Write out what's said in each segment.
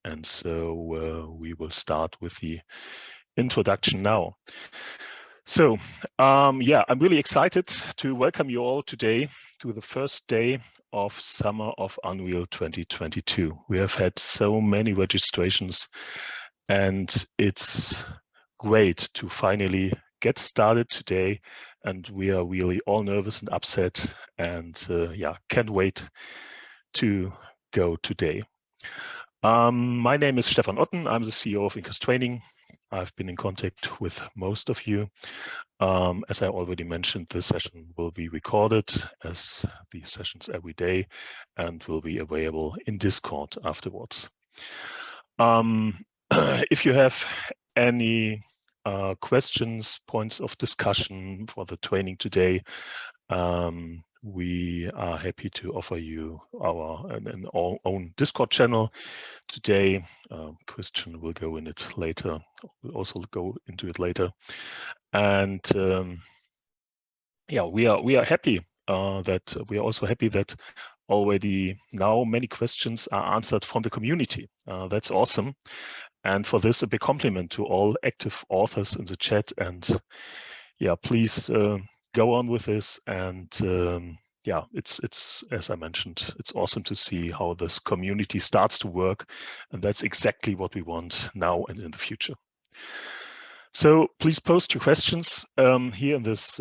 And so we will start with the introduction now. So yeah, I'm really excited to welcome you all today to the first day of summer of Unreal 2022. We have had so many registrations and it's great to finally get started today, and we are really all nervous and upset and yeah, can't wait to go today. My name is Stefan Otten. I'm the CEO of Incus Training. I've been in contact with most of you. As I already mentioned, this session will be recorded as these sessions every day and will be available in Discord afterwards. If you have any questions, points of discussion for the training today, we are happy to offer you our own Discord channel today. Christian will go in it later. We'll also go into it later. And yeah, we are happy that we are also happy that already now many questions are answered from the community. That's awesome. And for this, a big compliment to all active authors in the chat. And yeah, please go on with this. And yeah, it's as I mentioned, it's awesome to see how this community starts to work. And that's exactly what we want now and in the future. So please post your questions here in this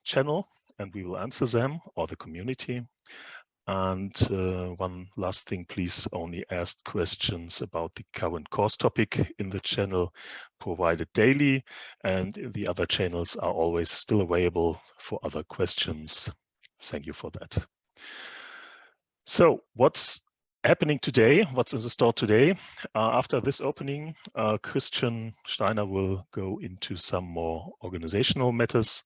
channel, and we will answer them, or the community. And one last thing, please only ask questions about the current course topic in the channel provided daily, and the other channels are always still available for other questions. Thank you for that. So what's happening today? What's in the store today? After this opening, Christian Steiner will go into some more organizational matters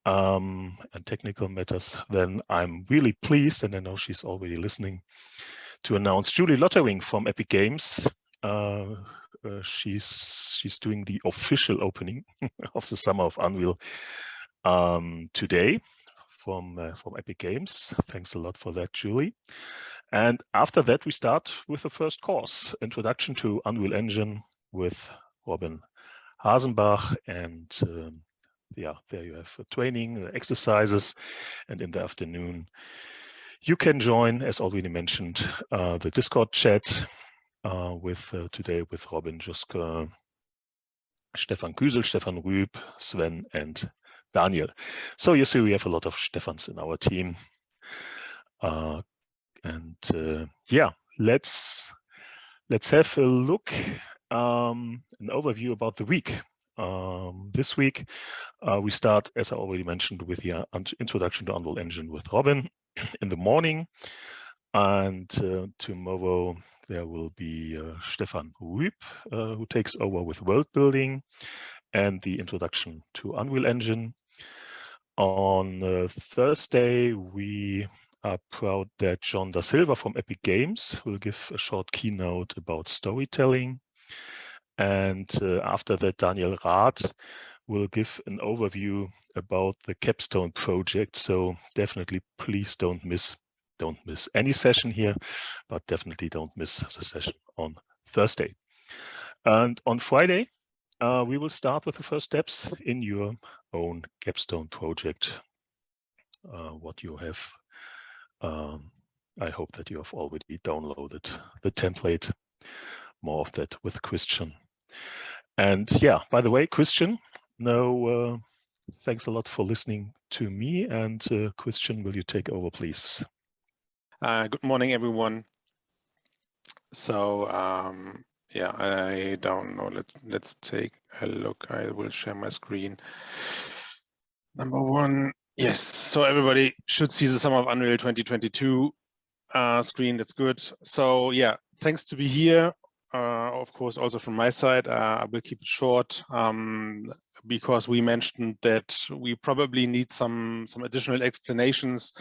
and technical matters. Then I'm really pleased, and I know she's already listening, to announce Julie Lottering from Epic Games. She's doing the official opening of the Summer of Unreal today from Epic Games. Thanks a lot for that, Julie. And after that, we start with the first course, Introduction to Unreal Engine with Robin Hasenbach. And yeah, there you have training, exercises, and in the afternoon, you can join, as already mentioned, the Discord chat with today with Robin Juske, Stefan Küsel, Stefan Rüb, Sven, and Daniel. So you see, we have a lot of Stefans in our team. Yeah, let's have a look, an overview about the week. This week, we start, as I already mentioned, with the introduction to Unreal Engine with Robin in the morning. And tomorrow there will be Stefan Rüb, who takes over with world building and the introduction to Unreal Engine. On Thursday, we are proud that John Da Silva from Epic Games will give a short keynote about storytelling. And after that, Daniel Rath will give an overview about the Capstone project. So definitely, please don't miss any session here, but definitely don't miss the session on Thursday. And on Friday, we will start with the first steps in your own Capstone project. What you have, I hope that you have already downloaded the template. More of that with Christian. And yeah, by the way, Christian, no, thanks a lot for listening to me. And Christian, will you take over, please? Good morning, everyone. So yeah, I don't know. Let's take a look. I will share my screen. Number one, yes. So everybody should see the Summer of Unreal 2022 screen. That's good. So yeah, thanks to be here. Of course, also from my side, I will keep it short. because we mentioned that we probably need some additional explanations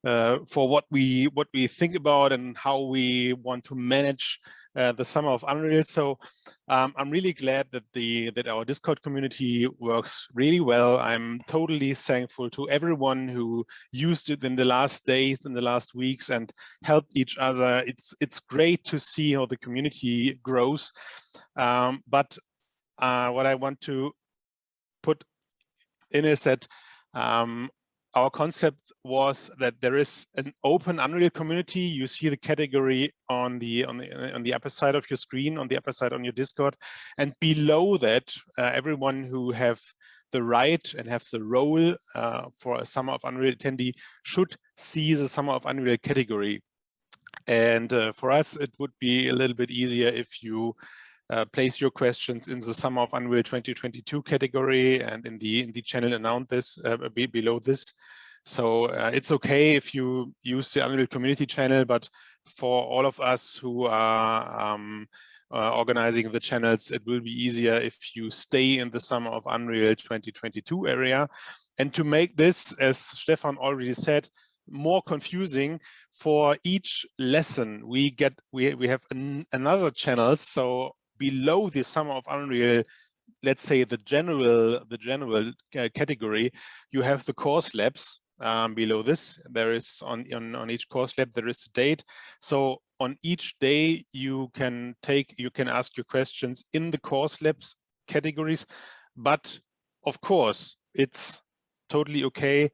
for what we think about and how we want to manage the summer of Unreal. So I'm really glad that our Discord community works really well. I'm totally thankful to everyone who used it in the last days, in the last weeks, and helped each other. It's great to see how the community grows. But what I want to put in is that our concept was that there is an open Unreal community. You see the category on the upper side of your screen, on the upper side on your Discord, and below that, everyone who have the right and have the role for a Summer of Unreal attendee should see the Summer of Unreal category. And for us, it would be a little bit easier if you place your questions in the Summer of Unreal 2022 category and in the channel announced this below this. So it's okay if you use the Unreal community channel, but for all of us who are organizing the channels, it will be easier if you stay in the Summer of Unreal 2022 area. And to make this, as Stefan already said, more confusing, for each lesson we have another channel. So below the Summer of Unreal, let's say the general category, you have the course labs. Below this, there is on each course lab there is a date. So on each day you can ask your questions in the course labs categories. But of course, it's totally okay,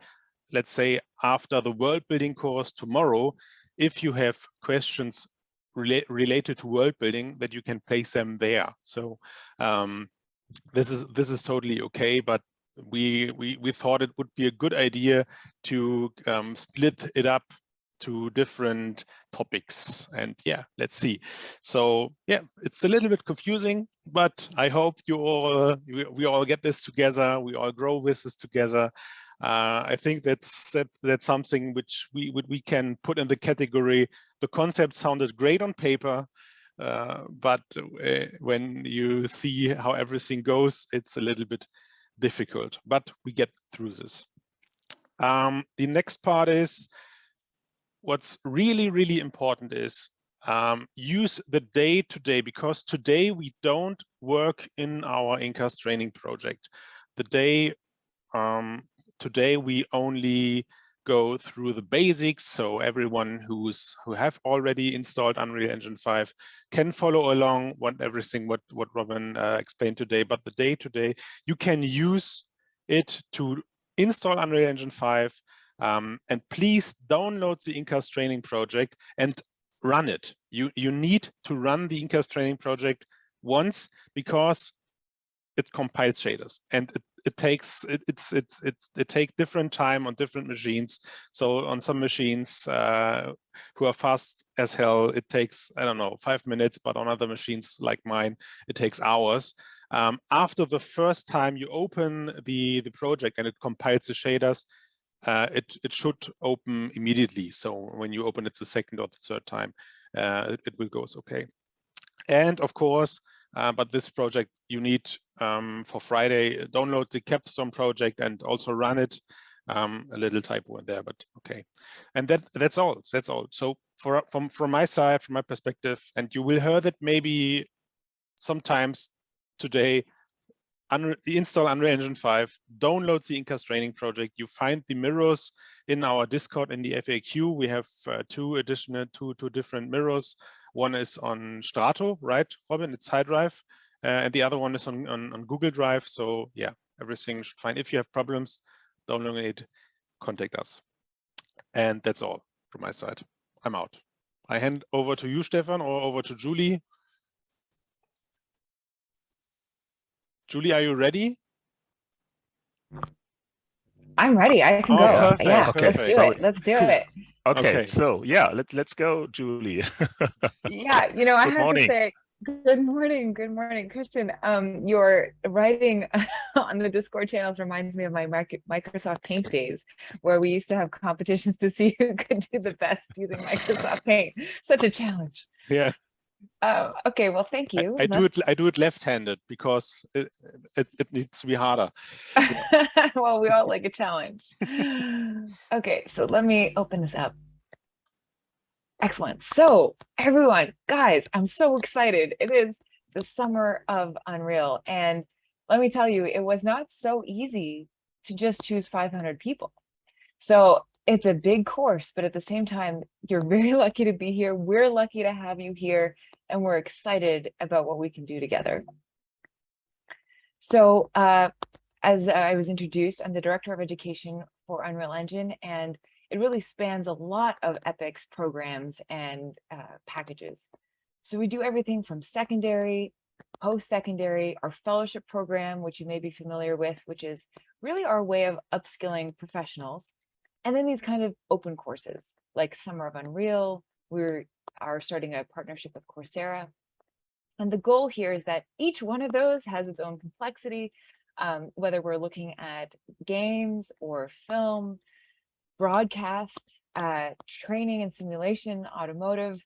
let's say after the world building course tomorrow, if you have questions related to world building, that you can place them there. So this is totally okay, but we thought it would be a good idea to split it up to different topics. And yeah, let's see. So yeah, it's a little bit confusing, but I hope we all get this together. We all grow with this together. I think that's something which we can put in the category. The concept sounded great on paper, but when you see how everything goes, it's a little bit difficult, but we get through this. The next part is, what's really, really important is use the day-to-day, because today we don't work in our Incas training project. Today we only go through the basics, so everyone who have already installed Unreal Engine 5 can follow along what Robin explained today. But the day-to-day, you can use it to install Unreal Engine 5, and please download the Incas training project and run it. You need to run the Incas training project once, because it compiles shaders, and it takes different time on different machines. So on some machines who are fast as hell, it takes, I don't know, 5 minutes, but on other machines like mine, it takes hours. After the first time you open the project and it compiles the shaders, it should open immediately. So when you open it the second or the third time, it will go okay. And of course, but this project you need for Friday, download the Capstone project and also run it. A little typo in there, but okay. And that's all. So from my side, from my perspective, and you will hear that maybe sometimes today, install Unreal Engine 5, download the Incas training project. You find the mirrors in our Discord in the FAQ. We have two different mirrors. One is on Strato, right, Robin? It's High Drive, and the other one is on Google Drive. So yeah, everything should fine. If you have problems, download it, contact us. And that's all from my side. I'm out. I hand over to you, Stefan, or over to Julie. Julie, are you ready? I'm ready. I can go. Perfect, yeah, perfect. Let's do it. Okay, so yeah, let's go, Julie. Yeah, you know, I have morning. to say, good morning, Christian. Your writing on the Discord channels reminds me of my Microsoft Paint days, where we used to have competitions to see who could do the best using Microsoft Paint. Such a challenge. Yeah. Okay, well, thank you. I do it left-handed because it needs to be harder. Well, we all like a challenge. Okay, so let me open this up. Excellent. So everyone, guys, I'm so excited. It is the summer of Unreal. And let me tell you, it was not so easy to just choose 500 people. So it's a big course, but at the same time, you're very lucky to be here. We're lucky to have you here, and we're excited about what we can do together. So as I was introduced, I'm the Director of Education for Unreal Engine, and it really spans a lot of EPIC's programs and packages. So we do everything from secondary, post-secondary, our fellowship program, which you may be familiar with, which is really our way of upskilling professionals. And then these kind of open courses like Summer of Unreal. We are starting a partnership with Coursera. And the goal here is that each one of those has its own complexity, whether we're looking at games or film, broadcast, training and simulation, automotive.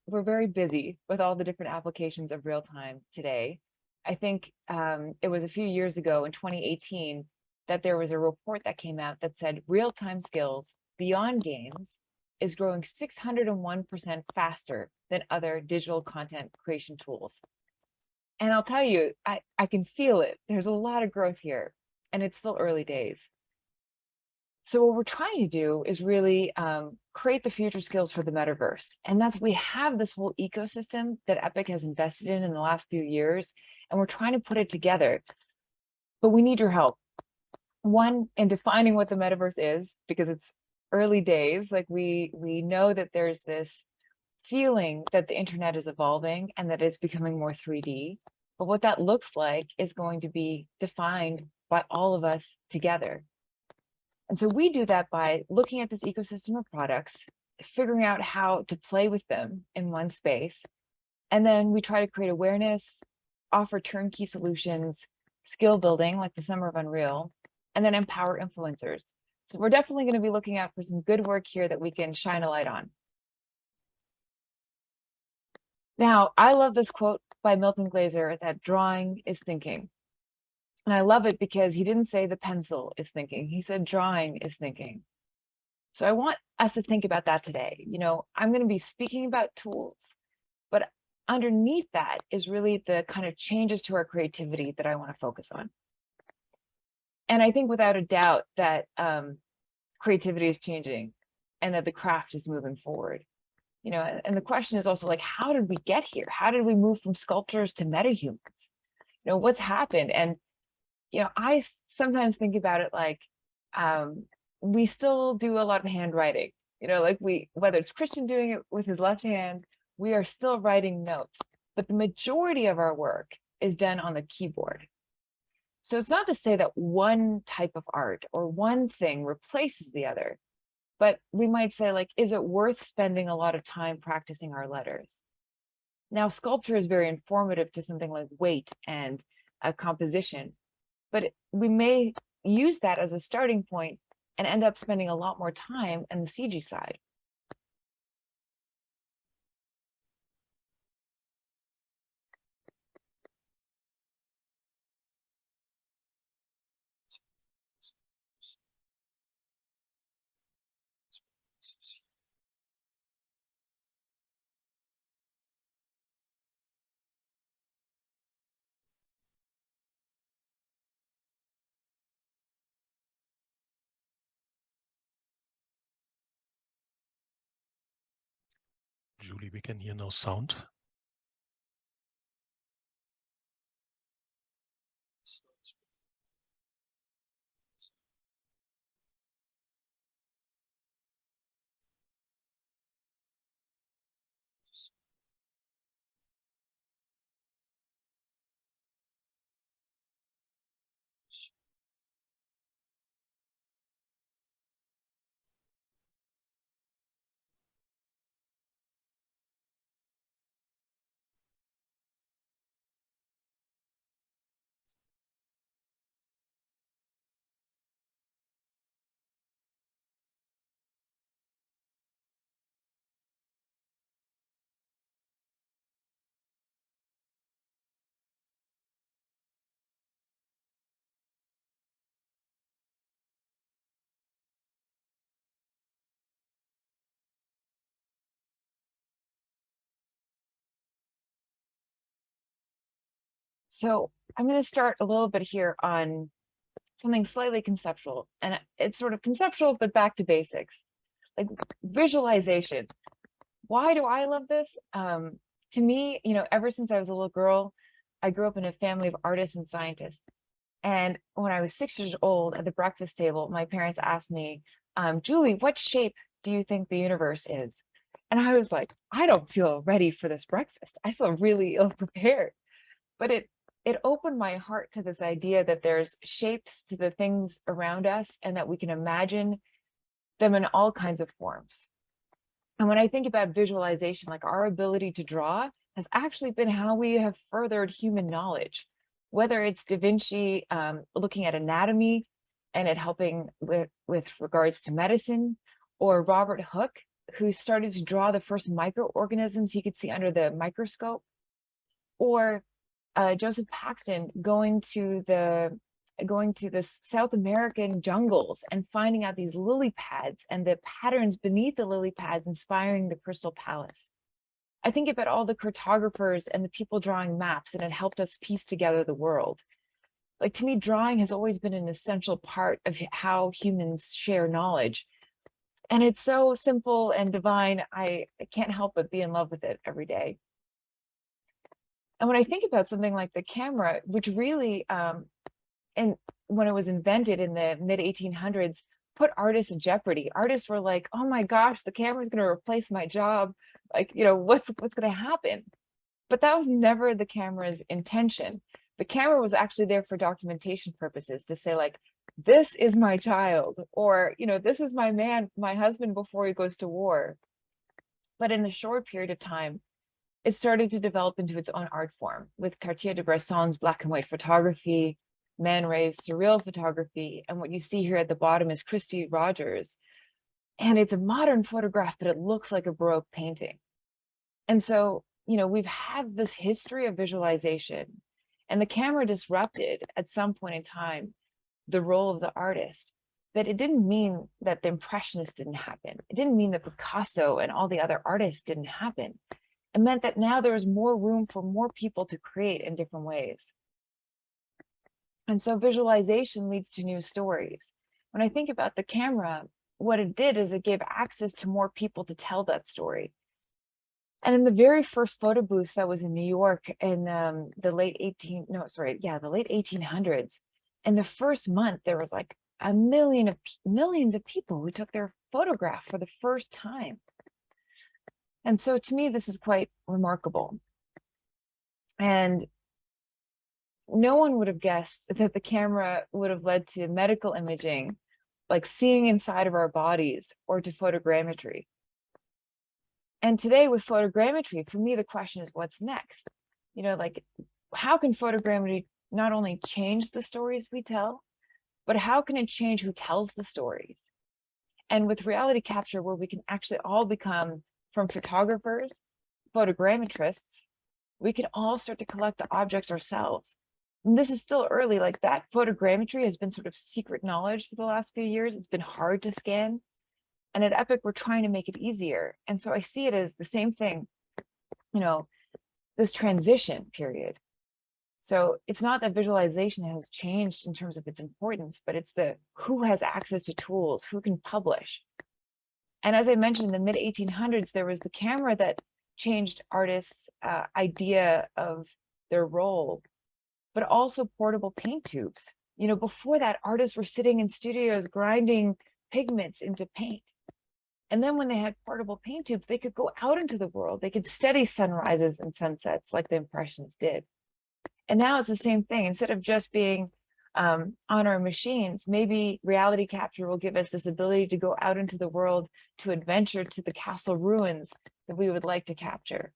We're very busy with all the different applications of real time today. I think it was a few years ago in 2018 that there was a report that came out that said real-time skills beyond games is growing 601% faster than other digital content creation tools. And I'll tell you, I can feel it. There's a lot of growth here, and it's still early days. So what we're trying to do is really create the future skills for the metaverse. And that's, we have this whole ecosystem that Epic has invested in the last few years, and we're trying to put it together. But we need your help. One, in defining what the metaverse is, because it's early days. Like we know that there's this feeling that the internet is evolving and that it's becoming more 3D. But what that looks like is going to be defined by all of us together. And so we do that by looking at this ecosystem of products, figuring out how to play with them in one space. And then we try to create awareness, offer turnkey solutions, skill building like the Summer of Unreal, and then empower influencers. So we're definitely going to be looking out for some good work here that we can shine a light on. Now, I love this quote by Milton Glaser that drawing is thinking. And I love it because he didn't say the pencil is thinking. He said drawing is thinking. So I want us to think about that today. You know, I'm going to be speaking about tools, but underneath that is really the kind of changes to our creativity that I want to focus on. And I think without a doubt that creativity is changing and that the craft is moving forward. You know, and the question is also like, how did we get here? How did we move from sculptures to metahumans? You know, what's happened? And, you know, I sometimes think about it like, we still do a lot of handwriting, you know, like whether it's Christian doing it with his left hand, we are still writing notes, but the majority of our work is done on the keyboard. So it's not to say that one type of art or one thing replaces the other, but we might say, like, is it worth spending a lot of time practicing our letters? Now, sculpture is very informative to something like weight and a composition, but we may use that as a starting point and end up spending a lot more time on the CG side. Julie, we can hear no sound. So I'm going to start a little bit here on something slightly conceptual, and it's sort of conceptual, but back to basics, like visualization. Why do I love this? To me, ever since I was a little girl, I grew up in a family of artists and scientists. And when I was 6 years old at the breakfast table, my parents asked me, Julie, what shape do you think the universe is? And I was like, I don't feel ready for this breakfast. I feel really ill prepared. But it opened my heart to this idea that there's shapes to the things around us and that we can imagine them in all kinds of forms. And when I think about visualization, like our ability to draw has actually been how we have furthered human knowledge, whether it's Da Vinci looking at anatomy and it helping with regards to medicine, or Robert Hooke, who started to draw the first microorganisms he could see under the microscope, or Joseph Paxton going to the South American jungles and finding out these lily pads and the patterns beneath the lily pads inspiring the Crystal Palace. I think about all the cartographers and the people drawing maps, and it helped us piece together the world. Like, to me, drawing has always been an essential part of how humans share knowledge. And it's so simple and divine, I can't help but be in love with it every day. And when I think about something like the camera, which really, and when it was invented in the mid 1800s, put artists in jeopardy. Artists were like, oh my gosh, the camera's going to replace my job. Like, what's going to happen? But that was never the camera's intention. The camera was actually there for documentation purposes, to say, like, this is my child, or, this is my man, my husband before he goes to war. But in a short period of time, it started to develop into its own art form, with Cartier-Bresson's black and white photography, Man Ray's surreal photography, and what you see here at the bottom is Christy Rogers. And it's a modern photograph, but it looks like a Baroque painting. And so, we've had this history of visualization, and the camera disrupted at some point in time the role of the artist. But it didn't mean that the Impressionists didn't happen. It didn't mean that Picasso and all the other artists didn't happen. It meant that now there was more room for more people to create in different ways. And so visualization leads to new stories. When I think about the camera, what it did is it gave access to more people to tell that story. And in the very first photo booth that was in New York in the late 1800s, in the first month, there was like millions of people who took their photograph for the first time. And so to me, this is quite remarkable. And no one would have guessed that the camera would have led to medical imaging, like seeing inside of our bodies, or to photogrammetry. And today with photogrammetry, for me, the question is, what's next? Like, how can photogrammetry not only change the stories we tell, but how can it change who tells the stories? And with reality capture, where we can actually all become, from photographers, photogrammetrists, we can all start to collect the objects ourselves. And this is still early, like that photogrammetry has been sort of secret knowledge for the last few years. It's been hard to scan. And at Epic, we're trying to make it easier. And so I see it as the same thing, this transition period. So it's not that visualization has changed in terms of its importance, but it's the who has access to tools, who can publish. And as I mentioned, in the mid 1800s, there was the camera that changed artists' idea of their role, but also portable paint tubes. Before that, artists were sitting in studios grinding pigments into paint. And then when they had portable paint tubes, they could go out into the world. They could study sunrises and sunsets like the Impressionists did. And now it's the same thing. Instead of just being on our machines, maybe reality capture will give us this ability to go out into the world, to adventure to the castle ruins that we would like to capture.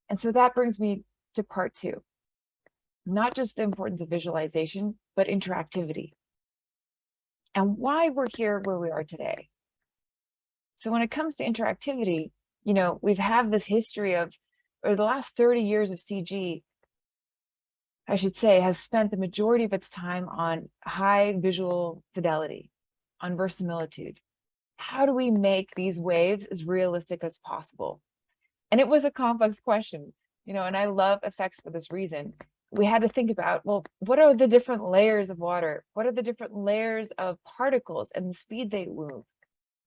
And so that brings me to part two. Not just the importance of visualization, but interactivity. And why we're here where we are today. So when it comes to interactivity, we've had this history of, or the last 30 years of CG, I should say, has spent the majority of its time on high visual fidelity, on verisimilitude. How do we make these waves as realistic as possible? And it was a complex question. You know, and I love effects for this reason. We had to think about, well, what are the different layers of water? What are the different layers of particles and the speed they move?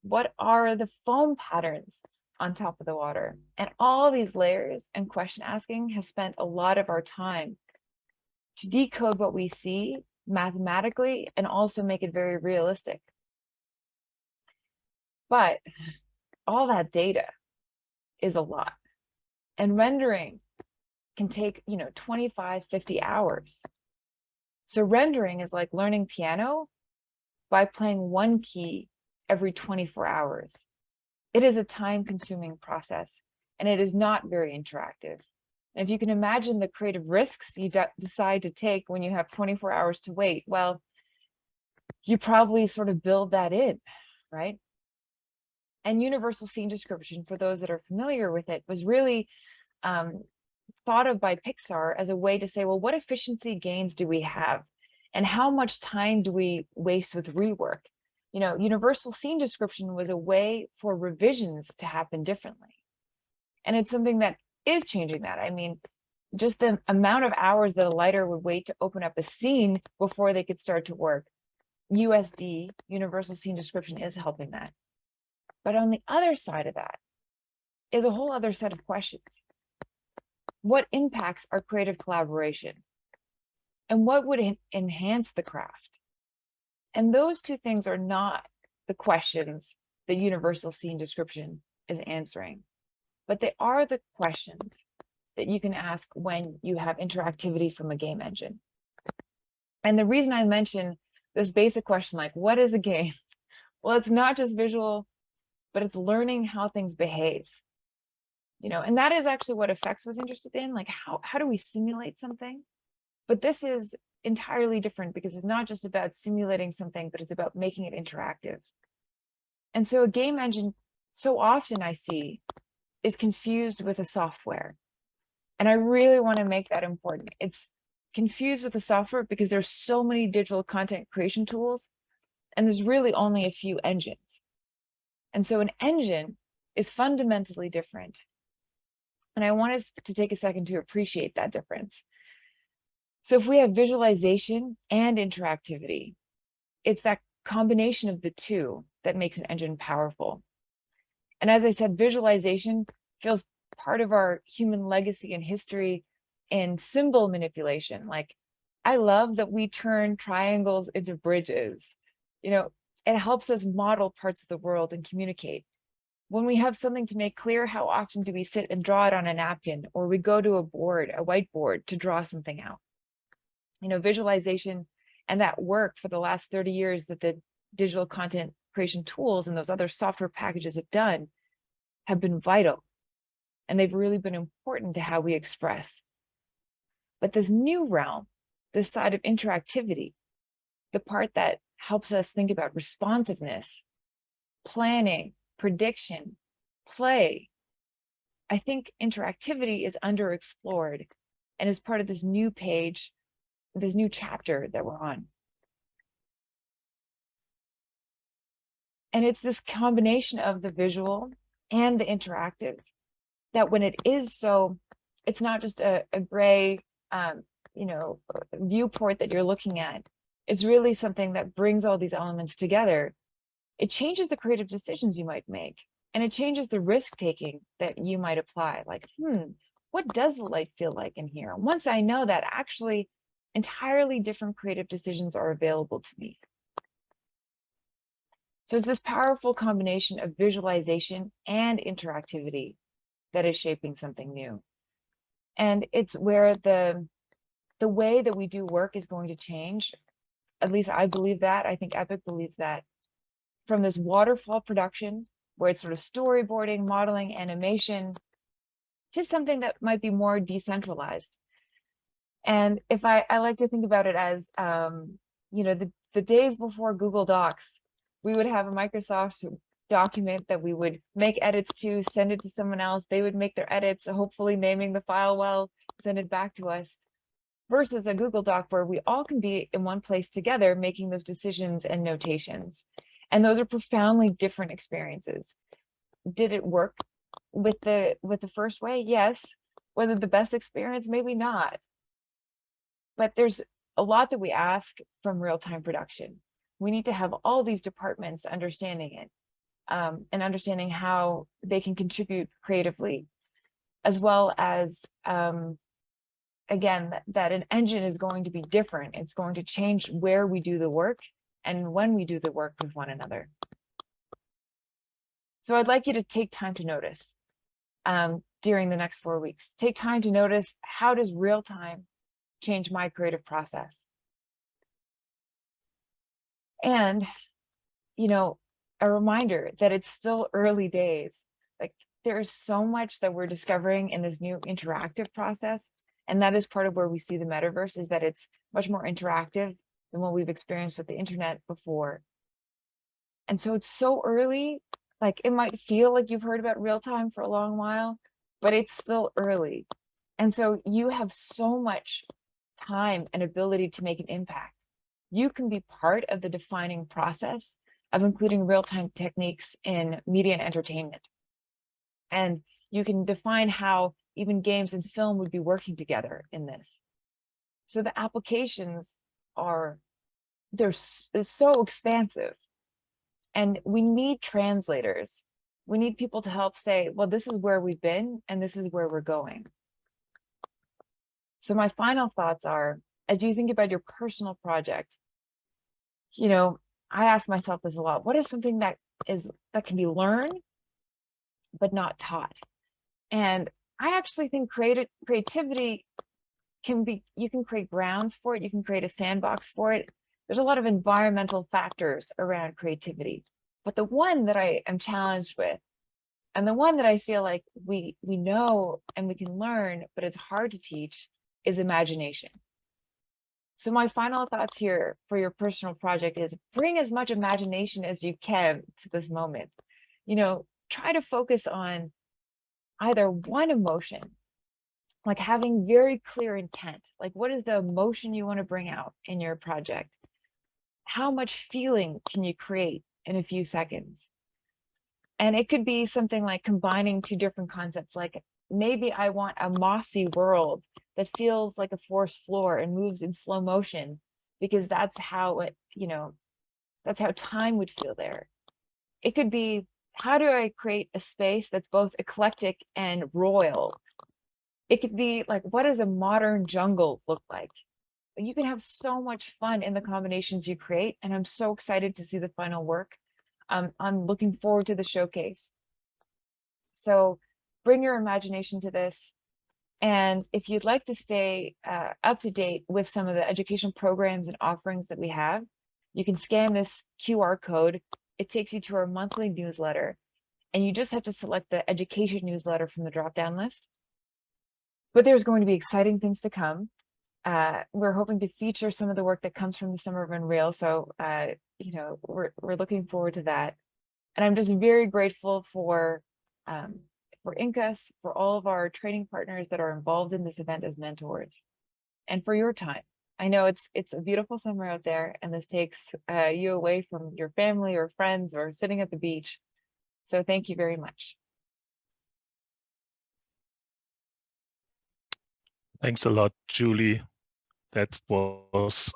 What are the foam patterns on top of the water? And all these layers and question asking have spent a lot of our time to decode what we see mathematically and also make it very realistic. But all that data is a lot. And rendering can take, 25, 50 hours. So rendering is like learning piano by playing one key every 24 hours. It is a time-consuming process, and it is not very interactive. And if you can imagine the creative risks you decide to take when you have 24 hours to wait, well, you probably sort of build that in, right? And universal scene description, for those that are familiar with it, was really thought of by Pixar as a way to say, well, what efficiency gains do we have? And how much time do we waste with rework? Universal scene description was a way for revisions to happen differently. And it's something that is changing that. I mean, just the amount of hours that a lighter would wait to open up a scene before they could start to work. USD, universal scene description, is helping that. But on the other side of that is a whole other set of questions. What impacts our creative collaboration? And what would enhance the craft? And those two things are not the questions that universal scene description is answering, but they are the questions that you can ask when you have interactivity from a game engine. And the reason I mention this basic question, like, what is a game? Well, it's not just visual, but it's learning how things behave. And that is actually what effects was interested in, like how do we simulate something? But this is entirely different because it's not just about simulating something, but it's about making it interactive. And so a game engine, so often I see, is confused with a software. And I really want to make that important. It's confused with a software because there's so many digital content creation tools, and there's really only a few engines. And so an engine is fundamentally different. And I want us to take a second to appreciate that difference. So if we have visualization and interactivity, it's that combination of the two that makes an engine powerful. And as I said, visualization feels part of our human legacy and history in symbol manipulation. Like, I love that we turn triangles into bridges. It helps us model parts of the world and communicate. When we have something to make clear, how often do we sit and draw it on a napkin, or we go to a whiteboard to draw something out? Visualization and that work for the last 30 years that the digital content creation tools and those other software packages have done have been vital. And they've really been important to how we express. But this new realm, this side of interactivity, the part that helps us think about responsiveness, planning, prediction, play, I think interactivity is underexplored and is part of this new page, this new chapter that we're on. And it's this combination of the visual and the interactive that when it is so, it's not just a gray, viewport that you're looking at. It's really something that brings all these elements together. It changes the creative decisions you might make, and it changes the risk-taking that you might apply. Like, what does the light feel like in here? And once I know that, actually entirely different creative decisions are available to me. So it's this powerful combination of visualization and interactivity that is shaping something new. And it's where the way that we do work is going to change. At least I believe that. I think Epic believes that. From this waterfall production, where it's sort of storyboarding, modeling, animation, to something that might be more decentralized. And if I like to think about it as, the days before Google Docs, we would have a Microsoft document that we would make edits to, send it to someone else. They would make their edits, hopefully naming the file well, send it back to us. Versus a Google Doc where we all can be in one place together, making those decisions and notations. And those are profoundly different experiences. Did it work with the first way? Yes. Was it the best experience? Maybe not. But there's a lot that we ask from real-time production. We need to have all these departments understanding it, and understanding how they can contribute creatively, as well as, again, that an engine is going to be different. It's going to change where we do the work and when we do the work with one another. So I'd like you to take time to notice during the next 4 weeks. Take time to notice, how does real time change my creative process? And, you know, a reminder that it's still early days. Like, there's so much that we're discovering in this new interactive process. And that is part of where we see the metaverse, is that it's much more interactive than what we've experienced with the internet before. And so it's so early, like it might feel like you've heard about real time for a long while, but it's still early. And so you have so much time and ability to make an impact. You can be part of the defining process of including real-time techniques in media and entertainment. And you can define how even games and film would be working together in this. So the applications are, they're so expansive. And we need translators. We need people to help say, well, this is where we've been and this is where we're going. So my final thoughts are, as you think about your personal project, you know, I ask myself this a lot. What is something that can be learned, but not taught? And I actually think creativity can be, you can create grounds for it. You can create a sandbox for it. There's a lot of environmental factors around creativity, but the one that I am challenged with, and the one that I feel like we know and we can learn, but it's hard to teach, is imagination. So my final thoughts here for your personal project is, bring as much imagination as you can to this moment. You know, try to focus on either one emotion, like having very clear intent. Like, what is the emotion you want to bring out in your project? How much feeling can you create in a few seconds? And it could be something like combining two different concepts. Like, maybe I want a mossy world that feels like a forest floor and moves in slow motion, because that's how it, you know, that's how time would feel there. It could be, how do I create a space that's both eclectic and royal? It could be like, what does a modern jungle look like? You can have so much fun in the combinations you create, and I'm so excited to see the final work. I'm looking forward to the showcase. So bring your imagination to this. And if you'd like to stay up to date with some of the education programs and offerings that we have, you can scan this QR code. It takes you to our monthly newsletter, and you just have to select the education newsletter from the drop-down list. But there's going to be exciting things to come. We're hoping to feature some of the work that comes from the Summer of Unreal. So, you know, we're looking forward to that. And I'm just very grateful for Incas, for all of our training partners that are involved in this event as mentors, and for your time. I know it's a beautiful summer out there, and this takes you away from your family or friends or sitting at the beach. So thank you very much. Thanks a lot, Julie. That was,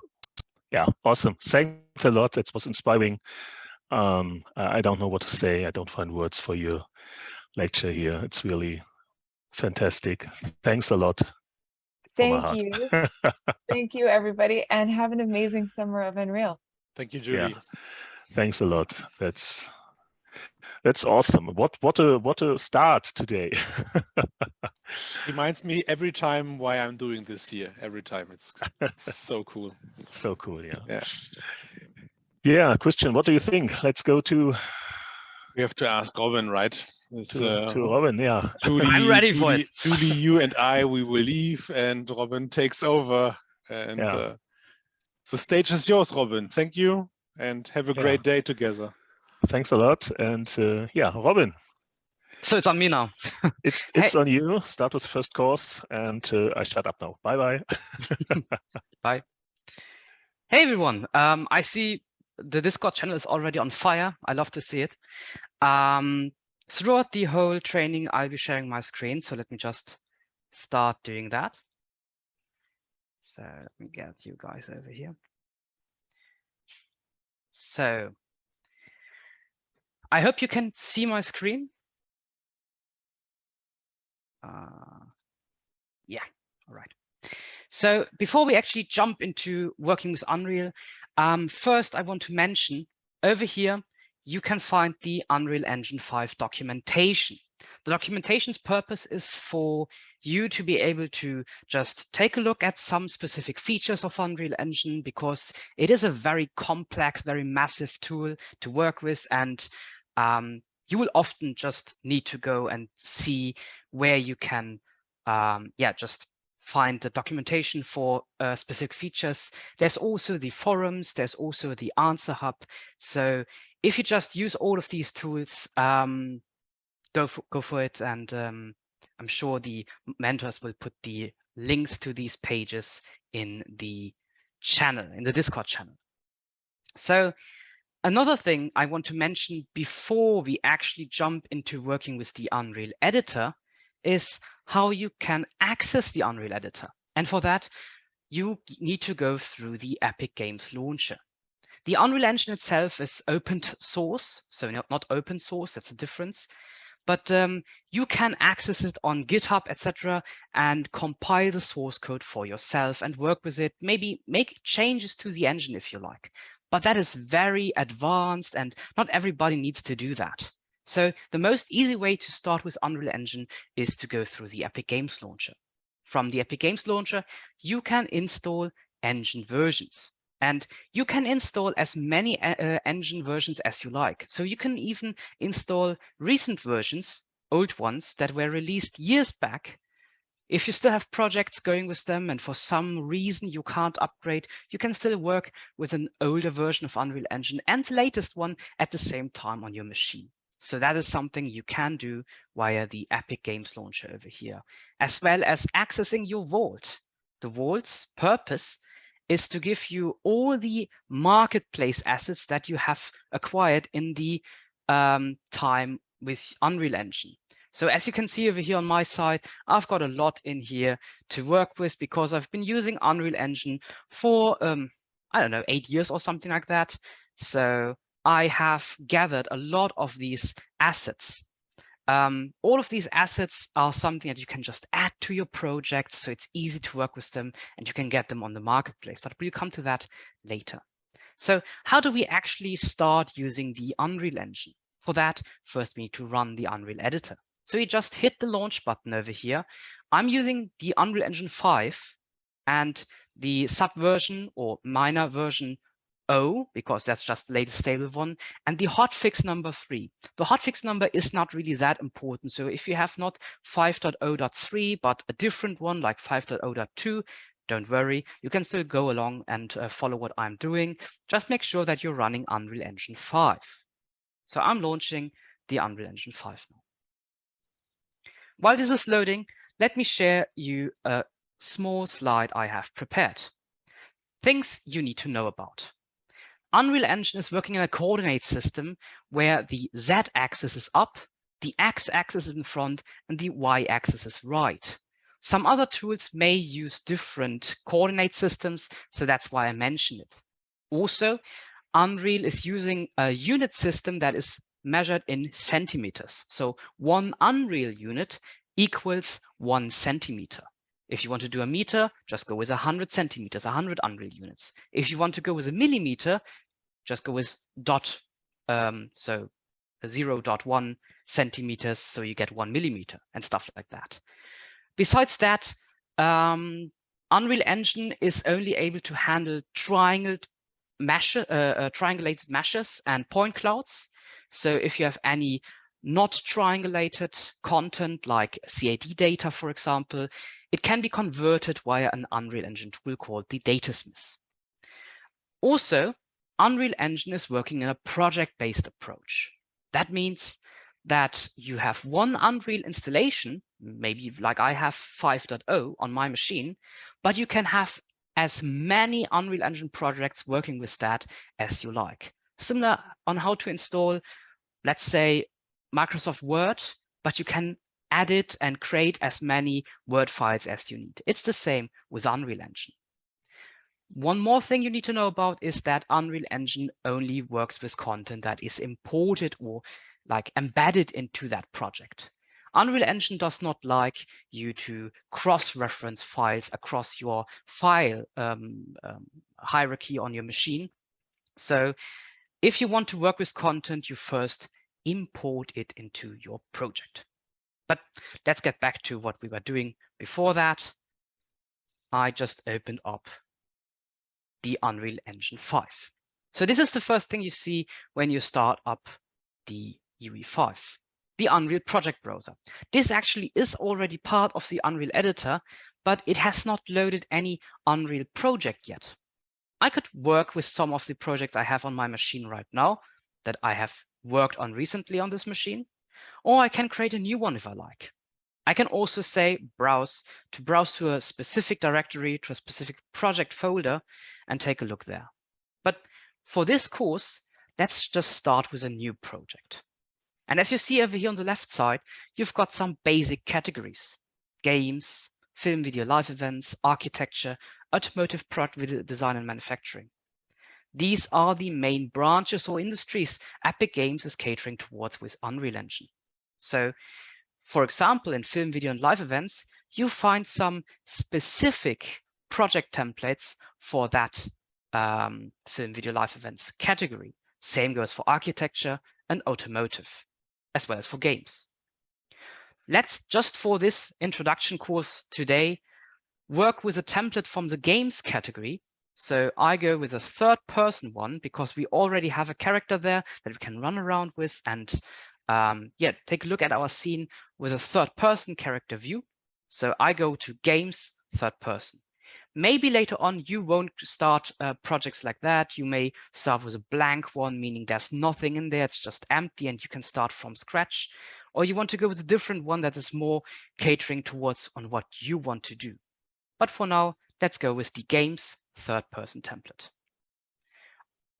yeah, awesome. Thanks a lot. That was inspiring. I don't know what to say. I don't find words for your lecture here. It's really fantastic. Thanks a lot. Thank you. Thank you, everybody, and have an amazing summer of Unreal. Thank you, Julie. Yeah. Thanks a lot. That's awesome. What a start today. Reminds me every time why I'm doing this here. Every time, it's so cool. So cool, yeah. Yeah. Yeah, Christian, what do you think? Let's go to. We have to ask Robin, right? To Robin, yeah. Julie, I'm ready for it. Julie, you and I, we will leave, and Robin takes over. And Yeah. the stage is yours, Robin. Thank you, and have a great day together. Thanks a lot, and yeah, Robin. So it's on me now. It's on you. Start with the first course, and I shut up now. Bye. Bye. Hey everyone. I see the Discord channel is already on fire. I love to see it. Throughout the whole training, I'll be sharing my screen. So let me just start doing that. So let me get you guys over here. So I hope you can see my screen. Yeah, all right. So before we actually jump into working with Unreal, first I want to mention over here, you can find the Unreal Engine 5 documentation. The documentation's purpose is for you to be able to just take a look at some specific features of Unreal Engine, because it is a very complex, very massive tool to work with. And you will often just need to go and see where you can just find the documentation for specific features. There's also the forums, there's also the answer hub. So if you just use all of these tools, go for it. And I'm sure the mentors will put the links to these pages in the channel, in the Discord channel. So another thing I want to mention before we actually jump into working with the Unreal Editor is how you can access the Unreal Editor. And for that, you need to go through the Epic Games Launcher. The Unreal Engine itself is open source, so not open source, that's a difference. But you can access it on GitHub, etc., and compile the source code for yourself and work with it, maybe make changes to the engine if you like. But that is very advanced and not everybody needs to do that. So the most easy way to start with Unreal Engine is to go through the Epic Games Launcher. From the Epic Games Launcher, you can install engine versions. And you can install as many engine versions as you like. So you can even install recent versions, old ones that were released years back. If you still have projects going with them and for some reason you can't upgrade, you can still work with an older version of Unreal Engine and the latest one at the same time on your machine. So that is something you can do via the Epic Games Launcher over here, as well as accessing your vault. The vault's purpose is to give you all the marketplace assets that you have acquired in the time with Unreal Engine. So as you can see over here on my side, I've got a lot in here to work with because I've been using Unreal Engine for, I don't know, 8 years or something like that. So I have gathered a lot of these assets. All of these assets are something that you can just add to your project, so it's easy to work with them and you can get them on the marketplace, but we'll come to that later. So how do we actually start using the Unreal Engine? For that, first we need to run the Unreal Editor. So you just hit the launch button over here. I'm using the Unreal Engine 5 and the subversion or minor version O, because that's just the latest stable one, and the hotfix number 3. The hotfix number is not really that important. So if you have not 5.0.3, but a different one like 5.0.2, don't worry, you can still go along and follow what I'm doing. Just make sure that you're running Unreal Engine 5. So I'm launching the Unreal Engine 5 now. While this is loading, let me share you a small slide I have prepared. Things you need to know about. Unreal Engine is working in a coordinate system where the Z-axis is up, the X-axis is in front, and the Y-axis is right. Some other tools may use different coordinate systems, so that's why I mentioned it. Also, Unreal is using a unit system that is measured in centimeters. So 1 Unreal unit equals 1 centimeter. If you want to do a meter, just go with 100 centimeters, 100 Unreal units. If you want to go with a millimeter, just go with dot, so 0.1 centimeters, so you get 1 millimeter and stuff like that. Besides that, Unreal Engine is only able to handle triangulated meshes and point clouds. So if you have any not triangulated content like CAD data, for example, it can be converted via an Unreal Engine tool called the Datasmith. Also, Unreal Engine is working in a project-based approach. That means that you have one Unreal installation, maybe like I have 5.0 on my machine, but you can have as many Unreal Engine projects working with that as you like. Similar on how to install, let's say, Microsoft Word, but you can edit and create as many Word files as you need. It's the same with Unreal Engine. One more thing you need to know about is that Unreal Engine only works with content that is imported or like embedded into that project. Unreal Engine does not like you to cross-reference files across your file hierarchy on your machine. So if you want to work with content, you first import it into your project. But let's get back to what we were doing before that. I just opened up the Unreal Engine 5. So this is the first thing you see when you start up the UE5, the Unreal Project Browser. This actually is already part of the Unreal Editor, but it has not loaded any Unreal project yet. I could work with some of the projects I have on my machine right now that I have worked on recently on this machine, or I can create a new one if I like. I can also say browse to a specific directory, to a specific project folder, and take a look there. But for this course, let's just start with a new project. And as you see over here on the left side, you've got some basic categories: games, film, video, live events, architecture, automotive, product design, and manufacturing. These are the main branches or industries Epic Games is catering towards with Unreal Engine. So, for example, in film, video, and live events, you find some specific project templates for that film, video, live events category. Same goes for architecture and automotive, as well as for games. Let's just for this introduction course today, work with a template from the games category. So I go with a third-person one because we already have a character there that we can run around with and take a look at our scene with a third-person character view. So I go to games, third person. Maybe later on you won't start projects like that. You may start with a blank one, meaning there's nothing in there, it's just empty and you can start from scratch. Or you want to go with a different one that is more catering towards on what you want to do. But for now, let's go with the games third-person template.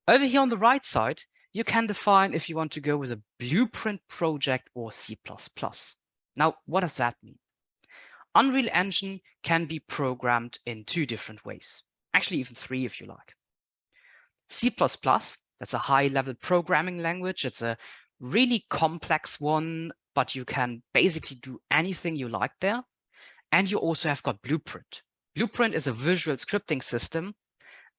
Over here on the right side, you can define if you want to go with a blueprint project or C++. Now, what does that mean? Unreal Engine can be programmed in 2 different ways, actually even 3 if you like. C++, that's a high-level programming language. It's a really complex one, but you can basically do anything you like there. And you also have got Blueprint. Blueprint is a visual scripting system,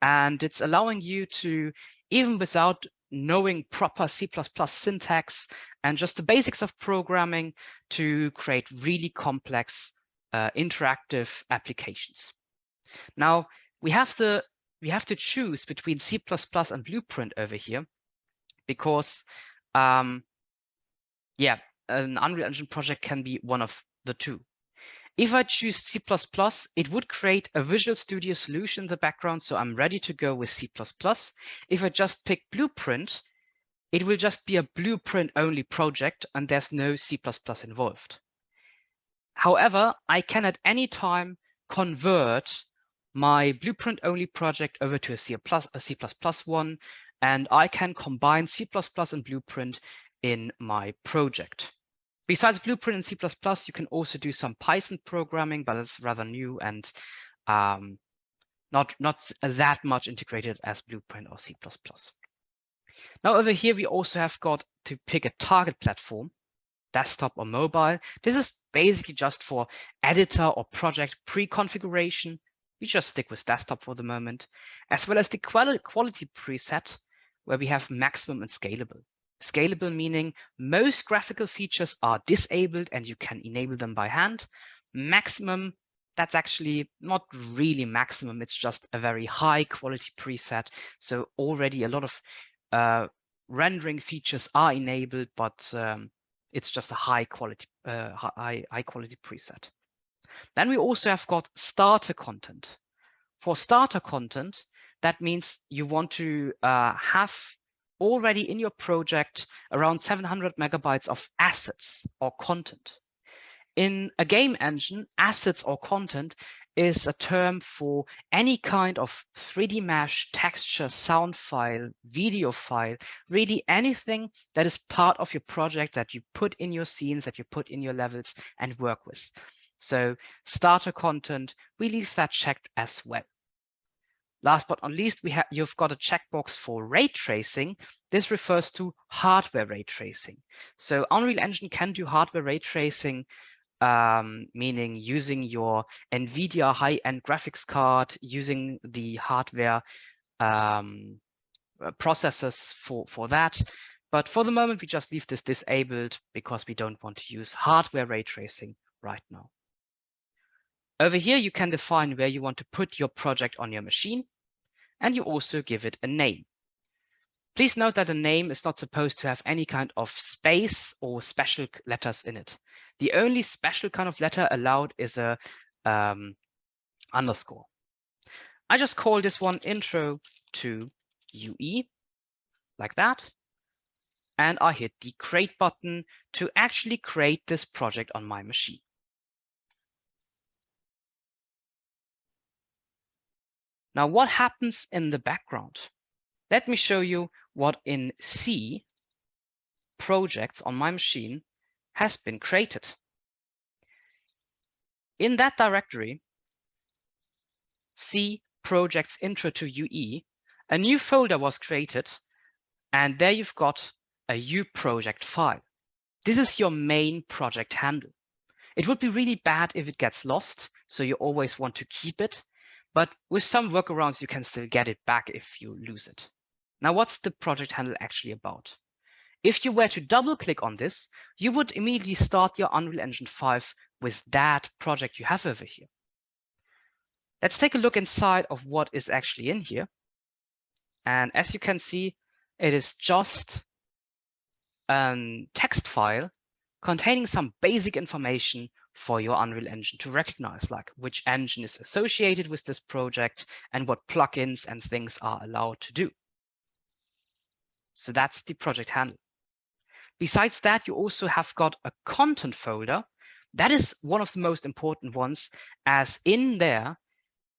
and it's allowing you to, even without knowing proper C++ syntax and just the basics of programming, to create really complex interactive applications. Now we have to choose between C++ and Blueprint over here because an Unreal Engine project can be one of the 2. If I choose C++, it would create a Visual Studio solution in the background, so I'm ready to go with C++. If I just pick Blueprint, it will just be a Blueprint-only project, and there's no C++ involved. However, I can at any time convert my Blueprint-only project over to a C++ one, and I can combine C++ and Blueprint in my project. Besides Blueprint and C++, you can also do some Python programming, but it's rather new and not that much integrated as Blueprint or C++. Now over here, we also have got to pick a target platform, desktop or mobile. This is basically just for editor or project pre-configuration. We just stick with desktop for the moment, as well as the quality preset, where we have maximum and scalable. Scalable meaning most graphical features are disabled and you can enable them by hand. Maximum, that's actually not really maximum, it's just a very high quality preset. So already a lot of rendering features are enabled, but it's just a high quality preset. Then we also have got starter content. For starter content, that means you want to have already in your project around 700 megabytes of assets or content. In a game engine, assets or content is a term for any kind of 3D mesh, texture, sound file, video file, really anything that is part of your project that you put in your scenes, that you put in your levels and work with. So starter content, we leave that checked as well. Last but not least, you've got a checkbox for ray tracing. This refers to hardware ray tracing. So Unreal Engine can do hardware ray tracing, meaning using your NVIDIA high-end graphics card, using the hardware processors for that. But for the moment, we just leave this disabled because we don't want to use hardware ray tracing right now. Over here, you can define where you want to put your project on your machine, and you also give it a name. Please note that a name is not supposed to have any kind of space or special letters in it. The only special kind of letter allowed is a underscore. I just call this one intro to UE, like that. And I hit the create button to actually create this project on my machine. Now, what happens in the background? Let me show you what in C projects on my machine has been created. In that directory, C projects intro to UE, a new folder was created, and there you've got a U project file. This is your main project handle. It would be really bad if it gets lost, so you always want to keep it. But with some workarounds, you can still get it back if you lose it. Now, what's the project handle actually about? If you were to double click on this, you would immediately start your Unreal Engine 5 with that project you have over here. Let's take a look inside of what is actually in here. And as you can see, it is just a text file containing some basic information for your Unreal Engine to recognize, like which engine is associated with this project and what plugins and things are allowed to do. So that's the project handle. Besides that, you also have got a content folder. That is one of the most important ones, as in there,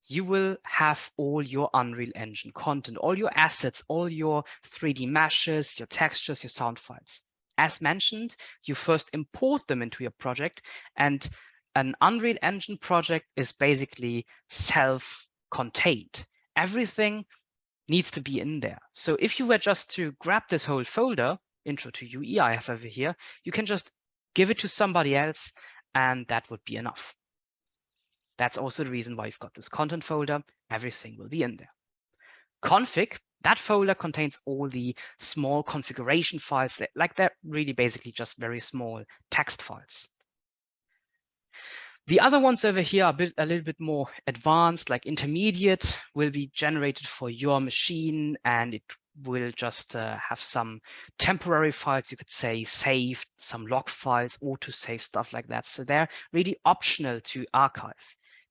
you will have all your Unreal Engine content, all your assets, all your 3D meshes, your textures, your sound files. As mentioned, you first import them into your project, and an Unreal Engine project is basically self-contained. Everything needs to be in there. So if you were just to grab this whole folder, intro to UE I have over here, you can just give it to somebody else, and that would be enough. That's also the reason why you've got this content folder. Everything will be in there. Config, that folder contains all the small configuration files they're really basically just very small text files. The other ones over here are a little bit more advanced, like intermediate will be generated for your machine, and it will just have some temporary files, you could say, saved, some log files, auto-save, stuff like that. So they're really optional to archive.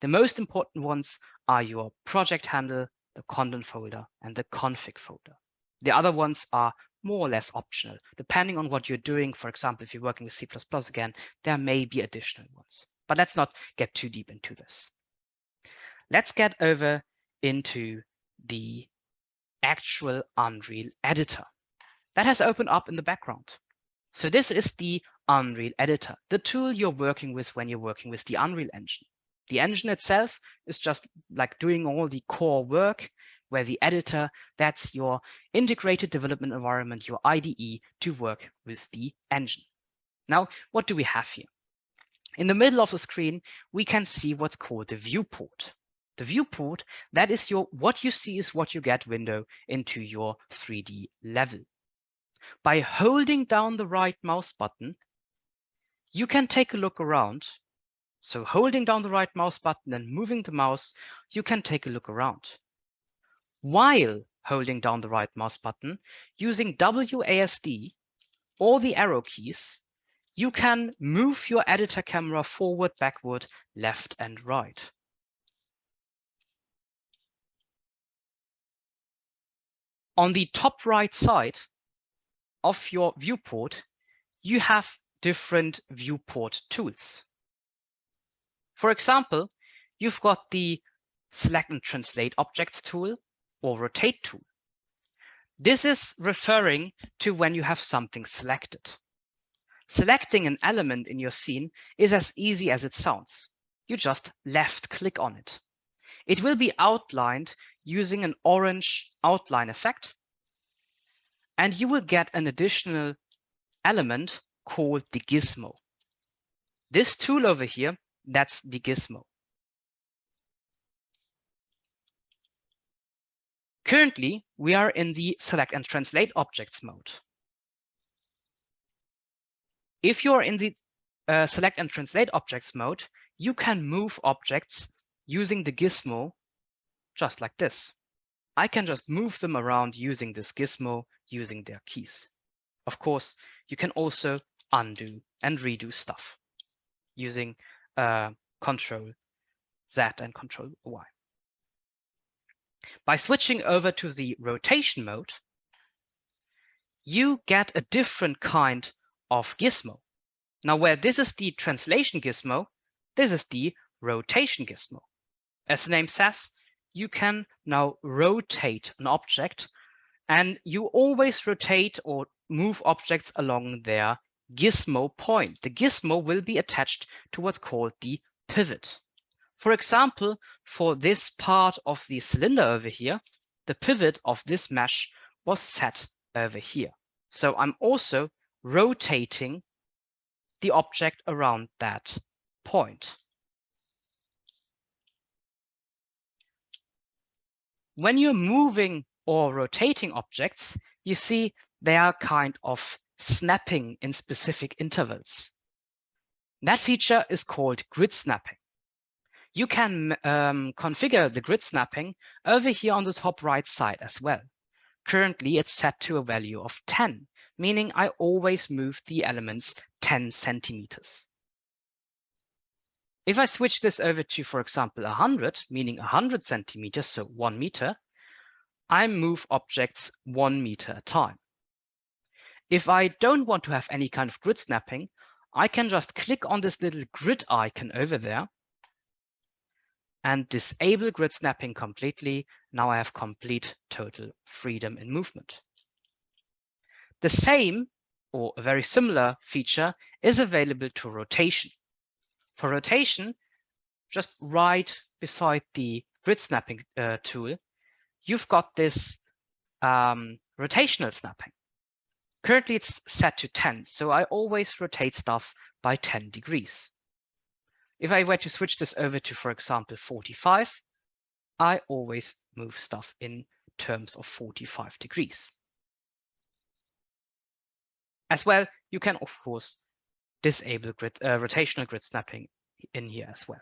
The most important ones are your project handle, the content folder, and the config folder. The other ones are more or less optional, depending on what you're doing. For example, if you're working with C++ again, there may be additional ones. But let's not get too deep into this. Let's get over into the actual Unreal editor. That has opened up in the background. So this is the Unreal editor, the tool you're working with when you're working with the Unreal Engine. The engine itself is just like doing all the core work, where the editor, that's your integrated development environment, your IDE to work with the engine. Now, what do we have here? In the middle of the screen, we can see what's called the viewport. The viewport, that is your what you see is what you get window into your 3D level. By holding down the right mouse button, you can take a look around. So holding down the right mouse button and moving the mouse, you can take a look around. While holding down the right mouse button, using WASD or the arrow keys, you can move your editor camera forward, backward, left, and right. On the top right side of your viewport, you have different viewport tools. For example, you've got the Select and Translate Objects tool or Rotate tool. This is referring to when you have something selected. Selecting an element in your scene is as easy as it sounds. You just left-click on it. It will be outlined using an orange outline effect, and you will get an additional element called the gizmo. This tool over here, that's the gizmo. Currently, we are in the Select and Translate Objects mode. If you're in the Select and Translate Objects mode, you can move objects using the gizmo just like this. I can just move them around using this gizmo, using their keys. Of course, you can also undo and redo stuff using Control Z and Control Y. By switching over to the rotation mode, you get a different kind of gizmo. Now, where this is the translation gizmo, this is the rotation gizmo. As the name says, you can now rotate an object, and you always rotate or move objects along their gizmo point. The gizmo will be attached to what's called the pivot. For example, for this part of the cylinder over here, the pivot of this mesh was set over here. So I'm also rotating the object around that point. When you're moving or rotating objects, you see they are kind of snapping in specific intervals. That feature is called grid snapping. You can configure the grid snapping over here on the top right side as well. Currently, it's set to a value of 10, meaning I always move the elements 10 centimeters. If I switch this over to, for example, 100, meaning 100 centimeters, so 1 meter, I move objects 1 meter at a time. If I don't want to have any kind of grid snapping, I can just click on this little grid icon over there and disable grid snapping completely. Now I have complete total freedom in movement. The same or a very similar feature is available to rotation. For rotation, just right beside the grid snapping tool, you've got this rotational snapping. Currently it's set to 10, so I always rotate stuff by 10 degrees. If I were to switch this over to, for example, 45, I always move stuff in terms of 45 degrees. As well, you can, of course, disable rotational grid snapping in here as well.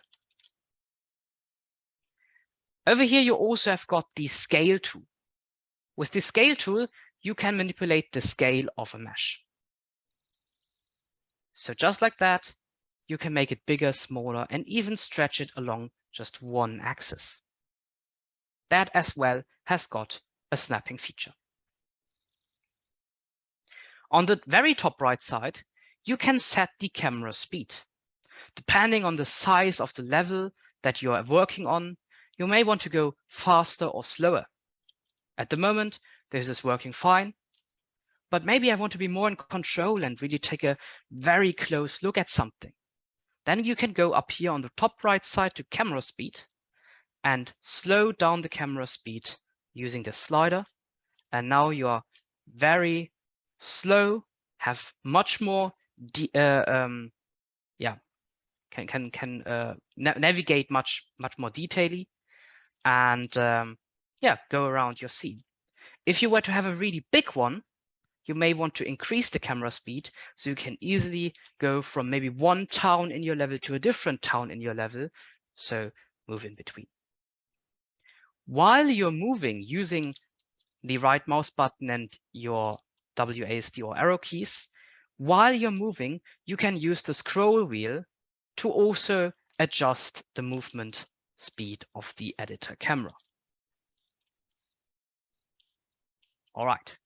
Over here, you also have got the scale tool. With the scale tool, you can manipulate the scale of a mesh. So just like that, you can make it bigger, smaller, and even stretch it along just one axis. That as well has got a snapping feature. On the very top right side, you can set the camera speed. Depending on the size of the level that you are working on, you may want to go faster or slower. At the moment, this is working fine, but maybe I want to be more in control and really take a very close look at something. Then you can go up here on the top right side to camera speed and slow down the camera speed using the slider. And now you are very slow, have much more, navigate much more detailedly, and go around your scene. If you were to have a really big one, you may want to increase the camera speed so you can easily go from maybe one town in your level to a different town in your level. So move in between. While you're moving using the right mouse button and your WASD or arrow keys, while you're moving, you can use the scroll wheel to also adjust the movement speed of the editor camera. All right.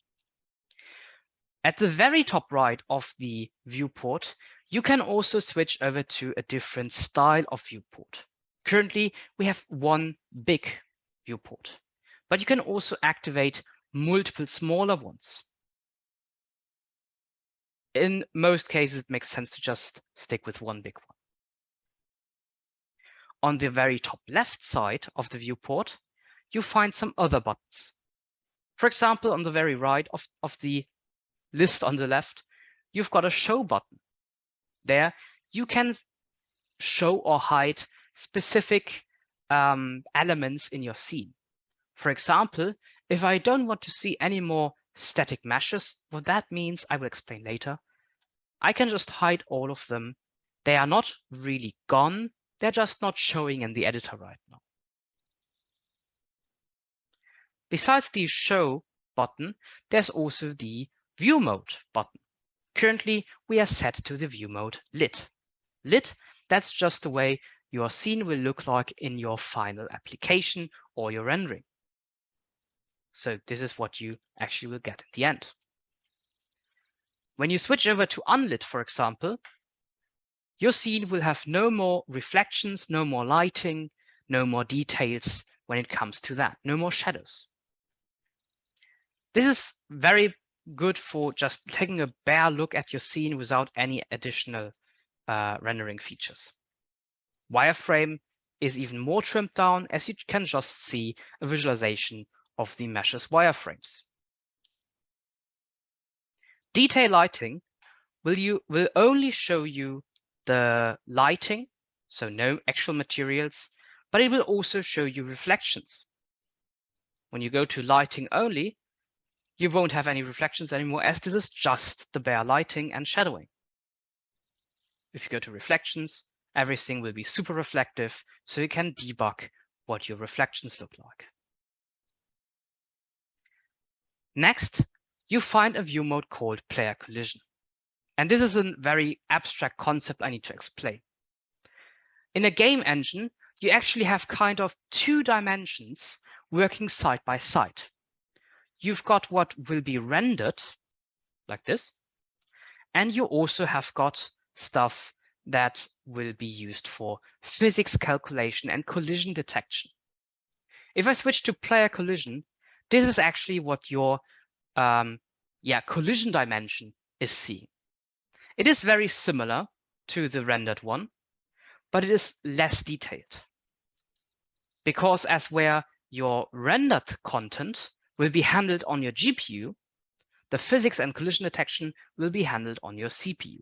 At the very top right of the viewport, You can also switch over to a different style of viewport. Currently, we have one big viewport, but you can also activate multiple smaller ones. In most cases, it makes sense to just stick with one big one. On the very top left side of the viewport, you find some other buttons. For example, on the very right of the list on the left, you've got a show button. There, you can show or hide specific elements in your scene. For example, if I don't want to see any more static meshes, what that means, I will explain later. I can just hide all of them. They are not really gone. They're just not showing in the editor right now. Besides the show button, there's also the view mode button. Currently, we are set to the view mode lit. Lit, that's just the way your scene will look like in your final application or your rendering. So this is what you actually will get at the end. When you switch over to unlit, for example, your scene will have no more reflections, no more lighting, no more details when it comes to that, no more shadows. This is very good for just taking a bare look at your scene without any additional rendering features. Wireframe is even more trimmed down, as you can just see a visualization of the mesh's wireframes. Detail lighting will only show you the lighting, so no actual materials, but it will also show you reflections. When you go to lighting only, you won't have any reflections anymore, as this is just the bare lighting and shadowing. If you go to reflections, everything will be super reflective, so you can debug what your reflections look like. Next, you find a view mode called player collision. And this is a very abstract concept I need to explain. In a game engine, you actually have kind of two dimensions working side by side. You've got what will be rendered like this, and you also have got stuff that will be used for physics calculation and collision detection. If I switch to player collision, this is actually what your collision dimension is seeing. It is very similar to the rendered one, but it is less detailed. Because as where your rendered content will be handled on your GPU, the physics and collision detection will be handled on your CPU.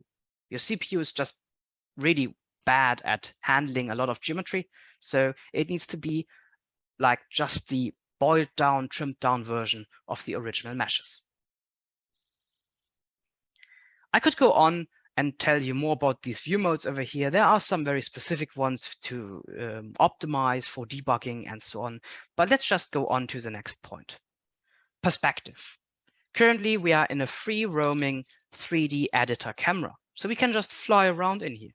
Your CPU is just really bad at handling a lot of geometry, so it needs to be like just the boiled down, trimmed down version of the original meshes. I could go on and tell you more about these view modes over here. There are some very specific ones to optimize for debugging and so on, but let's just go on to the next point. Perspective. Currently, we are in a free roaming 3D editor camera, so we can just fly around in here.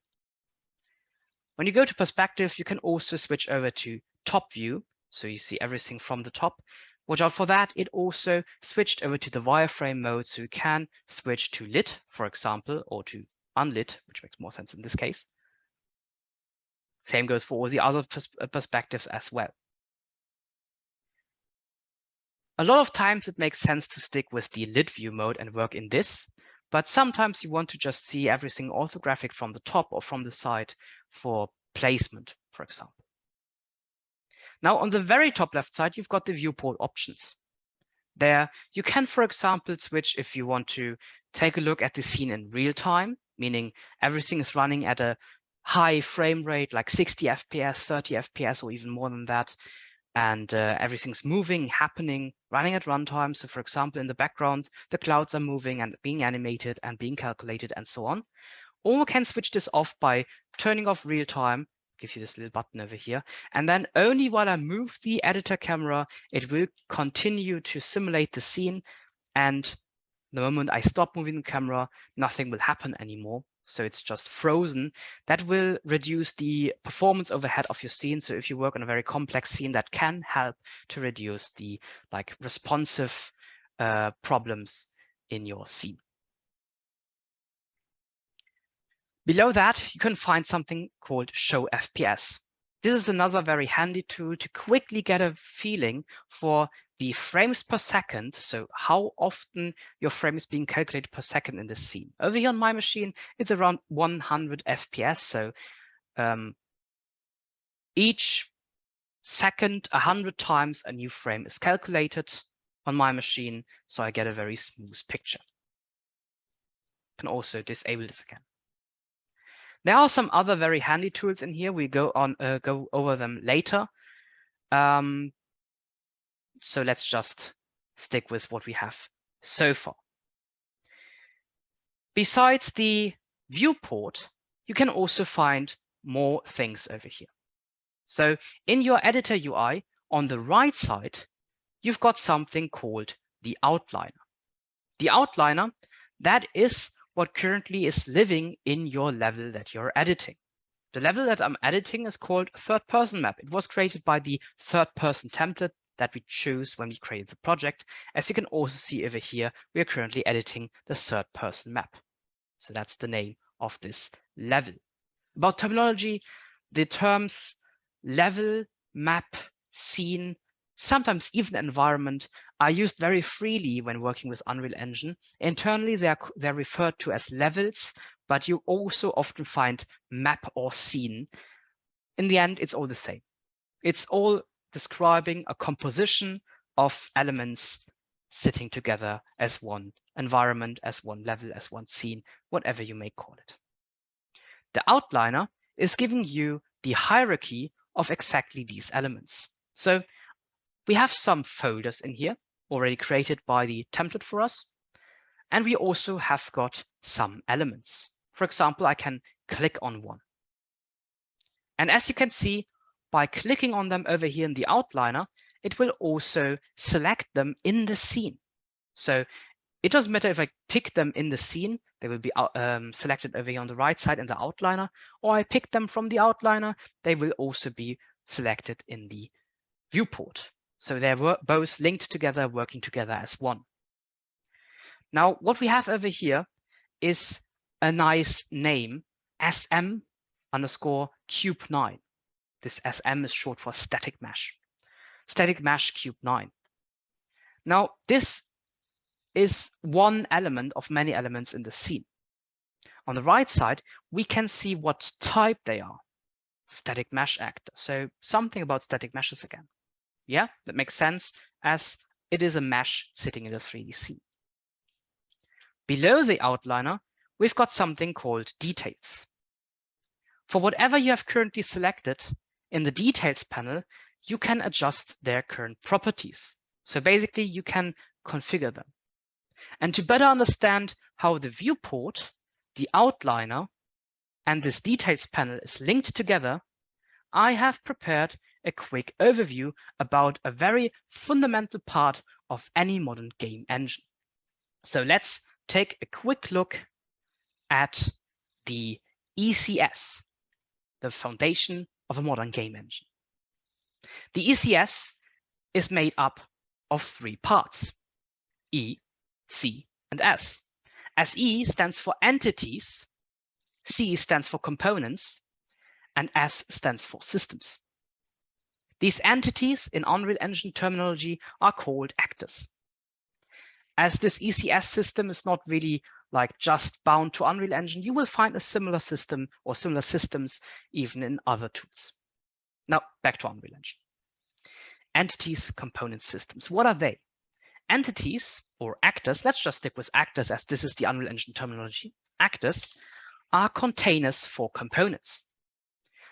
When you go to perspective, you can also switch over to top view, so you see everything from the top. Watch out for that. It also switched over to the wireframe mode, so you can switch to lit, for example, or to unlit, which makes more sense in this case. Same goes for all the other perspectives as well. A lot of times it makes sense to stick with the lit view mode and work in this, but sometimes you want to just see everything orthographic from the top or from the side for placement, for example. Now on the very top left side, you've got the viewport options. There you can, for example, switch if you want to take a look at the scene in real time, meaning everything is running at a high frame rate, like 60 FPS, 30 FPS, or even more than that. And everything's moving, happening, running at runtime. So for example, in the background, the clouds are moving and being animated and being calculated and so on. Or we can switch this off by turning off real time, give you this little button over here. And then only while I move the editor camera, it will continue to simulate the scene. And the moment I stop moving the camera, nothing will happen anymore. So it's just frozen. That will reduce the performance overhead of your scene. So if you work on a very complex scene, that can help to reduce the responsive problems in your scene. Below that, you can find something called Show FPS. This is another very handy tool to quickly get a feeling for the frames per second. So how often your frame is being calculated per second in the scene. Over here on my machine, it's around 100 FPS. So each second, 100 times a new frame is calculated on my machine. So I get a very smooth picture. Can also disable this again. There are some other very handy tools in here. We go over them later. So let's just stick with what we have so far. Besides the viewport, you can also find more things over here. So in your editor UI, on the right side, you've got something called the outliner. The outliner, that is what currently is living in your level that you're editing. The level that I'm editing is called third person map. It was created by the third person template that we chose when we created the project. As you can also see over here, we are currently editing the third person map. So that's the name of this level. About terminology, the terms level, map, scene, sometimes even environment are used very freely when working with Unreal Engine. Internally, they're referred to as levels, but you also often find map or scene. In the end, it's all the same. It's all describing a composition of elements sitting together as one environment, as one level, as one scene, whatever you may call it. The outliner is giving you the hierarchy of exactly these elements. So we have some folders in here already created by the template for us. And we also have got some elements. For example, I can click on one. And as you can see, by clicking on them over here in the outliner, it will also select them in the scene. So it doesn't matter if I pick them in the scene, they will be selected over here on the right side in the outliner, or I pick them from the outliner, they will also be selected in the viewport. So they're both linked together, working together as one. Now, what we have over here is a nice name, SM_cube9. This SM is short for static mesh. Static mesh cube 9. Now, this is one element of many elements in the scene. On the right side, we can see what type they are. Static mesh actor. So something about static meshes again. Yeah, that makes sense as it is a mesh sitting in a 3D scene. Below the outliner, we've got something called details. For whatever you have currently selected in the details panel, you can adjust their current properties. So basically you can configure them. And to better understand how the viewport, the outliner, and this details panel is linked together, I have prepared a quick overview about a very fundamental part of any modern game engine. So let's take a quick look at the ECS, the foundation of a modern game engine. The ECS is made up of 3 parts, E, C, and S. As E stands for entities, C stands for components, and S stands for systems. These entities in Unreal Engine terminology are called actors. As this ECS system is not really like just bound to Unreal Engine, you will find a similar system or similar systems even in other tools. Now back to Unreal Engine. Entities, components, systems. What are they? Entities or actors, let's just stick with actors as this is the Unreal Engine terminology. Actors are containers for components.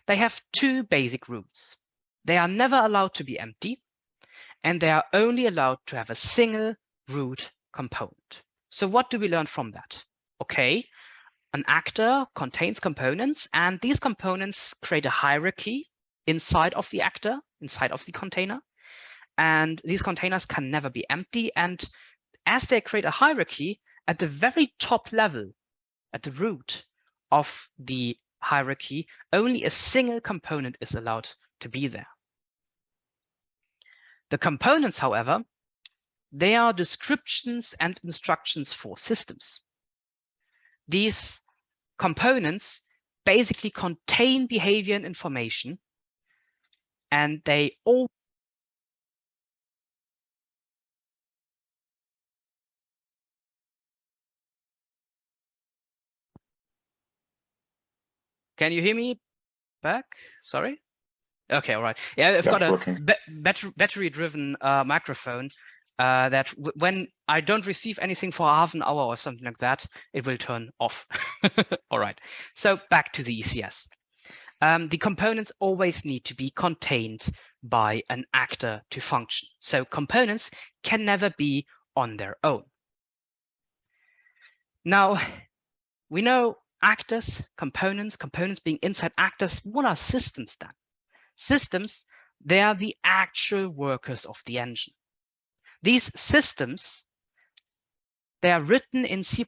They have 2 basic rules. They are never allowed to be empty, and they are only allowed to have a single root component. So what do we learn from that? Okay, an actor contains components, and these components create a hierarchy inside of the actor, inside of the container. And these containers can never be empty. And as they create a hierarchy, at the very top level, at the root of the hierarchy, only a single component is allowed to be there. The components, however, they are descriptions and instructions for systems. These components basically contain behavior and information, and they all Can you hear me back? Sorry. Okay, all right. Yeah, I've got a battery-driven microphone that when I don't receive anything for half an hour or something like that, it will turn off. All right. So back to the ECS. The components always need to be contained by an actor to function. So components can never be on their own. Now, we know actors, components being inside actors. What are systems then? Systems, they are the actual workers of the engine. These systems, they are written in C++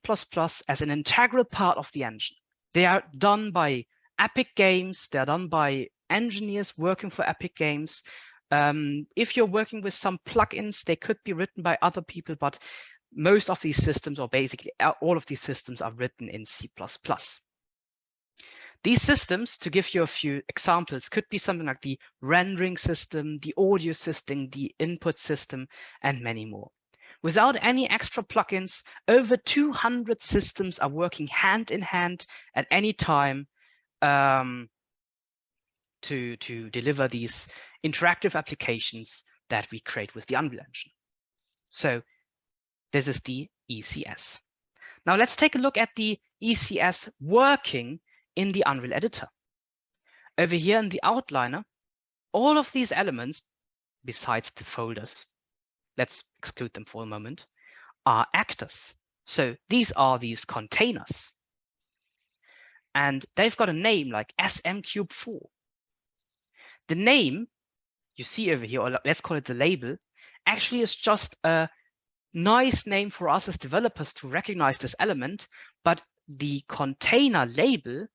as an integral part of the engine. They are done by Epic Games. They are done by engineers working for Epic Games. If you're working with some plugins, they could be written by other people, but most of these systems, or basically all of these systems, are written in C++. These systems, to give you a few examples, could be something like the rendering system, the audio system, the input system, and many more. Without any extra plugins, over 200 systems are working hand in hand at any time to deliver these interactive applications that we create with the Unreal Engine. So this is the ECS. Now let's take a look at the ECS working in the Unreal Editor. Over here in the outliner, all of these elements, besides the folders, let's exclude them for a moment, are actors. So these are these containers. And they've got a name like SM-Cube4. The name you see over here, or let's call it the label, actually is just a nice name for us as developers to recognize this element, but the container label,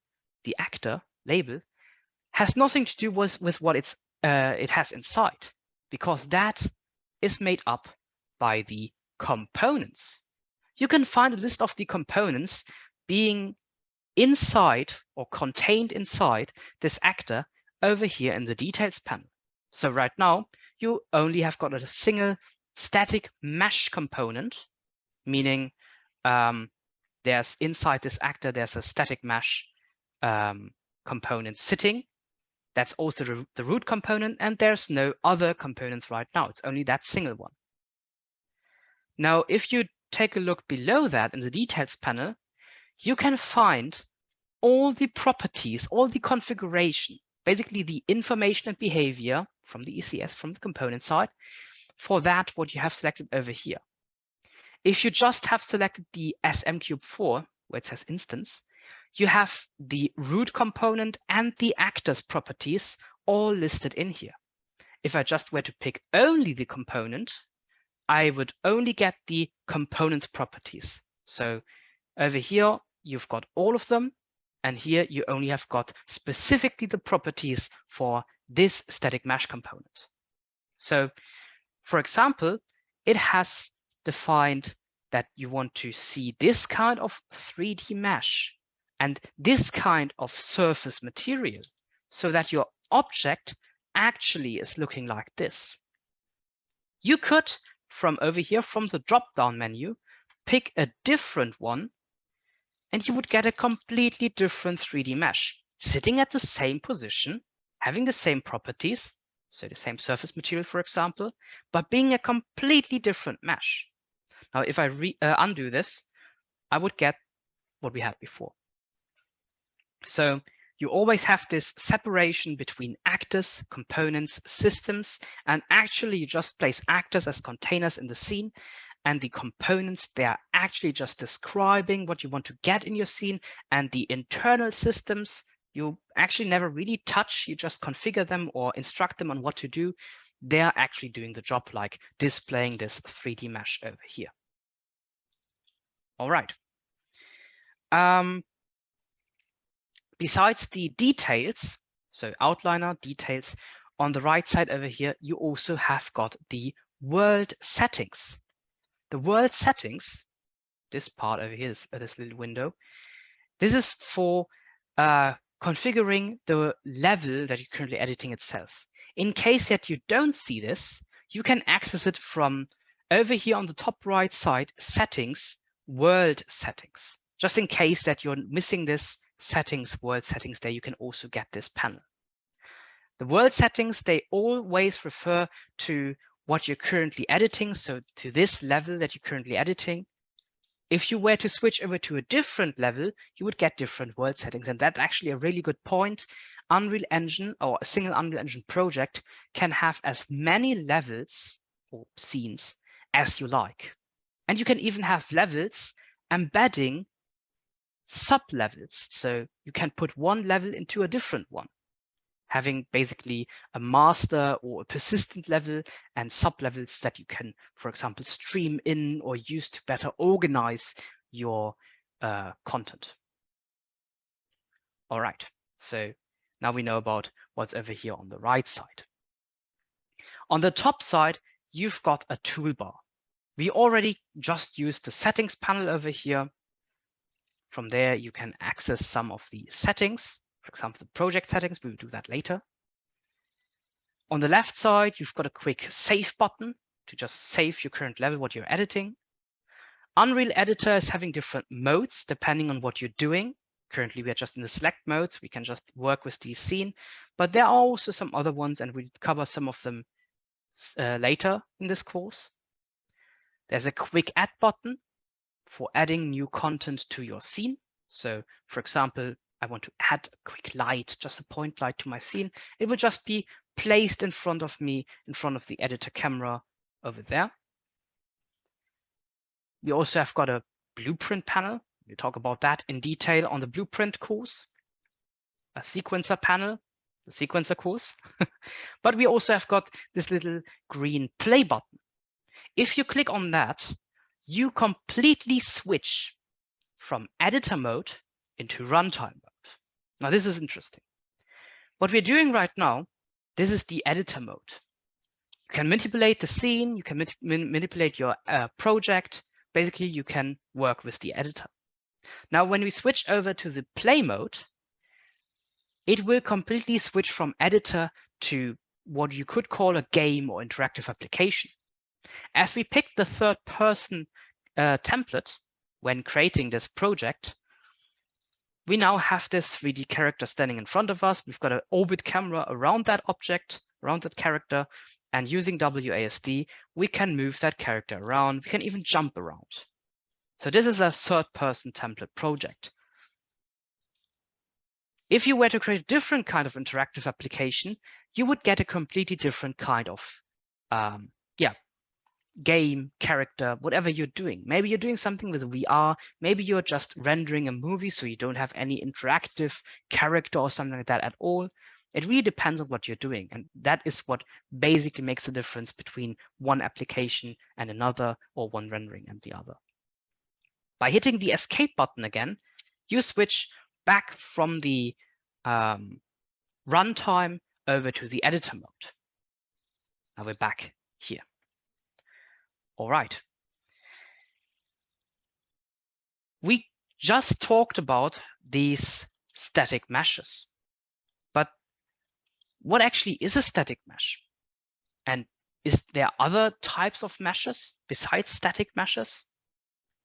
the actor label, has nothing to do with what it has inside, because that is made up by the components. You can find a list of the components being inside or contained inside this actor over here in the details panel. So right now, you only have got a single static mesh component, meaning there's inside this actor, there's a static mesh component sitting. That's also the root component, and there's no other components right now. It's only that single one. Now, if you take a look below that in the details panel, you can find all the properties, all the configuration, basically the information and behavior from the ECS, from the component side, for that what you have selected over here. If you just have selected the SM-Cube4, where it says instance, you have the root component and the actors properties all listed in here. If I just were to pick only the component, I would only get the components properties. So over here, you've got all of them. And here you only have got specifically the properties for this static mesh component. So for example, it has defined that you want to see this kind of 3D mesh and this kind of surface material so that your object actually is looking like this. You could, from over here, from the drop-down menu, pick a different one, and you would get a completely different 3D mesh, sitting at the same position, having the same properties, so the same surface material, for example, but being a completely different mesh. Now, if I undo this, I would get what we had before. So you always have this separation between actors, components, systems, and actually you just place actors as containers in the scene, and the components, they are actually just describing what you want to get in your scene, and the internal systems, you actually never really touch, you just configure them or instruct them on what to do. They are actually doing the job, like displaying this 3D mesh over here. All right. Besides the details, so outliner, details, on the right side over here, you also have got the world settings. The world settings, this part over here, this little window, This is for configuring the level that you're currently editing itself. In case that you don't see this, you can access it from over here on the top right side, settings, world settings. Just in case that you're missing this settings, world settings there, you can also get this panel. The world settings, they always refer to what you're currently editing. So to this level that you're currently editing. If you were to switch over to a different level, you would get different world settings. And that's actually a really good point. Unreal Engine or a single Unreal Engine project can have as many levels or scenes as you like. And you can even have levels embedding sub-levels. So you can put one level into a different one, having basically a master or a persistent level and sub-levels that you can, for example, stream in or use to better organize your content. All right, so now we know about what's over here on the right side. On the top side, you've got a toolbar. We already just used the settings panel over here. From there, you can access some of the settings. For example, the project settings, we will do that later. On the left side, you've got a quick save button to just save your current level, what you're editing. Unreal Editor is having different modes depending on what you're doing. Currently, we are just in the select modes. We can just work with the scene, but there are also some other ones, and we'll cover some of them later in this course. There's a quick add button for adding new content to your scene. So, for example, I want to add a quick light, just a point light to my scene. It will just be placed in front of me, in front of the editor camera over there. We also have got a blueprint panel. We'll talk about that in detail on the blueprint course. A sequencer panel, the sequencer course. But we also have got this little green play button. If you click on that, you completely switch from editor mode into runtime mode. Now, this is interesting. What we're doing right now, this is the editor mode. You can manipulate the scene, you can manipulate your project. Basically, you can work with the editor. Now, when we switch over to the play mode, it will completely switch from editor to what you could call a game or interactive application. As we picked the third person template when creating this project, we now have this 3D character standing in front of us. We've got an orbit camera around that object, around that character, and using WASD, we can move that character around. We can even jump around. So this is a third person template project. If you were to create a different kind of interactive application, you would get a completely different kind of game, character, whatever you're doing. Maybe you're doing something with VR. Maybe you're just rendering a movie, so you don't have any interactive character or something like that at all. It really depends on what you're doing. And that is what basically makes the difference between one application and another, or one rendering and the other. By hitting the escape button again, you switch back from the runtime over to the editor mode. Now we're back here. All right. We just talked about these static meshes, but what actually is a static mesh? And is there other types of meshes besides static meshes?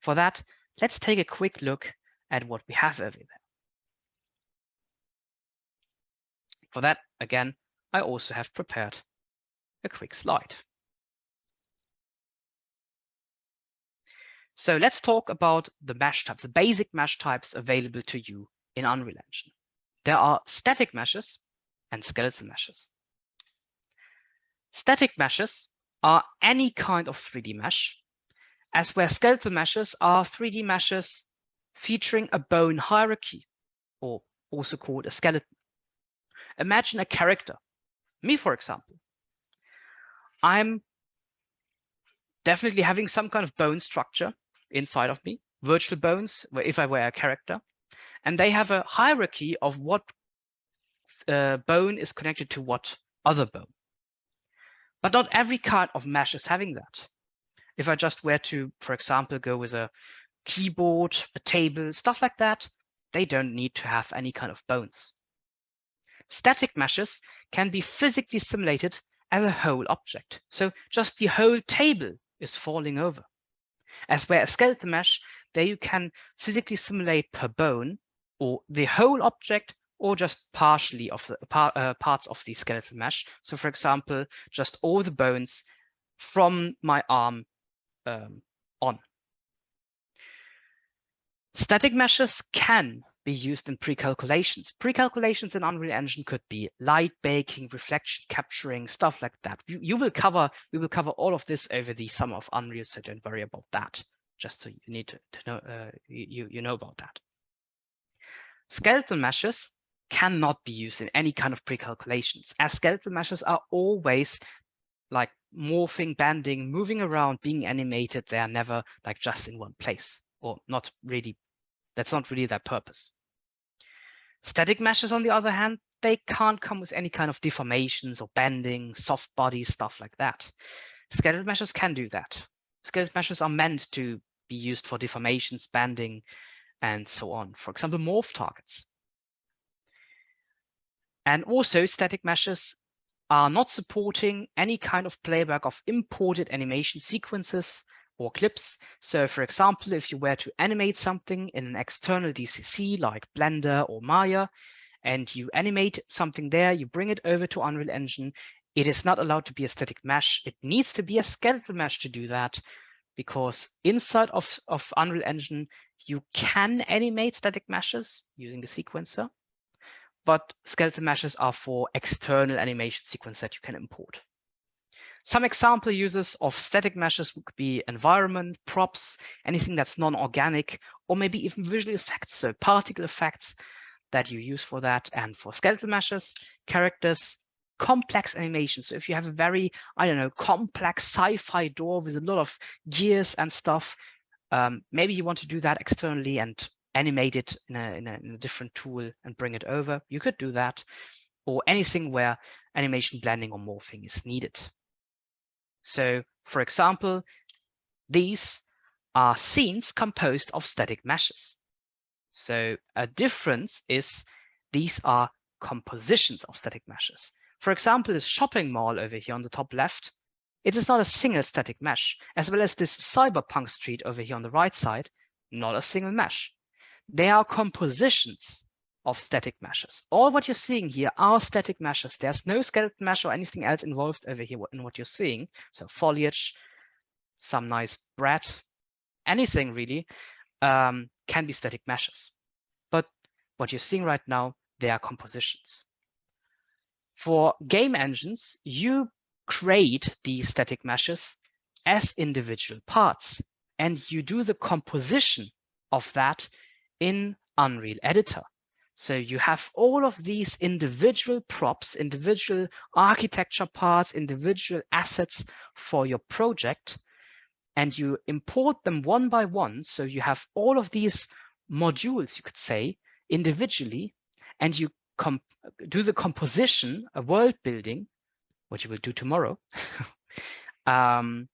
For that, let's take a quick look at what we have over there. For that, again, I also have prepared a quick slide. So let's talk about the mesh types, the basic mesh types available to you in Unreal Engine. There are static meshes and skeletal meshes. Static meshes are any kind of 3D mesh, as where skeletal meshes are 3D meshes featuring a bone hierarchy, or also called a skeleton. Imagine a character, me for example. I'm definitely having some kind of bone structure inside of me, virtual bones, where if I were a character, and they have a hierarchy of what bone is connected to what other bone. But not every kind of mesh is having that. If I just were to, for example, go with a keyboard, a table, stuff like that, They don't need to have any kind of bones. Static meshes can be physically simulated as a whole object. So just the whole table is falling over. As where a skeletal mesh, there you can physically simulate per bone or the whole object or just partially of the parts of the skeletal mesh. So for example, just all the bones from my arm on. Static meshes can be used in pre-calculations. Pre-calculations in Unreal Engine could be light baking, reflection capturing, stuff like that. We will cover all of this over the summer of Unreal, so don't worry about that. Just so you need to know, you know about that. Skeletal meshes cannot be used in any kind of pre-calculations, as skeletal meshes are always like morphing, bending, moving around, being animated. They are never like just in one place, or not really. That's not really their purpose. Static meshes, on the other hand, they can't come with any kind of deformations or bending, soft body, stuff like that. Skeletal meshes can do that. Skeletal meshes are meant to be used for deformations, bending, and so on. For example, morph targets. And also, static meshes are not supporting any kind of playback of imported animation sequences or clips. So for example, if you were to animate something in an external DCC like Blender or Maya, and you animate something there, you bring it over to Unreal Engine, it is not allowed to be a static mesh. It needs to be a skeletal mesh to do that, because inside of Unreal Engine, you can animate static meshes using the sequencer, but skeletal meshes are for external animation sequence that you can import. Some example uses of static meshes could be environment, props, anything that's non-organic, or maybe even visual effects, so particle effects that you use for that. And for skeletal meshes, characters, complex animations. So if you have a very, I don't know, complex sci-fi door with a lot of gears and stuff, maybe you want to do that externally and animate it in a different tool and bring it over. You could do that, or anything where animation blending or morphing is needed. So, for example, these are scenes composed of static meshes. So a difference is these are compositions of static meshes. For example, this shopping mall over here on the top left, it is not a single static mesh, as well as this cyberpunk street over here on the right side, not a single mesh. They are compositions of static meshes. All what you're seeing here are static meshes. There's no skeleton mesh or anything else involved over here in what you're seeing. So foliage, some nice bread, anything really can be static meshes. But what you're seeing right now, they are compositions. For game engines, you create these static meshes as individual parts, and you do the composition of that in Unreal Editor. So you have all of these individual props, individual architecture parts, individual assets for your project, and you import them one by one. So you have all of these modules, you could say, individually, and you do the composition, a world building, what you will do tomorrow. And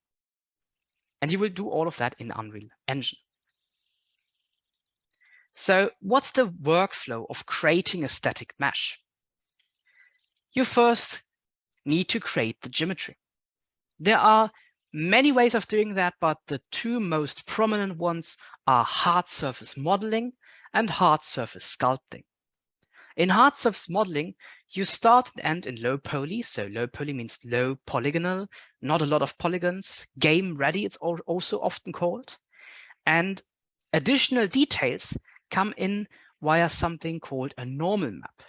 you will do all of that in Unreal Engine. So what's the workflow of creating a static mesh? You first need to create the geometry. There are many ways of doing that, but the two most prominent ones are hard surface modeling and hard surface sculpting. In hard surface modeling, you start and end in low poly. So low poly means low polygonal, not a lot of polygons, game ready, it's also often called. And additional details come in via something called a normal map.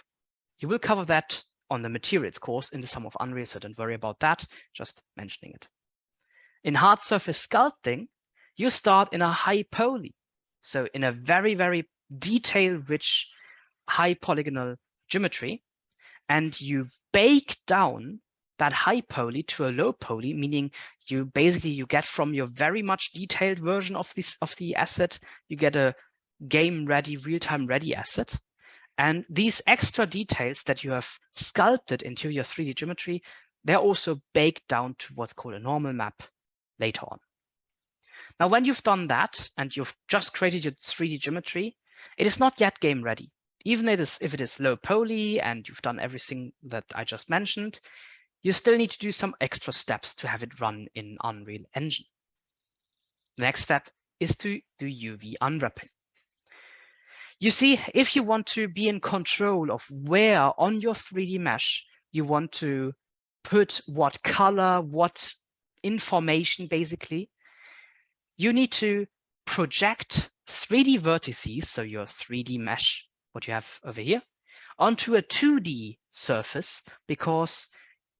You will cover that on the materials course in the Sum of Unreal, so don't worry about that, just mentioning it. In hard surface sculpting, you start in a high poly. So in a very, very detail-rich high polygonal geometry, and you bake down that high poly to a low poly, meaning you get from your very much detailed version of the asset, you get a game ready, real-time ready asset. And these extra details that you have sculpted into your 3D geometry, they're also baked down to what's called a normal map later on. Now, when you've done that and you've just created your 3D geometry, It is not yet game ready. Even if it is low poly and you've done everything that I just mentioned, you still need to do some extra steps to have it run in Unreal Engine. The next step is to do UV unwrapping. You see, if you want to be in control of where on your 3D mesh you want to put what color, what information, basically, you need to project 3D vertices, so your 3D mesh, what you have over here, onto a 2D surface, because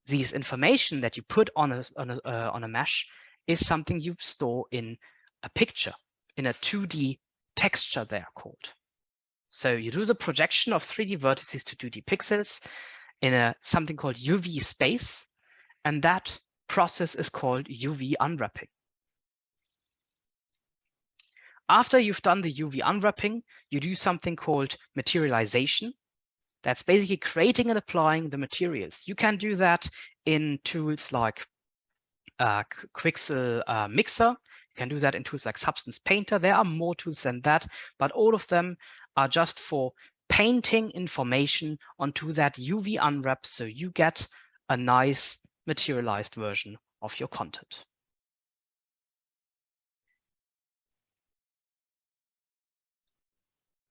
these information that you put on a mesh is something you store in a picture, in a 2D texture, they are called. So you do the projection of 3D vertices to 2D pixels in something called UV space, and that process is called UV unwrapping. After you've done the UV unwrapping, you do something called materialization. That's basically creating and applying the materials. You can do that in tools like Quixel Mixer. You can do that in tools like Substance Painter. There are more tools than that, but all of them are just for painting information onto that UV unwrap, so you get a nice materialized version of your content.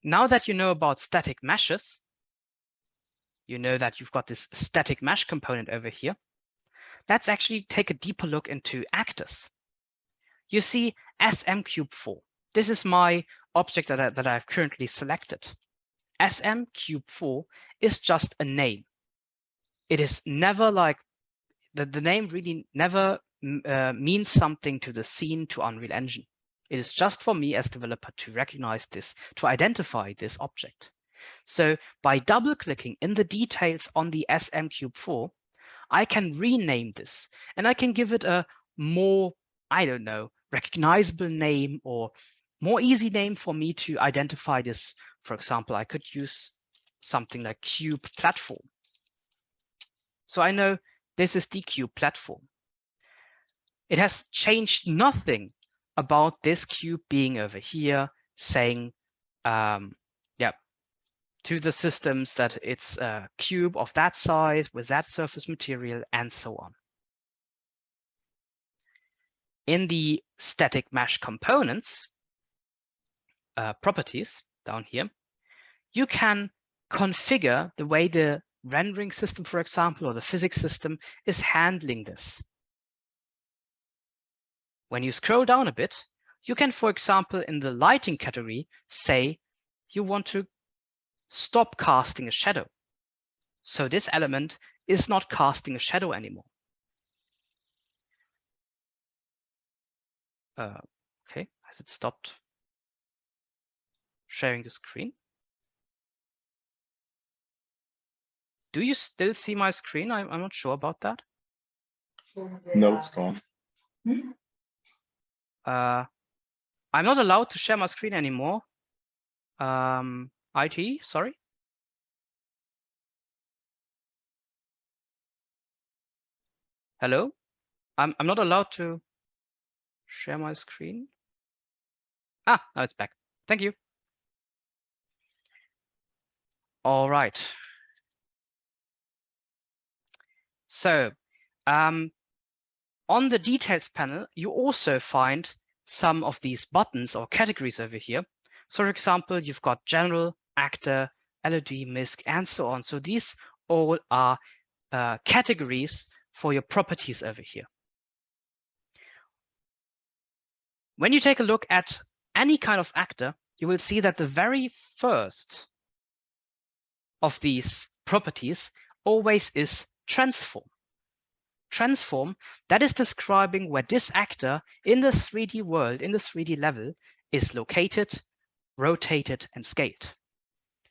Now that you know about static meshes, you know that you've got this static mesh component over here. Let's actually take a deeper look into actors. You see SM Cube 4. This is my object that I've currently selected. SM Cube 4 is just a name. It is never like, the name really never means something to the scene, to Unreal Engine. It is just for me as developer to recognize this, to identify this object. So by double clicking in the details on the SM Cube 4, I can rename this and I can give it a more, I don't know, recognizable name or more easy name for me to identify this. For example, I could use something like Cube Platform. So I know this is the Cube Platform. It has changed nothing about this cube being over here, saying, to the systems that it's a cube of that size with that surface material and so on. In the static mesh components properties down here, you can configure the way the rendering system, for example, or the physics system is handling this. When you scroll down a bit, you can, for example, in the lighting category, say you want to stop casting a shadow. So this element is not casting a shadow anymore. Okay, has it stopped sharing the screen? Do you still see my screen? I'm not sure about that. No, it's gone. I'm not allowed to share my screen anymore. IT, sorry. Hello? I'm not allowed to share my screen. Ah, now it's back. Thank you. All right. So on the details panel, you also find some of these buttons or categories over here. So for example, you've got general, actor, LED, MISC, and so on. So these all are categories for your properties over here. When you take a look at any kind of actor, you will see that the very first of these properties always is transform. Transform, that is describing where this actor in the 3D world, in the 3D level, is located, rotated, and scaled.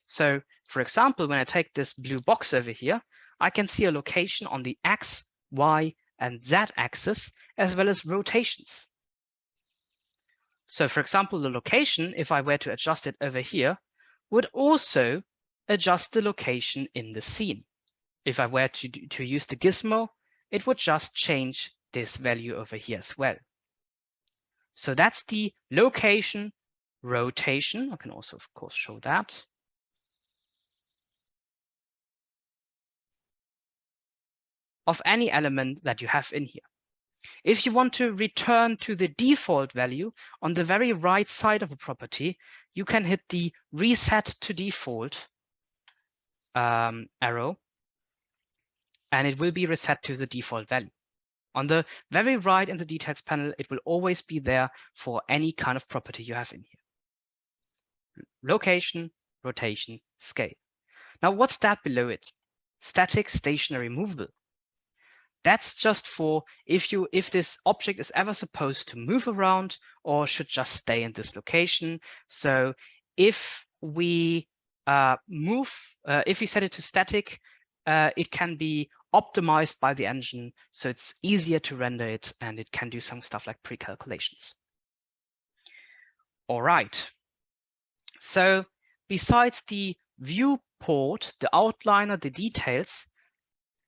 So for example, when I take this blue box over here, I can see a location on the X, Y, and Z axis, as well as rotations. So for example, the location, if I were to adjust it over here, would also adjust the location in the scene. If I were to use the gizmo, it would just change this value over here as well. So that's the location rotation. I can also, of course, show that. Of any element that you have in here. If you want to return to the default value on the very right side of a property, you can hit the reset to default arrow, and it will be reset to the default value. On the very right in the details panel, it will always be there for any kind of property you have in here. Location, rotation, scale. Now, what's that below it? Static, stationary, movable. That's just for if this object is ever supposed to move around or should just stay in this location. So if we if we set it to static, it can be optimized by the engine, so it's easier to render it, and it can do some stuff like pre-calculations. All right. So besides the viewport, the outliner, the details,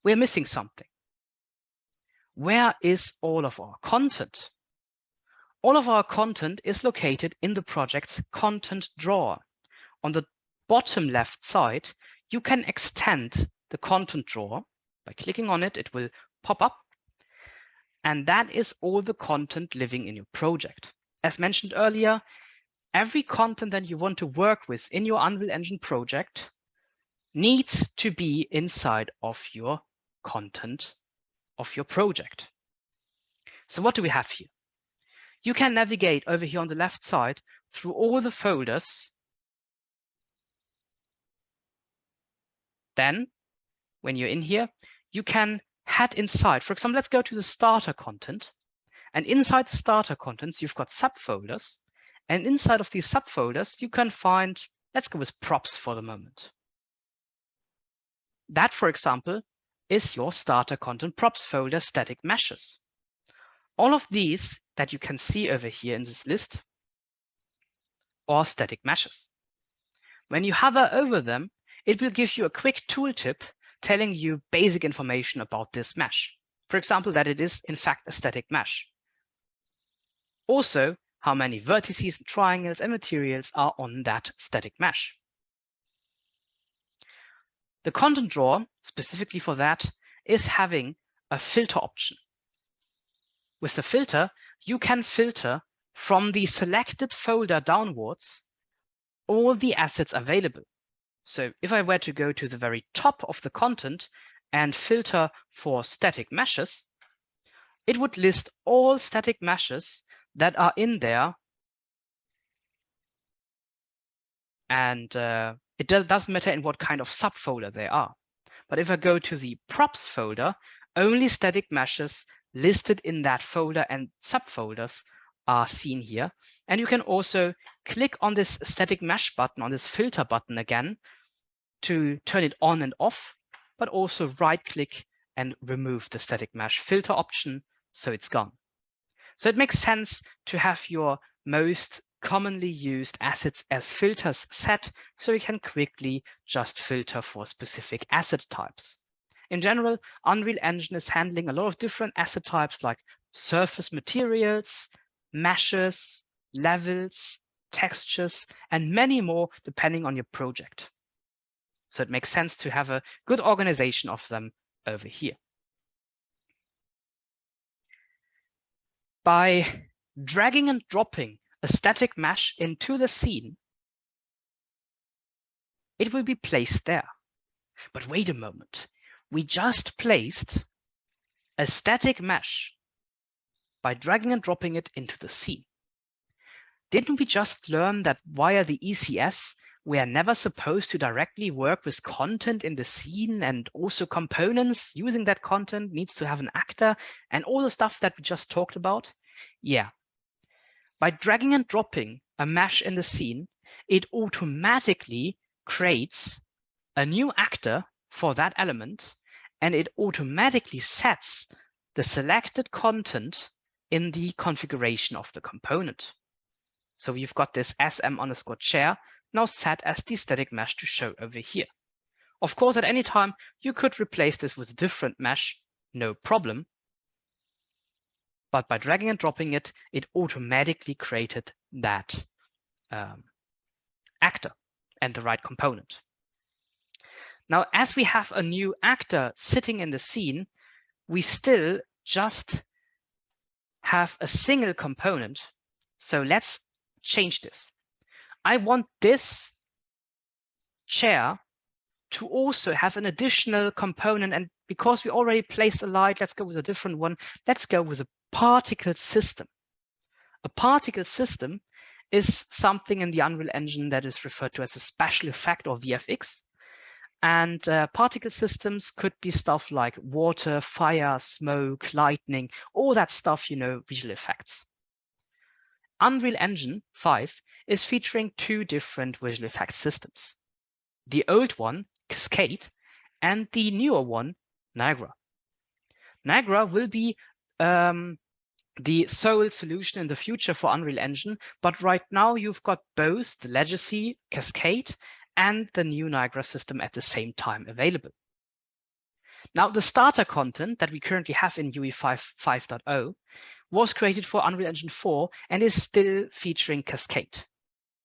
we're missing something. Where is all of our content? All of our content is located in the project's content drawer. On the bottom left side, you can extend the content drawer. By clicking on it, it will pop up. And that is all the content living in your project. As mentioned earlier, every content that you want to work with in your Unreal Engine project needs to be inside of your content of your project. So what do we have here? You can navigate over here on the left side through all the folders. Then when you're in here, you can head inside. For example, let's go to the starter content. And inside the starter contents, you've got subfolders. And inside of these subfolders, you can find, let's go with props for the moment. That, for example, is your starter content props folder, static meshes. All of these that you can see over here in this list are static meshes. When you hover over them, it will give you a quick tooltip telling you basic information about this mesh. For example, that it is in fact a static mesh. Also, how many vertices and triangles and materials are on that static mesh. The content drawer, specifically for that, is having a filter option. With the filter, you can filter from the selected folder downwards all the assets available. So if I were to go to the very top of the content and filter for static meshes, it would list all static meshes that are in there. And it doesn't matter in what kind of subfolder they are. But if I go to the props folder, only static meshes listed in that folder and subfolders are seen here. And you can also click on this static mesh button, on this filter button again, to turn it on and off, but also right click and remove the static mesh filter option, so it's gone. So it makes sense to have your most commonly used assets as filters set, so you can quickly just filter for specific asset types. In general, Unreal Engine is handling a lot of different asset types like surface materials, meshes, levels, textures, and many more depending on your project. So it makes sense to have a good organization of them over here. By dragging and dropping a static mesh into the scene, it will be placed there. But wait a moment, we just placed a static mesh by dragging and dropping it into the scene. Didn't we just learn that via the ECS, we are never supposed to directly work with content in the scene, and also components using that content needs to have an actor and all the stuff that we just talked about? Yeah. By dragging and dropping a mesh in the scene, it automatically creates a new actor for that element, and it automatically sets the selected content in the configuration of the component. So you've got this SM_chair now set as the static mesh to show over here. Of course, at any time, you could replace this with a different mesh, no problem. But by dragging and dropping it, it automatically created that actor and the right component. Now, as we have a new actor sitting in the scene, we still just have a single component. So let's change this. I want this chair to also have an additional component. And because we already placed a light, let's go with a different one. Let's go with a particle system. A particle system is something in the Unreal Engine that is referred to as a special effect or VFX. And particle systems could be stuff like water, fire, smoke, lightning, all that stuff, you know, visual effects. Unreal Engine 5 is featuring two different visual effects systems. The old one, Cascade, and the newer one, Niagara. Niagara will be the sole solution in the future for Unreal Engine, but right now you've got both the legacy Cascade and the new Niagara system at the same time available. Now, the starter content that we currently have in UE 5.0 was created for Unreal Engine 4 and is still featuring Cascade.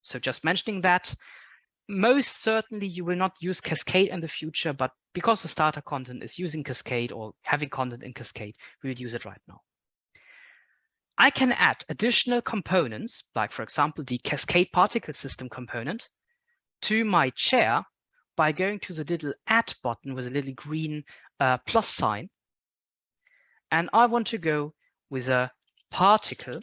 So just mentioning that, most certainly you will not use Cascade in the future, but because the starter content is using Cascade or having content in Cascade, we will use it right now. I can add additional components, like for example, the Cascade particle system component, to my chair by going to the little add button with a little green plus sign. And I want to go with a particle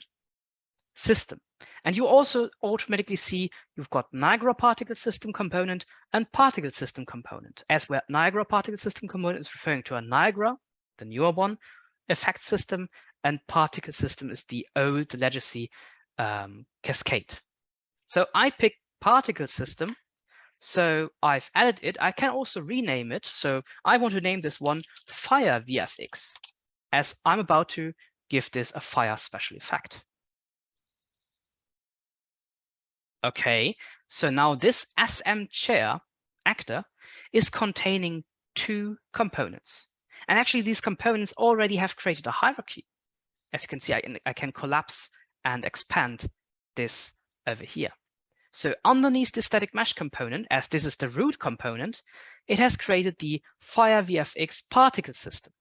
system. And you also automatically see you've got Niagara particle system component and particle system component, as where Niagara particle system component is referring to a Niagara, the newer one, effect system, and particle system is the old legacy Cascade. So I pick particle system. So I've added it. I can also rename it. So I want to name this one Fire VFX, as I'm about to give this a fire special effect. Okay, so now this SM chair actor is containing two components. And actually these components already have created a hierarchy. As you can see, I can collapse and expand this over here. So underneath the static mesh component, as this is the root component, it has created the Fire VFX particle system.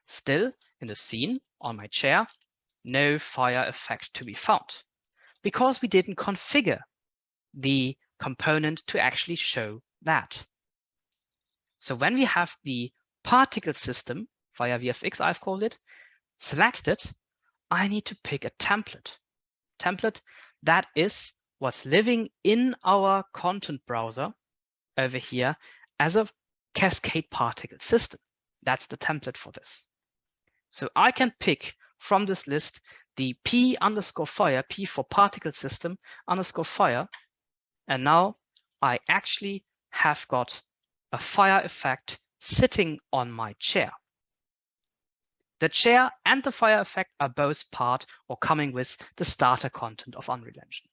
Still, in the scene on my chair, no fire effect to be found, because we didn't configure the component to actually show that. So when we have the particle system, Fire VFX I've called it, selected, I need to pick a template. Template that is what's living in our content browser over here as a Cascade particle system. That's the template for this. So I can pick from this list the P_fire, P for particle system _fire. And now I actually have got a fire effect sitting on my chair. The chair and the fire effect are both part or coming with the starter content of Unreal Engine.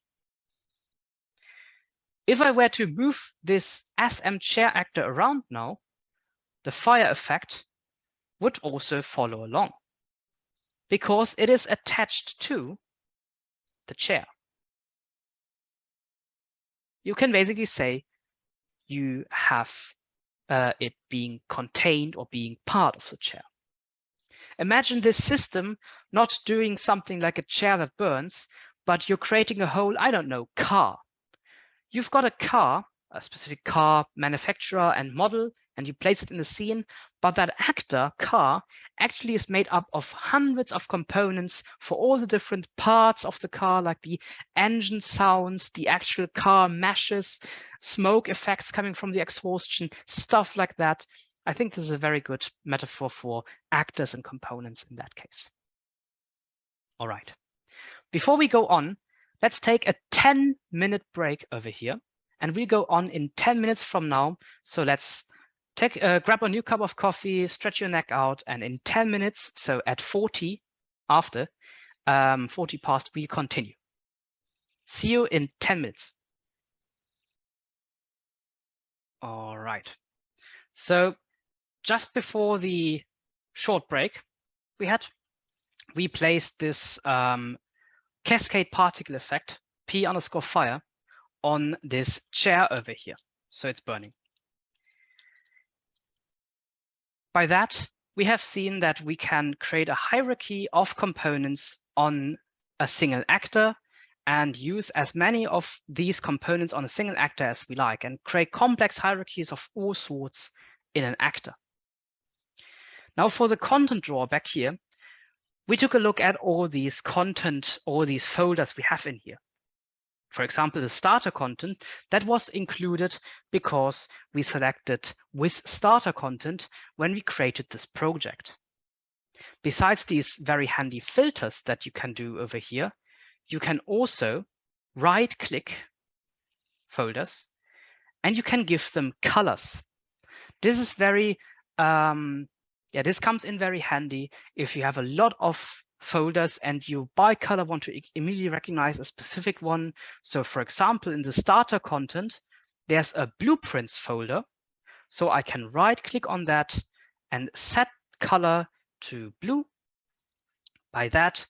If I were to move this SM chair actor around now, the fire effect would also follow along, because it is attached to the chair. You can basically say you have it being contained or being part of the chair. Imagine this system not doing something like a chair that burns, but you're creating a whole, I don't know, car. You've got a car, a specific car manufacturer and model, and you place it in the scene, but that actor car actually is made up of hundreds of components for all the different parts of the car, like the engine sounds, the actual car meshes, smoke effects coming from the exhaustion, stuff like that. I think this is a very good metaphor for actors and components in that case. All right. Before we go on, let's take a 10-minute break over here, and we'll go on in 10 minutes from now. So let's grab a new cup of coffee, stretch your neck out, and in 10 minutes, so at 40 after, 40 past, we'll continue. See you in 10 minutes. All right. So just before the short break we placed this Cascade particle effect p_fire on this chair over here. So it's burning. By that, we have seen that we can create a hierarchy of components on a single actor and use as many of these components on a single actor as we like and create complex hierarchies of all sorts in an actor. Now for the content drawer back here, we took a look at all these content, all these folders we have in here. For example, the starter content that was included because we selected with starter content when we created this project. Besides these very handy filters that you can do over here, you can also right-click folders and you can give them colors. This is very, this comes in very handy if you have a lot of folders and you by color want to immediately recognize a specific one. So for example, in the starter content, there's a blueprints folder. So I can right click on that and set color to blue. By that,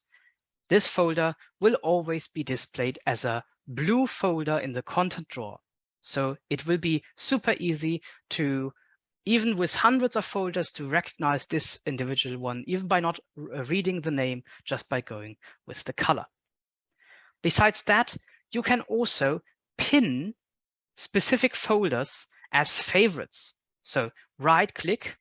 this folder will always be displayed as a blue folder in the content drawer. So it will be super easy to, even with hundreds of folders, to recognize this individual one, even by not reading the name, just by going with the color. Besides that, you can also pin specific folders as favorites. So right click,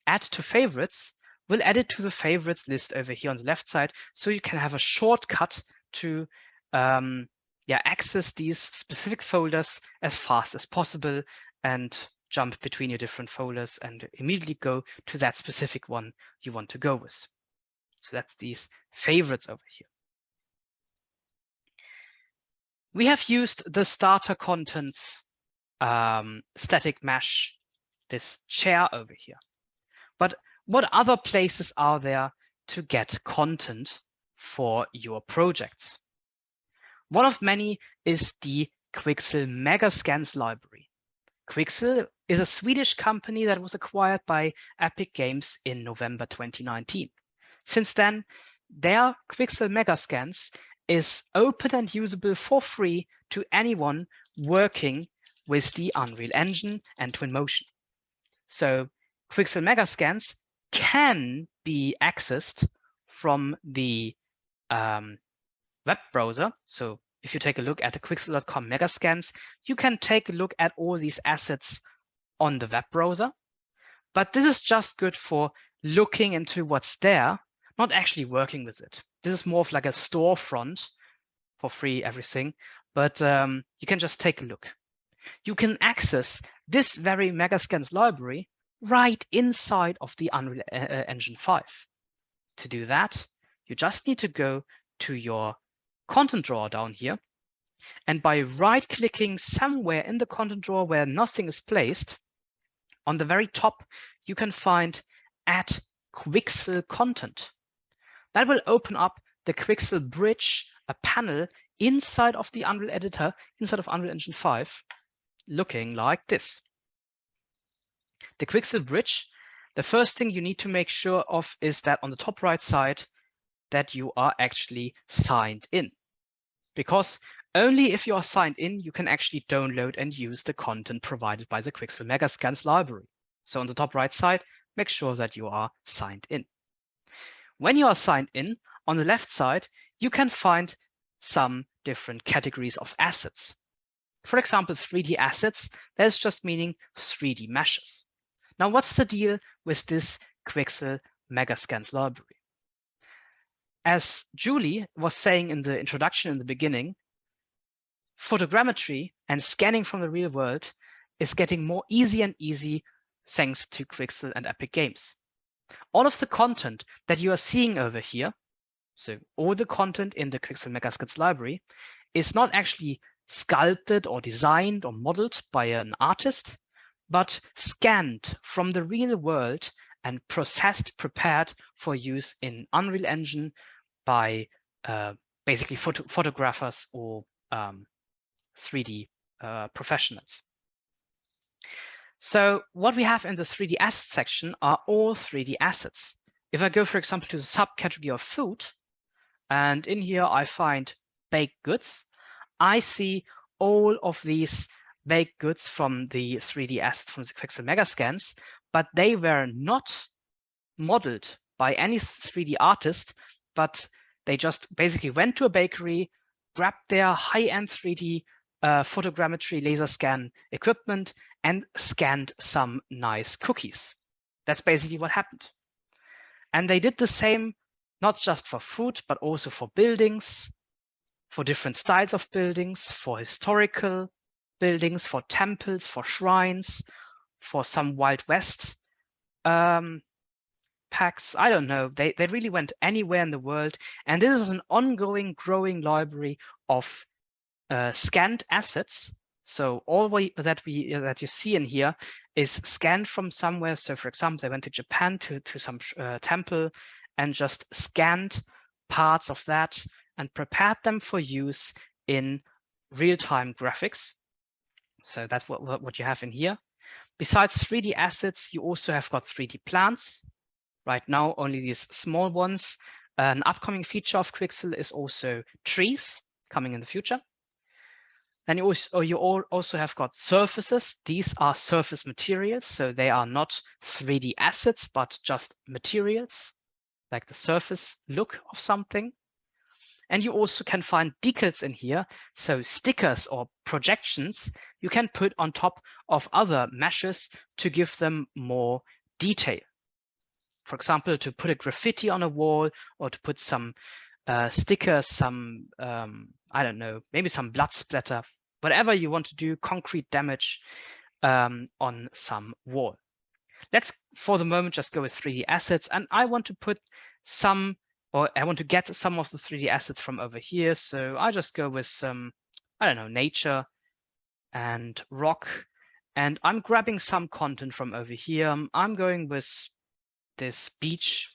add to favorites, will add it to the favorites list over here on the left side. So you can have a shortcut to access these specific folders as fast as possible and jump between your different folders and immediately go to that specific one you want to go with. So that's these favorites over here. We have used the starter contents static mesh, this chair over here. But what other places are there to get content for your projects? One of many is the Quixel Megascans library. Quixel is a Swedish company that was acquired by Epic Games in November 2019. Since then, their Quixel Megascans is open and usable for free to anyone working with the Unreal Engine and Twinmotion. So Quixel Megascans can be accessed from the web browser. So if you take a look at the quixel.com Megascans, you can take a look at all these assets on the web browser. But this is just good for looking into what's there, not actually working with it. This is more of like a storefront for free, everything, but you can just take a look. You can access this very Megascans library right inside of the Unreal Engine 5. To do that, you just need to go to your content drawer down here, and by right-clicking somewhere in the content drawer where nothing is placed, on the very top, you can find Add Quixel Content. That will open up the Quixel Bridge, a panel inside of the Unreal Editor, inside of Unreal Engine 5, looking like this. The Quixel Bridge, the first thing you need to make sure of is that on the top right side, that you are actually signed in. Because only if you are signed in, you can actually download and use the content provided by the Quixel Megascans library. So on the top right side, make sure that you are signed in. When you are signed in, on the left side, you can find some different categories of assets. For example, 3D assets, that's just meaning 3D meshes. Now, what's the deal with this Quixel Megascans library? As Julie was saying in the introduction in the beginning, photogrammetry and scanning from the real world is getting more easy and easy thanks to Quixel and Epic Games. All of the content that you are seeing over here, so all the content in the Quixel Megascans library, is not actually sculpted or designed or modeled by an artist, but scanned from the real world and processed, prepared for use in Unreal Engine by basically photographers or 3D professionals. So what we have in the 3D assets section are all 3D assets. If I go, for example, to the subcategory of food, and in here I find baked goods, I see all of these baked goods from the 3D assets from the Quixel Megascans, but they were not modeled by any 3D artist, but they just basically went to a bakery, grabbed their high-end 3D photogrammetry laser scan equipment and scanned some nice cookies. That's basically what happened. And they did the same, not just for food, but also for buildings, for different styles of buildings, for historical buildings, for temples, for shrines, for some Wild West packs. I don't know. They really went anywhere in the world. And this is an ongoing, growing library of scanned assets. So all that you see in here is scanned from somewhere. So for example, they went to Japan to some temple and just scanned parts of that and prepared them for use in real-time graphics. So that's what you have in here. Besides 3D assets, you also have got 3D plants. Right now, only these small ones. An upcoming feature of Quixel is also trees coming in the future. Then you also have got surfaces. These are surface materials, so they are not 3D assets, but just materials, like the surface look of something. And you also can find decals in here, so stickers or projections you can put on top of other meshes to give them more detail. For example, to put a graffiti on a wall or to put some stickers, some, I don't know, maybe some blood splatter, whatever you want to do, concrete damage on some wall. Let's, for the moment, just go with 3D assets. And I want to put some, or I want to get some of the 3D assets from over here. So I just go with some, I don't know, nature and rock. And I'm grabbing some content from over here. I'm going with this beach.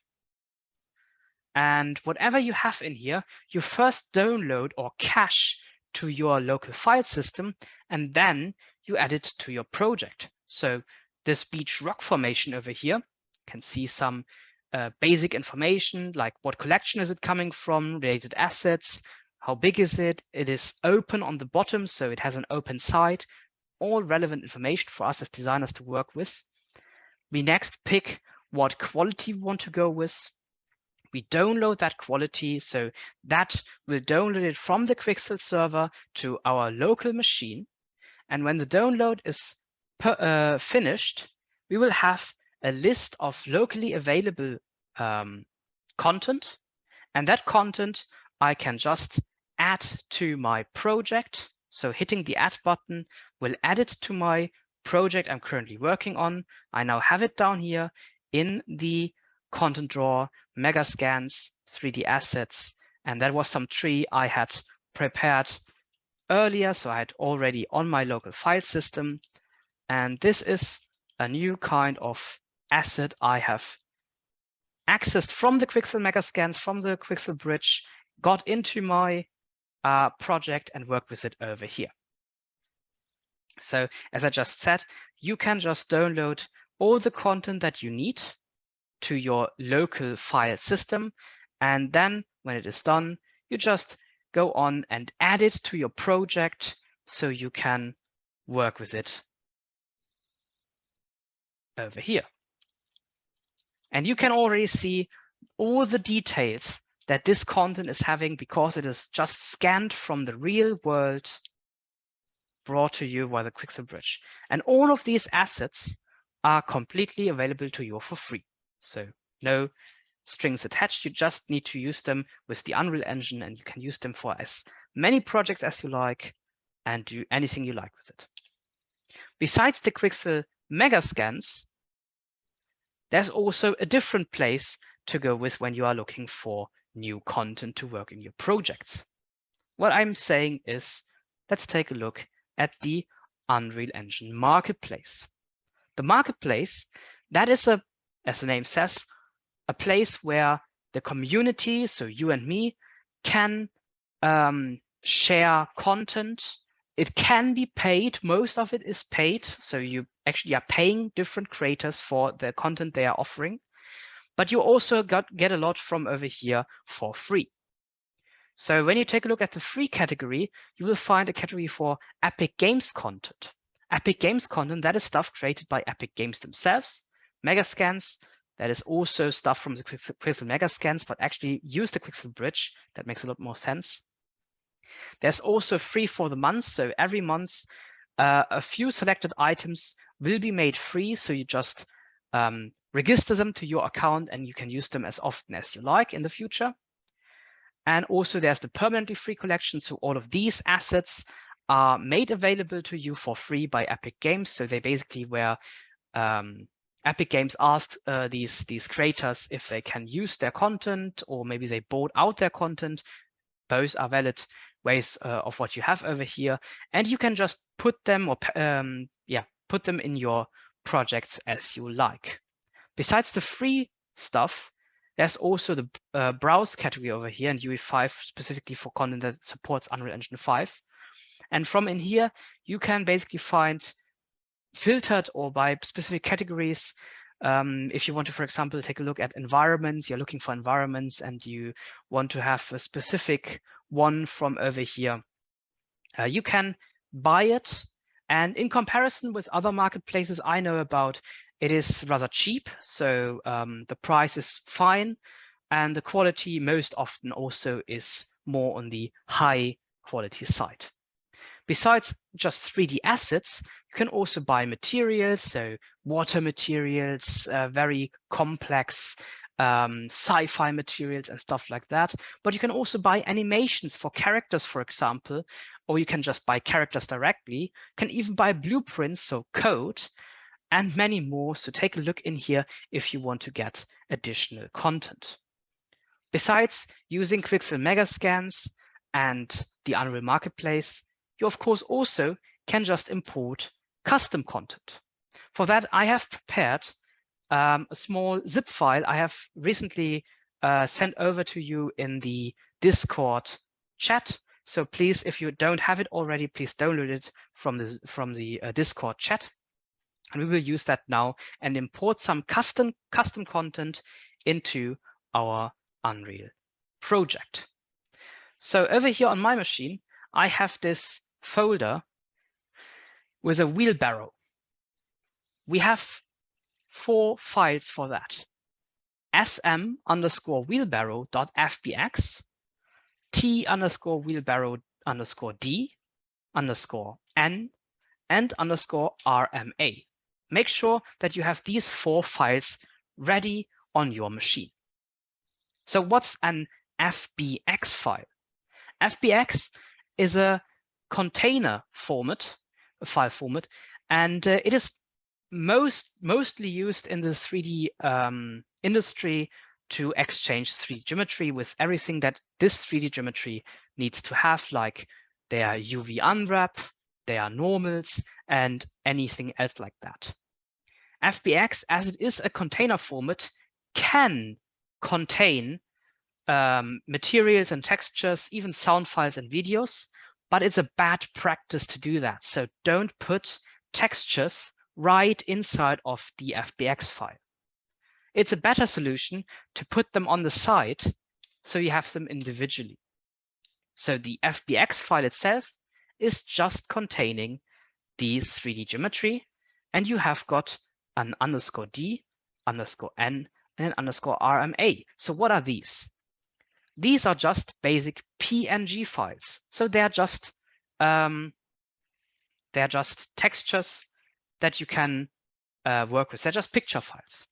And whatever you have in here, you first download or cache to your local file system, and then you add it to your project. So this beach rock formation over here can see some basic information, like what collection is it coming from, related assets, how big is it? It is open on the bottom, so it has an open side, all relevant information for us as designers to work with. We next pick what quality we want to go with. We download that quality, so that will download it from the Quixel server to our local machine. And when the download is finished, we will have a list of locally available content. And that content I can just add to my project. So hitting the add button will add it to my project I'm currently working on. I now have it down here in the content drawer, Megascans, 3D assets, and that was some tree I had prepared earlier, so I had already on my local file system. And this is a new kind of asset I have accessed from the Quixel Megascans, from the Quixel bridge, got into my project and worked with it over here. So as I just said, you can just download all the content that you need to your local file system. And then when it is done, you just go on and add it to your project so you can work with it over here. And you can already see all the details that this content is having because it is just scanned from the real world, brought to you by the Quixel bridge. And all of these assets are completely available to you for free. So no strings attached, you just need to use them with the Unreal Engine, and you can use them for as many projects as you like and do anything you like with it. Besides the Quixel Megascans, there's also a different place to go with when you are looking for new content to work in your projects. What I'm saying is, let's take a look at the Unreal Engine Marketplace. The Marketplace, that is as the name says, a place where the community, so you and me, can share content. It can be paid. Most of it is paid. So you actually are paying different creators for the content they are offering. But you also get a lot from over here for free. So when you take a look at the free category, you will find a category for Epic Games content. Epic Games content, that is stuff created by Epic Games themselves. Megascans, that is also stuff from the Quixel Megascans, but actually use the Quixel Bridge. That makes a lot more sense. There's also free for the month. So every month, a few selected items will be made free. So you just register them to your account and you can use them as often as you like in the future. And also there's the permanently free collection. So all of these assets are made available to you for free by Epic Games. So they basically were Epic Games asked these creators if they can use their content, or maybe they bought out their content. Both are valid ways of what you have over here, and you can just put them or put them in your projects as you like. Besides the free stuff, there's also the browse category over here in UE5 specifically for content that supports Unreal Engine 5. And from in here, you can basically find filtered or by specific categories. If you want to, for example, take a look at environments, you're looking for environments and you want to have a specific one from over here, you can buy it. And in comparison with other marketplaces I know about, it is rather cheap. So the price is fine. And the quality most often also is more on the high quality side. Besides just 3D assets, you can also buy materials, so water materials, very complex sci-fi materials and stuff like that. But you can also buy animations for characters, for example, or you can just buy characters directly. You can even buy blueprints, so code, and many more. So take a look in here if you want to get additional content. Besides using Quixel Megascans and the Unreal Marketplace, you of course also can just import custom content. For that, I have prepared a small zip file I have recently sent over to you in the Discord chat. So please, if you don't have it already, please download it from the Discord chat. And we will use that now and import some custom content into our Unreal project. So over here on my machine, I have this folder with a wheelbarrow. We have 4 files for that: sm_wheelbarrow.fbx, t_wheelbarrow_d_n, and _rma. Make sure that you have these 4 files ready on your machine. So what's an FBX file? FBX is a container format, a file format, and it is mostly used in the 3D industry to exchange 3D geometry with everything that this 3D geometry needs to have, like their UV unwrap, their normals, and anything else like that. FBX, as it is a container format, can contain materials and textures, even sound files and videos, but it's a bad practice to do that. So don't put textures right inside of the FBX file. It's a better solution to put them on the side so you have them individually. So the FBX file itself is just containing the 3D geometry, and you have got an _d, _n, and an _rma. So what are these? These are just basic PNG files. So they're just textures that you can work with. They're just picture files.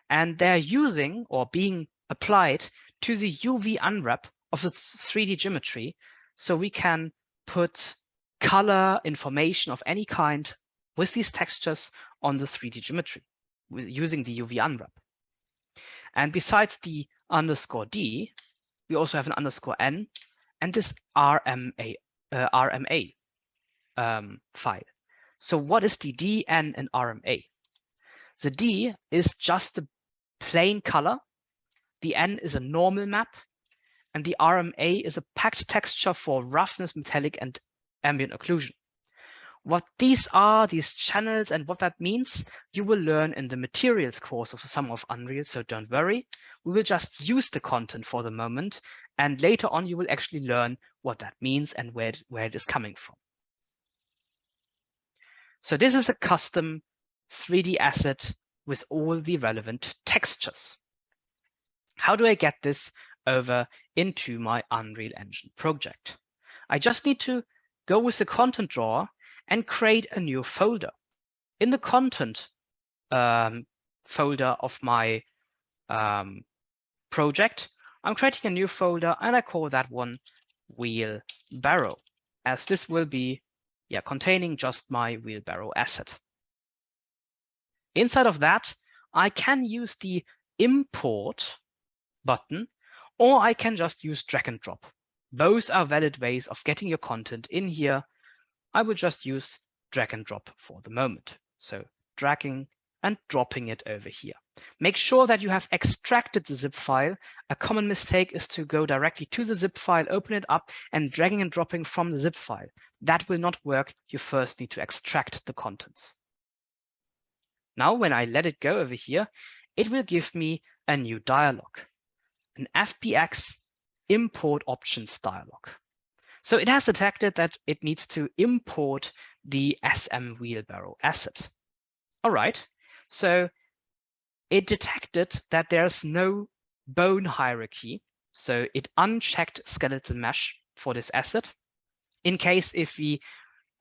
And they're using or being applied to the UV unwrap of the 3D geometry. So we can put color information of any kind with these textures on the 3D geometry using the UV unwrap. And besides the _d, we also have an _n and this rma file. So what is the d, n, and rma? The d is just the plain color, the n is a normal map, and the rma is a packed texture for roughness, metallic, and ambient occlusion. What these are, these channels, and what that means, you will learn in the materials course of the Summer of Unreal, so don't worry. We will just use the content for the moment, and later on you will actually learn what that means and where it is coming from. So this is a custom 3D asset with all the relevant textures. How do I get this over into my Unreal Engine project? I just need to go with the content drawer and create a new folder. In the content folder of my project, I'm creating a new folder and I call that one wheelbarrow, as this will be containing just my wheelbarrow asset. Inside of that, I can use the import button, or I can just use drag and drop. Both are valid ways of getting your content in here. I will just use drag and drop for the moment. So dragging and dropping it over here. Make sure that you have extracted the zip file. A common mistake is to go directly to the zip file, open it up, and dragging and dropping from the zip file. That will not work. You first need to extract the contents. Now, when I let it go over here, it will give me a new dialog, an FBX import options dialog. So it has detected that it needs to import the SM wheelbarrow asset. All right, so it detected that there's no bone hierarchy. So it unchecked skeletal mesh for this asset. In case if we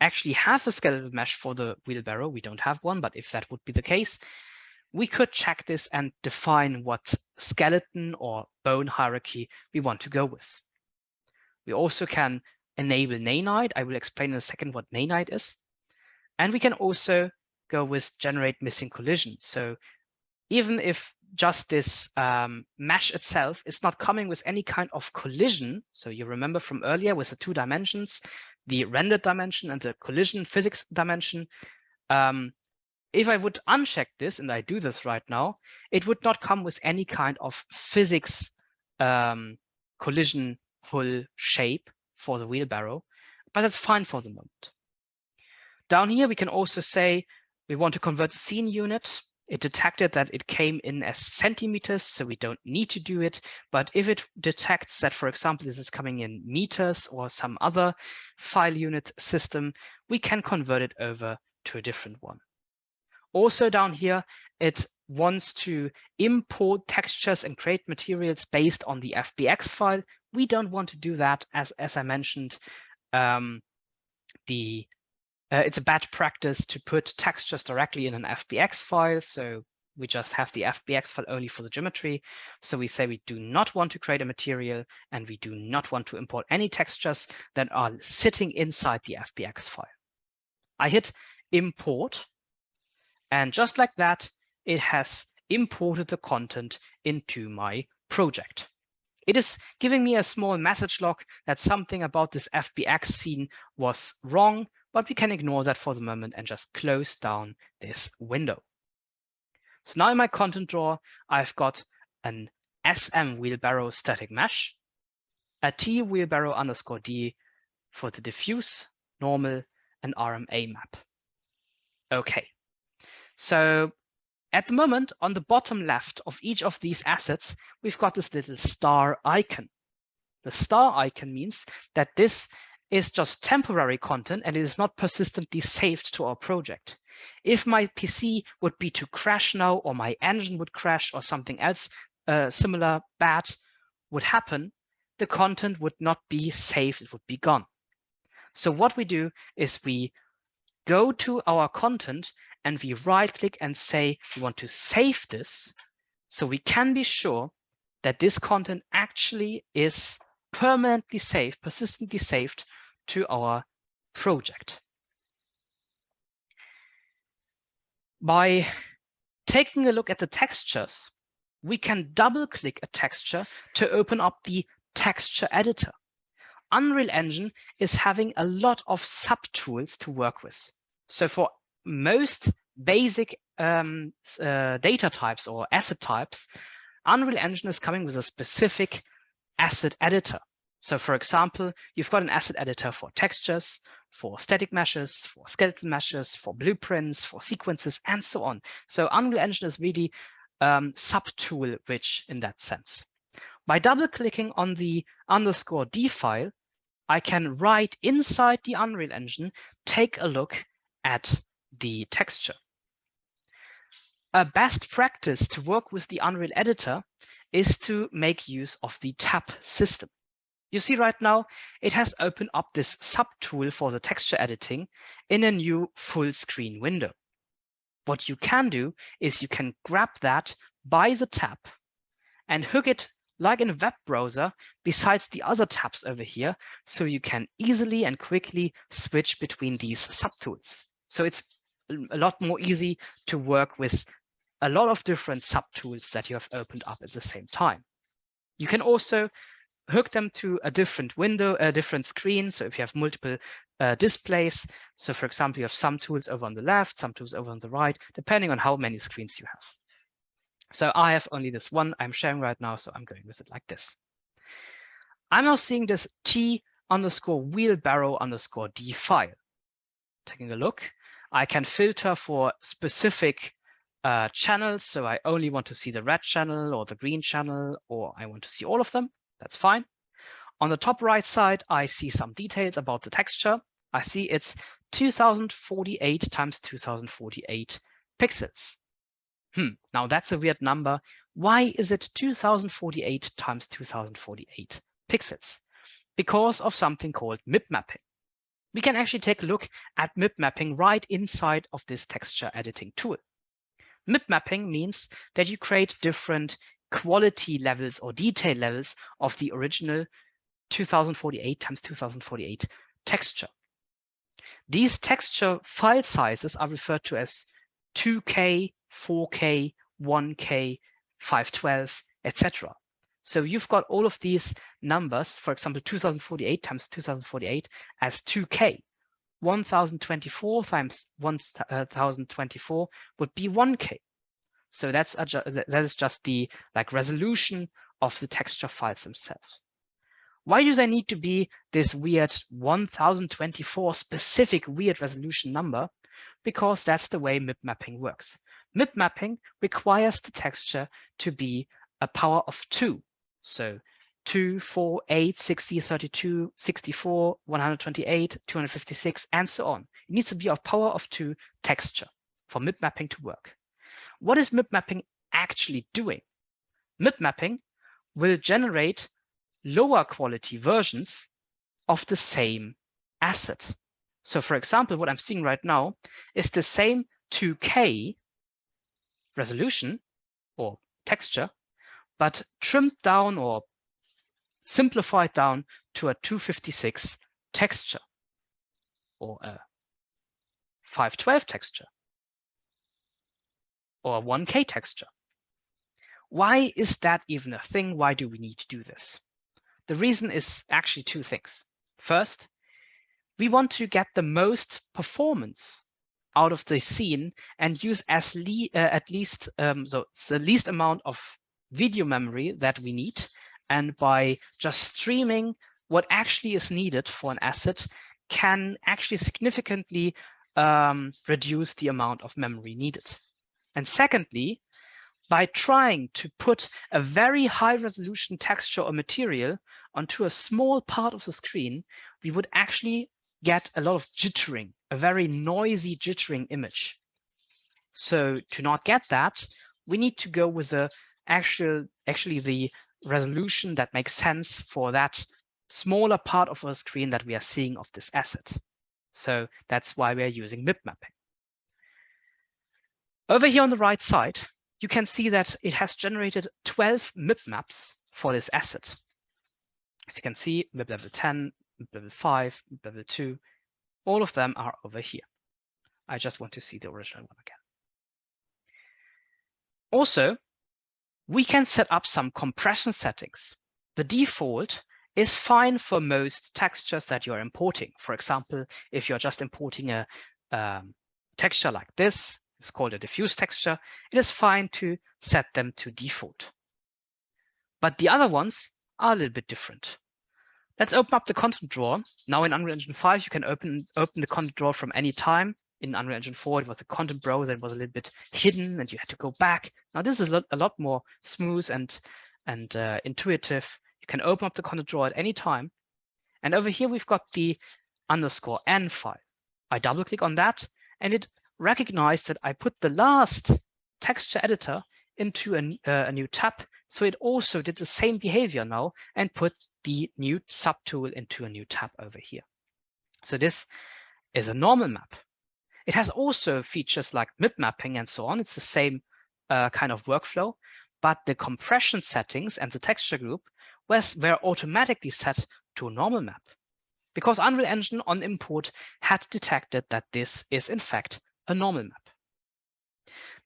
actually have a skeletal mesh for the wheelbarrow, we don't have one, but if that would be the case, we could check this and define what skeleton or bone hierarchy we want to go with. We also can enable nanite. I will explain in a second what nanite is. And we can also go with generate missing collision. So even if just this mesh itself is not coming with any kind of collision, so you remember from earlier with the 2 dimensions, the rendered dimension and the collision physics dimension, if I would uncheck this, and I do this right now, it would not come with any kind of physics collision hull shape for the wheelbarrow, but that's fine for the moment. Down here, we can also say we want to convert the scene unit. It detected that it came in as centimeters, so we don't need to do it. But if it detects that, for example, this is coming in meters or some other file unit system, we can convert it over to a different one. Also down here, it wants to import textures and create materials based on the FBX file. We don't want to do that, as I mentioned. It's a bad practice to put textures directly in an FBX file. So we just have the FBX file only for the geometry. So we say we do not want to create a material, and we do not want to import any textures that are sitting inside the FBX file. I hit import, and just like that, it has imported the content into my project. It is giving me a small message log that something about this FBX scene was wrong, but we can ignore that for the moment and just close down this window. So now in my content drawer, I've got an SM wheelbarrow static mesh, a T wheelbarrow _ D for the diffuse, normal, and RMA map. Okay, so at the moment, on the bottom left of each of these assets, we've got this little star icon. The star icon means that this is just temporary content and it is not persistently saved to our project. If my PC would be to crash now, or my engine would crash, or something else similar bad would happen, the content would not be saved, it would be gone. So what we do is we go to our content and we right click and say we want to save this, so we can be sure that this content actually is permanently saved, persistently saved to our project. By taking a look at the textures, we can double click a texture to open up the texture editor. Unreal Engine is having a lot of subtools to work with. So for most basic data types or asset types, Unreal Engine is coming with a specific asset editor. So for example, you've got an asset editor for textures, for static meshes, for skeletal meshes, for blueprints, for sequences, and so on. So Unreal Engine is really subtool rich in that sense. By double-clicking on the _d file, I can right inside the Unreal Engine take a look at the texture. A best practice to work with the Unreal Editor is to make use of the tab system. You see right now, it has opened up this subtool for the texture editing in a new full screen window. What you can do is you can grab that by the tab and hook it like in a web browser besides the other tabs over here, so you can easily and quickly switch between these subtools. So it's a lot more easy to work with a lot of different subtools that you have opened up at the same time. You can also hook them to a different window, a different screen. So if you have multiple displays, so for example, you have some tools over on the left, some tools over on the right, depending on how many screens you have. So I have only this one I'm sharing right now, so I'm going with it like this. I'm now seeing this T_wheelbarrow_D file. Taking a look, I can filter for specific channels. So I only want to see the red channel or the green channel, or I want to see all of them. That's fine. On the top right side, I see some details about the texture. I see it's 2048 times 2048 pixels. Now that's a weird number. Why is it 2048 times 2048 pixels? Because of something called MIP mapping. We can actually take a look at MIP mapping right inside of this texture editing tool. MIP mapping means that you create different quality levels or detail levels of the original 2048 times 2048 texture. These texture file sizes are referred to as 2K, 4K, 1K, 512, etc. So you've got all of these numbers, for example, 2048 times 2048 as 2K. 1024 times 1024 would be 1K. So that is just the resolution of the texture files themselves. Why do they need to be this weird 1024 specific weird resolution number? Because that's the way MIP mapping works. MIP mapping requires the texture to be a power of 2. So 2, 4, 8, 60, 32, 64, 128, 256, and so on. It needs to be of power of 2 texture for MIP mapping to work. What is MIP mapping actually doing? MIP mapping will generate lower quality versions of the same asset. So for example, what I'm seeing right now is the same 2K resolution or texture, but trimmed down or simplified down to a 256 texture or a 512 texture or a 1K texture. Why is that even a thing? Why do we need to do this? The reason is actually two things. First, we want to get the most performance out of the scene and use the least amount of video memory that we need. And by just streaming what actually is needed for an asset can actually significantly reduce the amount of memory needed. And secondly, by trying to put a very high resolution texture or material onto a small part of the screen, we would actually get a lot of jittering, a very noisy jittering image. So to not get that, we need to go with actually the resolution that makes sense for that smaller part of our screen that we are seeing of this asset. So that's why we are using MIP mapping. Over here on the right side, you can see that it has generated 12 MIP maps for this asset. As you can see, MIP level 10, MIP level 5, MIP level 2, all of them are over here. I just want to see the original one again. Also, we can set up some compression settings. The default is fine for most textures that you're importing. For example, if you're just importing a texture like this, it's called a diffuse texture, it is fine to set them to default. But the other ones are a little bit different. Let's open up the content drawer. Now in Unreal Engine 5, you can open the content drawer from any time. In Unreal Engine 4, it was a content browser. It was a little bit hidden and you had to go back. Now this is a lot more smooth and intuitive. You can open up the content drawer at any time. And over here, we've got the _n file. I double click on that and it recognized that I put the last texture editor into a new tab. So it also did the same behavior now and put the new subtool into a new tab over here. So this is a normal map. It has also features like mip mapping and so on. It's the same kind of workflow, but the compression settings and the texture group were automatically set to a normal map because Unreal Engine on import had detected that this is in fact a normal map.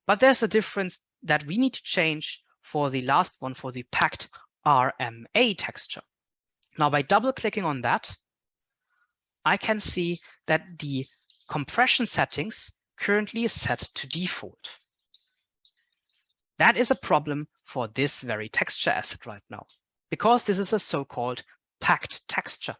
But there's a difference that we need to change for the last one, for the packed RMA texture. Now, by double clicking on that, I can see that the compression settings currently is set to default. That is a problem for this very texture asset right now, because this is a so-called packed texture.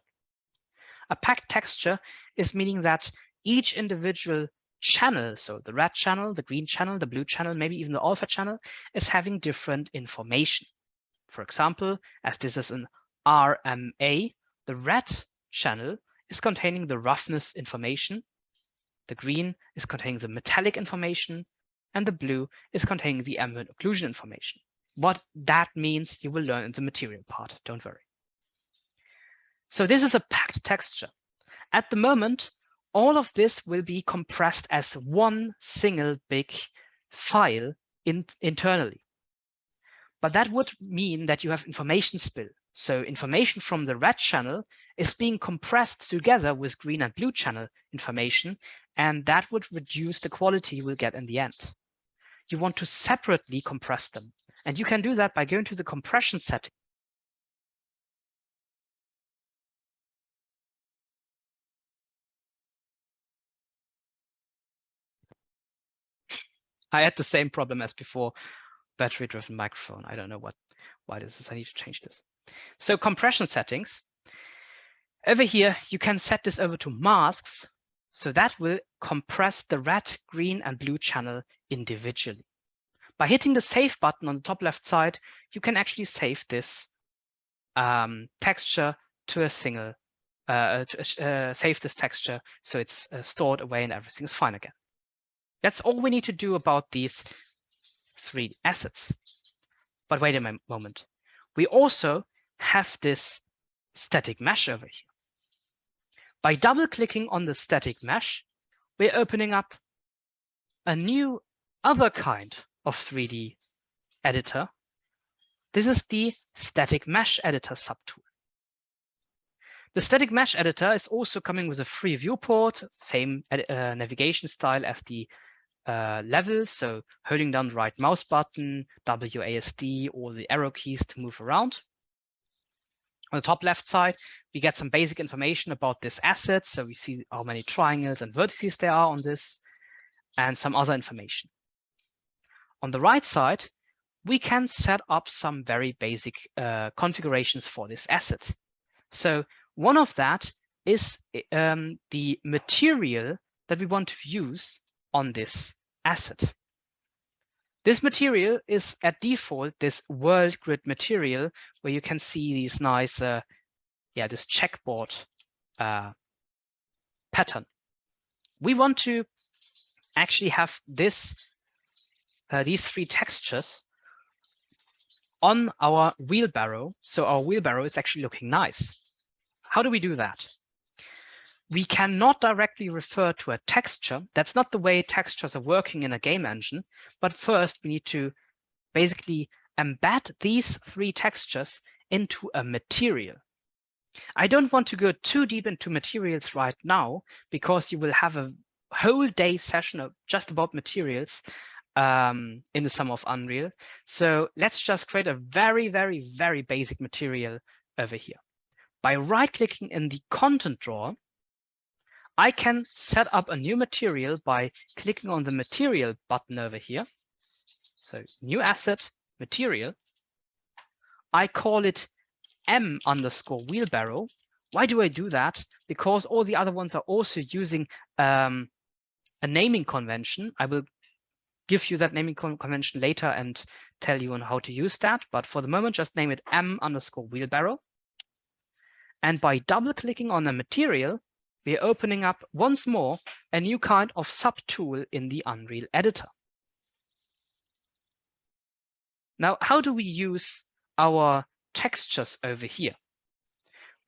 A packed texture is meaning that each individual channel, so the red channel, the green channel, the blue channel, maybe even the alpha channel, is having different information. For example, as this is an RMA, the red channel is containing the roughness information, the green is containing the metallic information, and the blue is containing the ambient occlusion information. What that means, you will learn in the material part, don't worry. So this is a packed texture. At the moment, all of this will be compressed as one single big file internally. But that would mean that you have information spill. So information from the red channel is being compressed together with green and blue channel information, and that would reduce the quality you will get in the end. You want to separately compress them. And you can do that by going to the compression setting. I had the same problem as before, battery-driven microphone. I don't know why this is. I need to change this. So compression settings. Over here, you can set this over to masks. So that will compress the red, green, and blue channel individually. By hitting the save button on the top left side, you can actually save this texture to a single, save this texture so it's stored away and everything is fine again. That's all we need to do about these three assets. But wait a moment. We also have this static mesh over here. By double clicking on the static mesh, we're opening up a new other kind of 3D editor. This is the static mesh editor subtool. The static mesh editor is also coming with a free viewport, same navigation style as the levels. So holding down the right mouse button, WASD, or the arrow keys to move around. On the top left side, we get some basic information about this asset. So we see how many triangles and vertices there are on this, and some other information. On the right side, we can set up some very basic configurations for this asset. So one of that is the material that we want to use on this asset. This material is at default this world grid material, where you can see these nice, this checkboard pattern. We want to actually have this, these three textures on our wheelbarrow, so our wheelbarrow is actually looking nice. How do we do that? We cannot directly refer to a texture. That's not the way textures are working in a game engine. But first, we need to basically embed these three textures into a material. I don't want to go too deep into materials right now, because you will have a whole day session just about materials in the summer of Unreal. So let's just create a very, very, very basic material over here. By right-clicking in the content drawer, I can set up a new material by clicking on the material button over here. So new asset, material. I call it M_wheelbarrow, Why do I do that? Because all the other ones are also using a naming convention. I will give you that naming convention later and tell you on how to use that. But for the moment, just name it m_wheelbarrow. And by double clicking on the material, we are opening up once more a new kind of subtool in the Unreal editor. Now, how do we use our textures over here?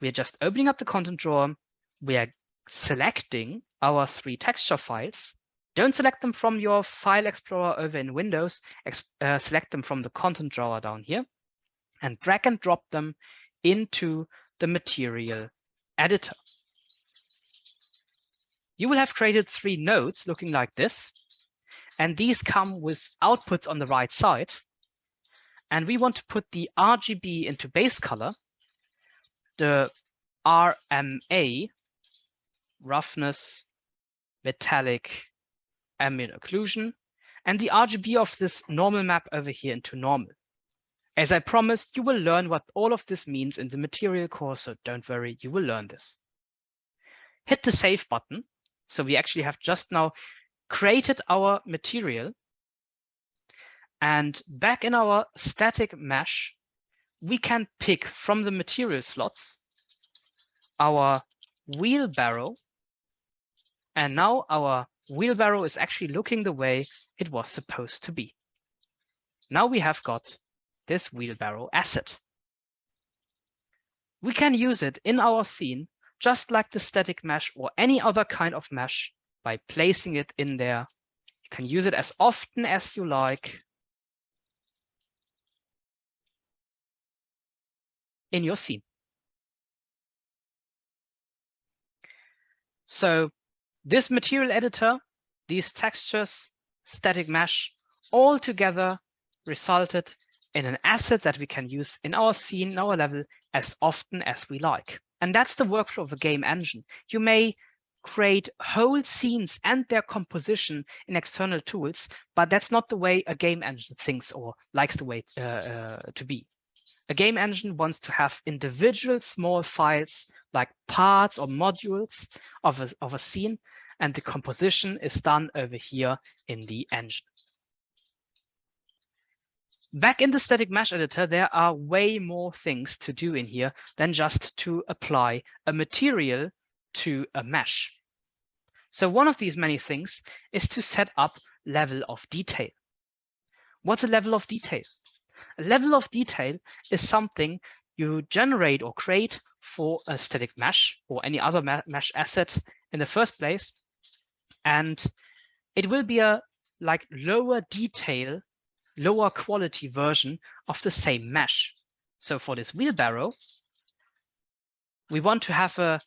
We are just opening up the content drawer. We are selecting our 3 texture files. Don't select them from your file explorer over in Windows. Select them from the content drawer down here and drag and drop them into the material editor. You will have created 3 nodes looking like this, and these come with outputs on the right side. And we want to put the RGB into base color, the RMA, roughness, metallic, ambient occlusion, and the RGB of this normal map over here into normal. As I promised, you will learn what all of this means in the material course, so don't worry, you will learn this. Hit the save button. So we actually have just now created our material. And back in our static mesh, we can pick from the material slots our wheelbarrow. And now our wheelbarrow is actually looking the way it was supposed to be. Now we have got this wheelbarrow asset. We can use it in our scene just like the static mesh or any other kind of mesh by placing it in there. You can use it as often as you like in your scene. So this material editor, these textures, static mesh, all together resulted in an asset that we can use in our scene, in our level, as often as we like. And that's the workflow of a game engine. You may create whole scenes and their composition in external tools, but that's not the way a game engine thinks or likes the way to be. A game engine wants to have individual small files like parts or modules of a scene, and the composition is done over here in the engine. Back in the static mesh editor, there are way more things to do in here than just to apply a material to a mesh. So one of these many things is to set up level of detail. What's a level of detail? A level of detail is something you generate or create for a static mesh or any other mesh asset in the first place. And it will be a lower detail, lower quality version of the same mesh. So for this wheelbarrow, we want to have a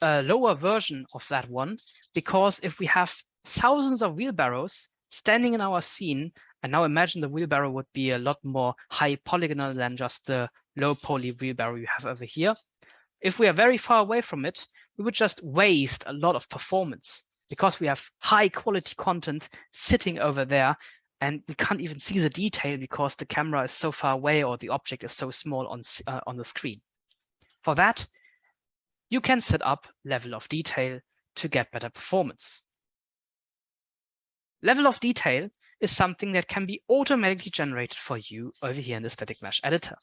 lower version of that one, because if we have thousands of wheelbarrows standing in our scene, and now imagine the wheelbarrow would be a lot more high polygonal than just the low poly wheelbarrow you have over here. If we are very far away from it, we would just waste a lot of performance because we have high quality content sitting over there and we can't even see the detail because the camera is so far away or the object is so small on the screen. For that, you can set up level of detail to get better performance. Level of detail is something that can be automatically generated for you over here in the static mesh editor.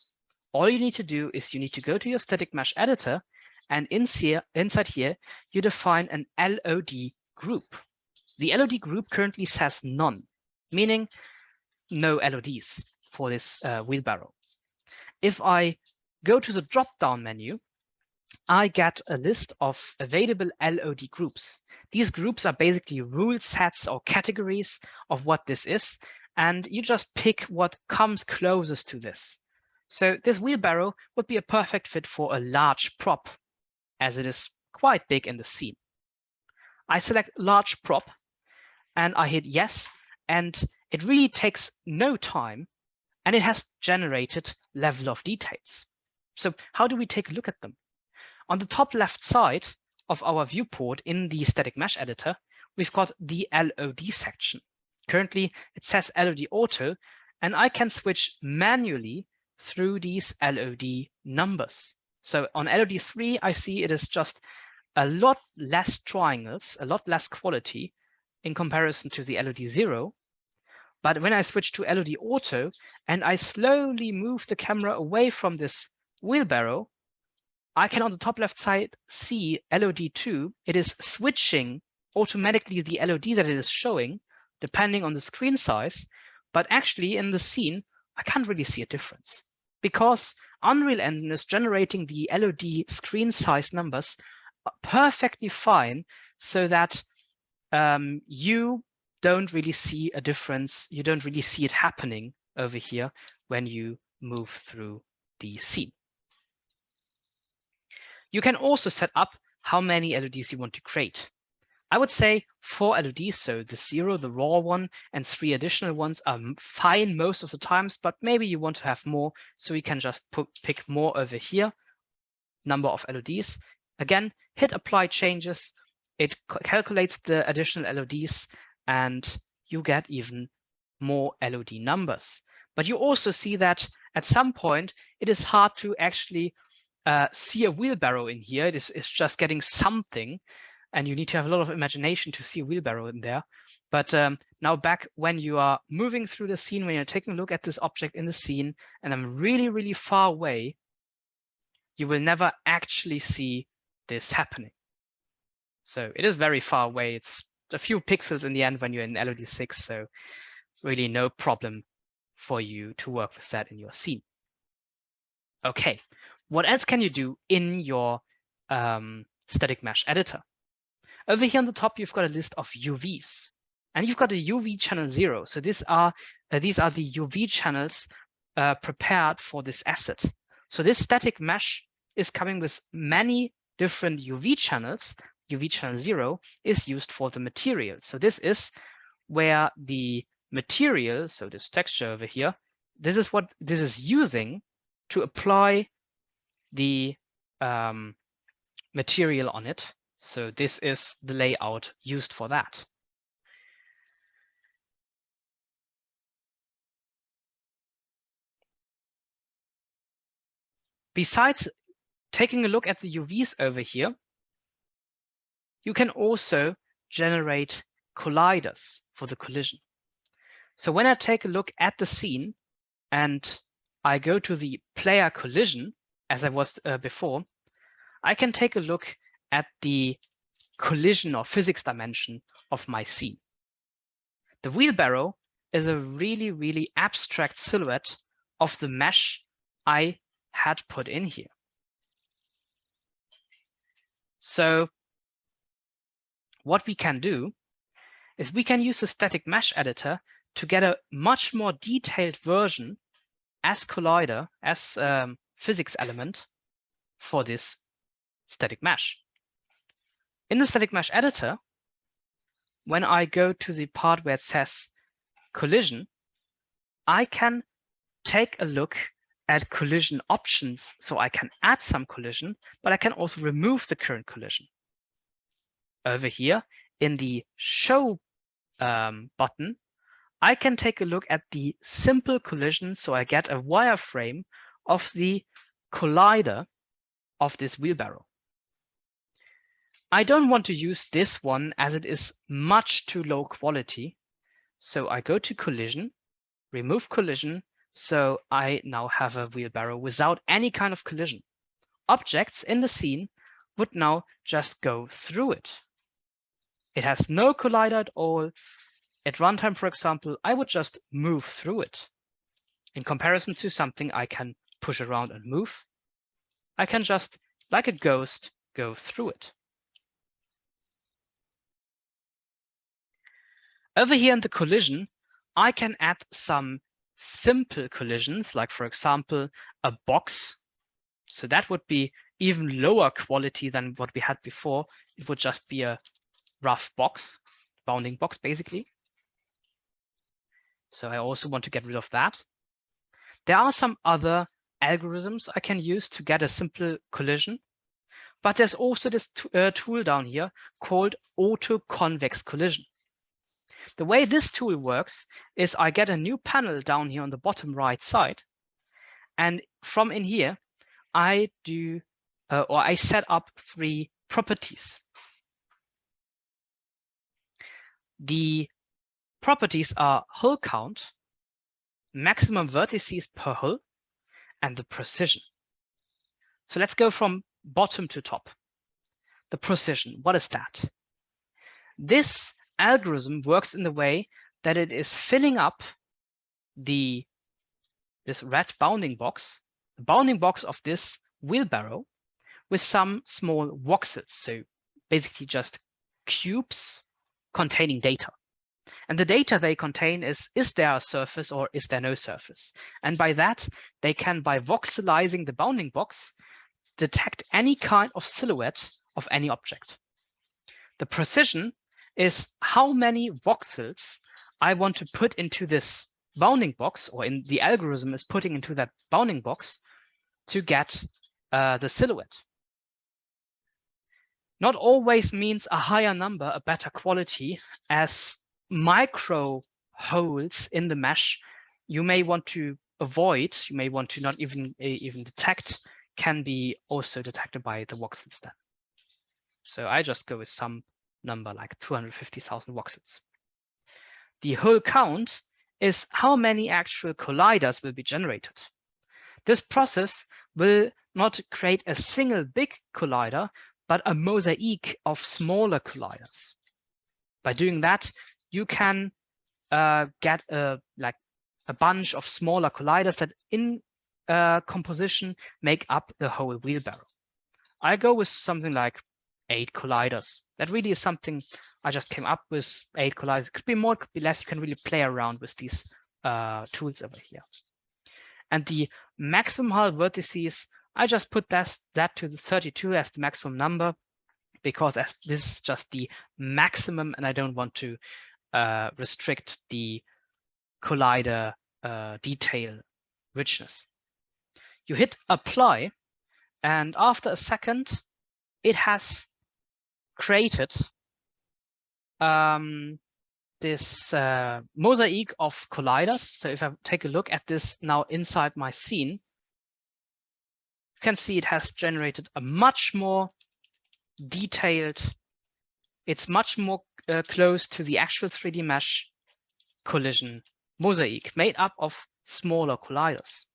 All you need to do is you need to go to your static mesh editor, and inside here, you define an LOD group. The LOD group currently says none, meaning no LODs for this wheelbarrow. If I go to the drop-down menu, I get a list of available LOD groups. These groups are basically rule sets or categories of what this is, and you just pick what comes closest to this. So this wheelbarrow would be a perfect fit for a large prop, as it is quite big in the scene. I select large prop and I hit yes, and it really takes no time, and it has generated level of details. So how do we take a look at them? On the top left side of our viewport in the static mesh editor, we've got the LOD section. Currently, it says LOD auto, and I can switch manually through these LOD numbers. So on LOD3, I see it is just a lot less triangles, a lot less quality in comparison to the LOD0. But when I switch to LOD Auto and I slowly move the camera away from this wheelbarrow, I can on the top left side see LOD2. It is switching automatically the LOD that it is showing depending on the screen size. But actually in the scene, I can't really see a difference because Unreal Engine is generating the LOD screen size numbers perfectly fine so that you don't really see a difference. You don't really see it happening over here when you move through the scene. You can also set up how many LODs you want to create. I would say 4 LODs, so the 0, the raw one, and 3 additional ones are fine most of the times, but maybe you want to have more, so you can just pick more over here, number of LODs. Again, hit apply changes. It calculates the additional LODs and you get even more LOD numbers. But you also see that at some point, it is hard to actually see a wheelbarrow in here. It's just getting something, and you need to have a lot of imagination to see a wheelbarrow in there. But now back when you are moving through the scene, when you're taking a look at this object in the scene, and I'm really, really far away, you will never actually see this happening. So it is very far away. It's a few pixels in the end when you're in LOD6, so really no problem for you to work with that in your scene. Okay, what else can you do in your static mesh editor? Over here on the top, you've got a list of UVs, and you've got a UV channel 0. So these are the UV channels prepared for this asset. So this static mesh is coming with many different UV channels. UV channel 0 is used for the material. So this is where the material, so this texture over here, this is what this is using to apply the material on it. So this is the layout used for that. Besides taking a look at the UVs over here, you can also generate colliders for the collision. So when I take a look at the scene and I go to the player collision, as I was before, I can take a look at the collision or physics dimension of my scene. The wheelbarrow is a really, really abstract silhouette of the mesh I had put in here. So what we can do is we can use the static mesh editor to get a much more detailed version as collider, as physics element for this static mesh. In the static mesh editor, when I go to the part where it says collision, I can take a look at collision options. So I can add some collision, but I can also remove the current collision. Over here in the show button, I can take a look at the simple collision. So I get a wireframe of the collider of this wheelbarrow. I don't want to use this one as it is much too low quality. So I go to collision, remove collision. So I now have a wheelbarrow without any kind of collision. Objects in the scene would now just go through it. It has no collider at all. At runtime, for example, I would just move through it. In comparison to something I can push around and move, I can just, like a ghost, go through it. Over here in the collision, I can add some simple collisions, like for example, a box. So that would be even lower quality than what we had before. It would just be a rough box, bounding box, basically. So I also want to get rid of that. There are some other algorithms I can use to get a simple collision, but there's also this tool down here called auto-convex collision. The way this tool works is I get a new panel down here on the bottom right side. And from in here, I do or I set up 3 properties. The properties are hull count, maximum vertices per hull, and the precision. So let's go from bottom to top. The precision, what is that? This algorithm works in the way that it is filling up this red bounding box, the bounding box of this wheelbarrow, with some small voxels. So basically just cubes containing data. And the data they contain is there a surface or is there no surface? And by that, they can, by voxelizing the bounding box, detect any kind of silhouette of any object. The precision is how many voxels I want to put into this bounding box, or in the algorithm is putting into that bounding box to get the silhouette. Not always means a higher number, a better quality, as micro holes in the mesh you may want to avoid, you may want to not even detect, can be also detected by the voxels then. So I just go with some number like 250,000 voxels. The hull count is how many actual colliders will be generated. This process will not create a single big collider, but a mosaic of smaller colliders. By doing that, you can get a bunch of smaller colliders that in composition make up the whole wheelbarrow. I go with something like 8 colliders. That really is something I just came up with, 8 colliders. It could be more, it could be less. You can really play around with these tools over here. And the maximum hull vertices, I just put that to the 32 as the maximum number, because as this is just the maximum and I don't want to restrict the collider detail richness. You hit apply, and after a second, it has created this mosaic of colliders. So if I take a look at this now inside my scene, you can see it has generated a much more detailed, it's much more close to the actual 3D mesh collision mosaic made up of smaller colliders.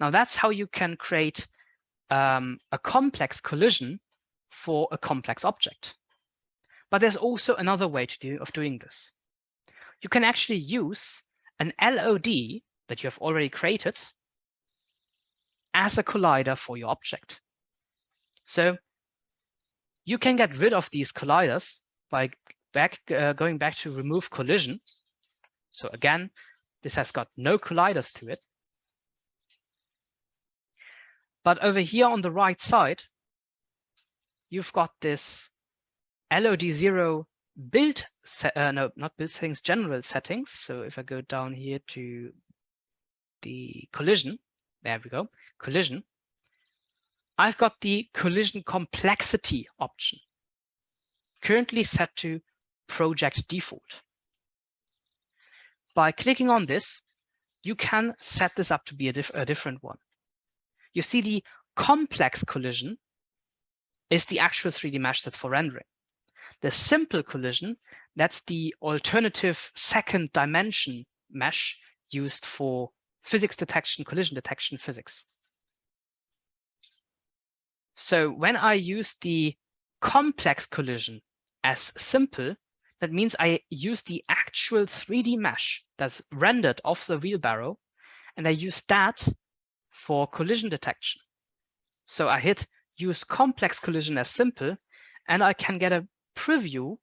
Now that's how you can create a complex collision for a complex object. But there's also another way of doing this. You can actually use an LOD that you have already created as a collider for your object. So you can get rid of these colliders by going back to remove collision. So again, this has got no colliders to it. But over here on the right side, you've got this LOD0 build, no, not build settings, general settings. So if I go down here to the collision, there we go, collision, I've got the collision complexity option, currently set to project default. By clicking on this, you can set this up to be a different one. You see the complex collision is the actual 3D mesh that's for rendering. The simple collision, that's the alternative second dimension mesh used for physics detection, collision detection physics. So when I use the complex collision as simple, that means I use the actual 3D mesh that's rendered off the wheelbarrow, and I use that for collision detection. So I hit use complex collision as simple, and I can get a preview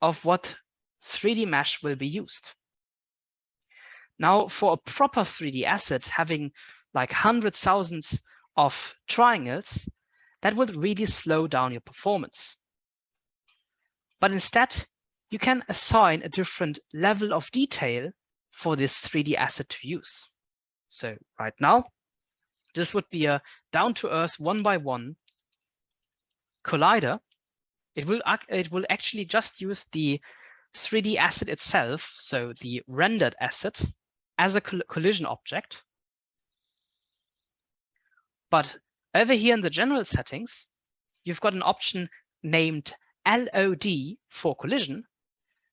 of what 3D mesh will be used. Now, for a proper 3D asset, having like hundreds, thousands of triangles, that would really slow down your performance. But instead, you can assign a different level of detail for this 3D asset to use. So right now, this would be a down-to-earth 1x1 collider. It will actually just use the 3D asset itself, so the rendered asset, as a collision object. But Over here in the general settings, you've got an option named LOD for collision.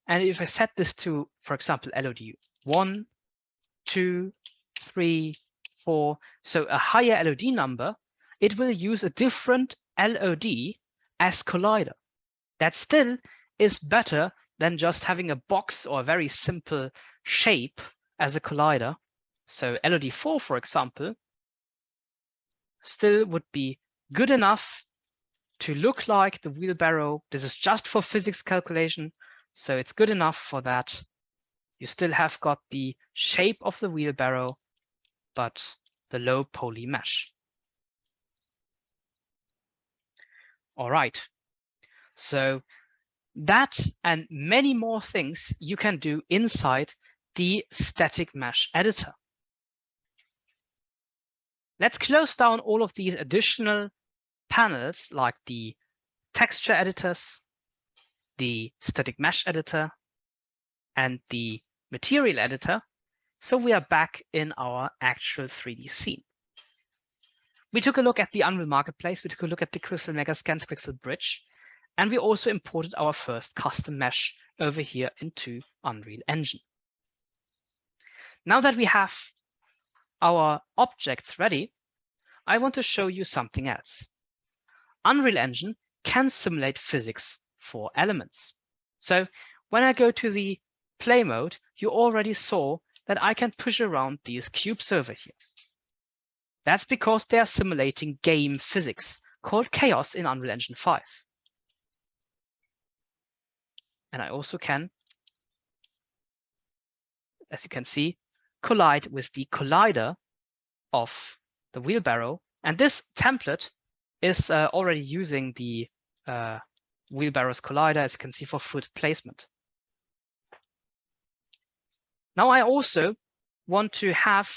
And if I set this to, for example, LOD 1, 2, 3, 4, so a higher LOD number, it will use a different LOD as collider. That still is better than just having a box or a very simple shape as a collider. So LOD 4, for example, still would be good enough to look like the wheelbarrow. This is just for physics calculation, so it's good enough for that. You still have got the shape of the wheelbarrow, but the low poly mesh. All right, so that and many more things you can do inside the static mesh editor. Let's close down all of these additional panels like the texture editors, the static mesh editor, and the material editor. So we are back in our actual 3D scene. We took a look at the Unreal Marketplace. We took a look at the Crystal Megascans Crystal Bridge. And we also imported our first custom mesh over here into Unreal Engine. Now that we have our objects ready, I want to show you something else. Unreal Engine can simulate physics for elements. So when I go to the play mode, you already saw that I can push around these cubes over here. That's because they are simulating game physics called chaos in Unreal Engine 5. And I also can, as you can see, collide with the collider of the wheelbarrow. And this template is already using the wheelbarrow's collider, as you can see, for foot placement. Now I also want to have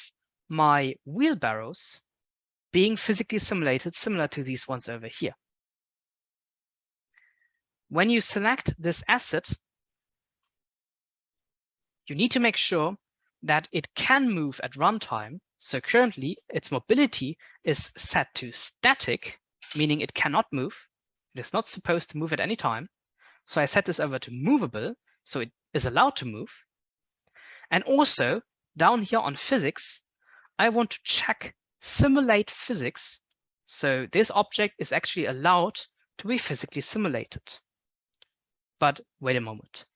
my wheelbarrows being physically simulated similar to these ones over here. When you select this asset, you need to make sure that it can move at runtime. So currently its mobility is set to static, meaning it cannot move. It is not supposed to move at any time. So I set this over to movable, so it is allowed to move. And also down here on physics, I want to check simulate physics. So this object is actually allowed to be physically simulated. But wait a moment.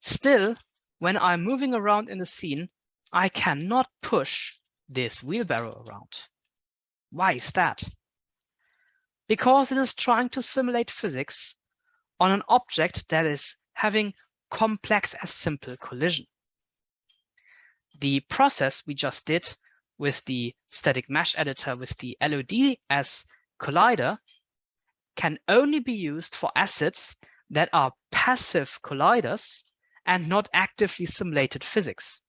Still, when I'm moving around in the scene, I cannot push this wheelbarrow around. Why is that? Because it is trying to simulate physics on an object that is having complex as simple collision. The process we just did with the static mesh editor with the LOD as collider can only be used for assets that are passive colliders and not actively simulated physics.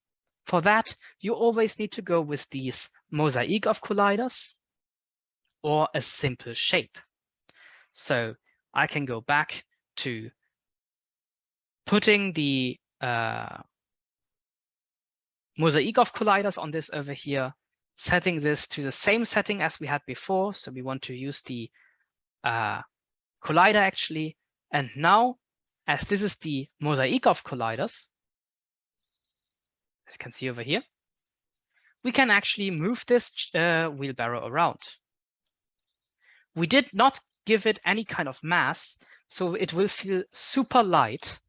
For that, you always need to go with these mosaic of colliders or a simple shape. So I can go back to putting the mosaic of colliders on this over here, setting this to the same setting as we had before. So we want to use the collider actually. And now, as this is the mosaic of colliders, as you can see over here, we can actually move this wheelbarrow around. We did not give it any kind of mass, so it will feel super light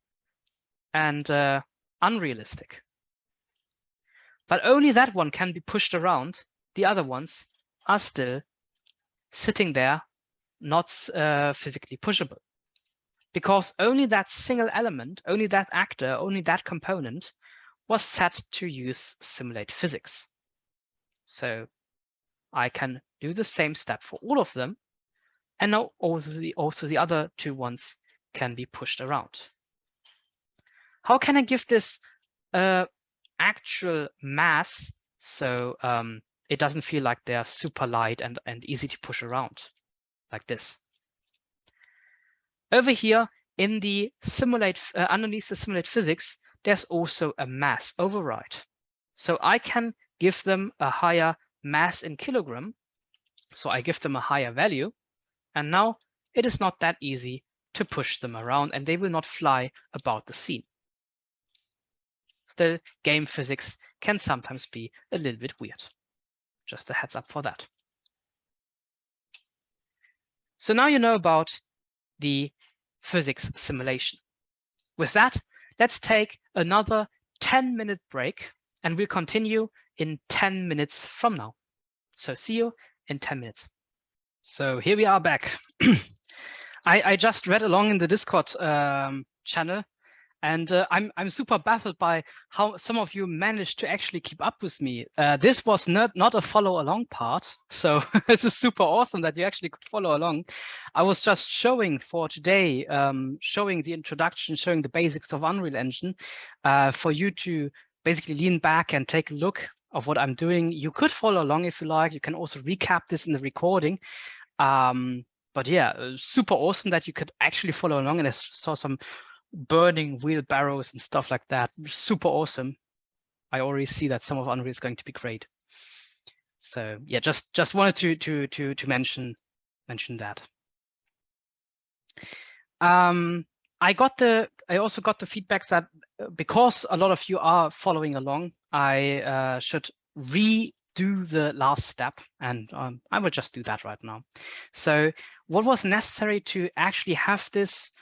and unrealistic. But only that one can be pushed around. The other ones are still sitting there, not physically pushable. Because only that single element, only that actor, only that component was set to use simulate physics. So I can do the same step for all of them. And now also the other two ones can be pushed around. How can I give this actual mass so it doesn't feel like they're super light and easy to push around like this? Over here in the simulate, underneath the simulate physics, there's also a mass override. So I can give them a higher mass in kilogram. So I give them a higher value, and now it is not that easy to push them around, and they will not fly about the scene. Still, game physics can sometimes be a little bit weird. Just a heads up for that. So now you know about the physics simulation. With that, let's take another 10-minute break, and we'll continue in 10 minutes from now. So see you in 10 minutes. So here we are back. I just read along in the Discord channel, and I'm super baffled by how some of you managed to actually keep up with me. This was not a follow along part, so this is super awesome that you actually could follow along. I was just showing for today, showing the introduction, showing the basics of Unreal Engine, for you to basically lean back and take a look of what I'm doing. You could follow along if you like. You can also recap this in the recording. But yeah, super awesome that you could actually follow along, and I saw some burning wheelbarrows and stuff like that. Super awesome. I already see that some of Unreal is going to be great. So yeah, just wanted to mention that. I also got the feedbacks that because a lot of you are following along, I should redo the last step, and I will just do that right now. So what was necessary to actually have this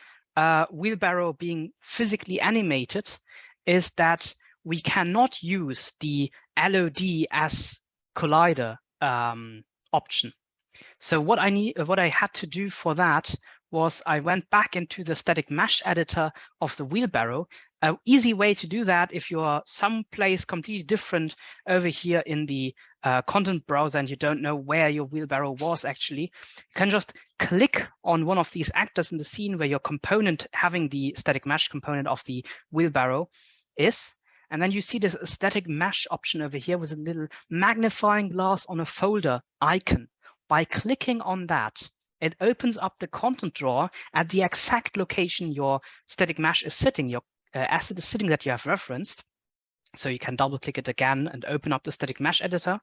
wheelbarrow being physically animated is that we cannot use the LOD as collider option. So what I had to do for that was I went back into the static mesh editor of the wheelbarrow. An easy way to do that, if you're someplace completely different over here in the content browser and you don't know where your wheelbarrow was actually, you can just click on one of these actors in the scene where your component having the static mesh component of the wheelbarrow is. And then you see this static mesh option over here with a little magnifying glass on a folder icon. By clicking on that, it opens up the content drawer at the exact location your static mesh is sitting, your asset is sitting that you have referenced. So you can double click it again and open up the static mesh editor.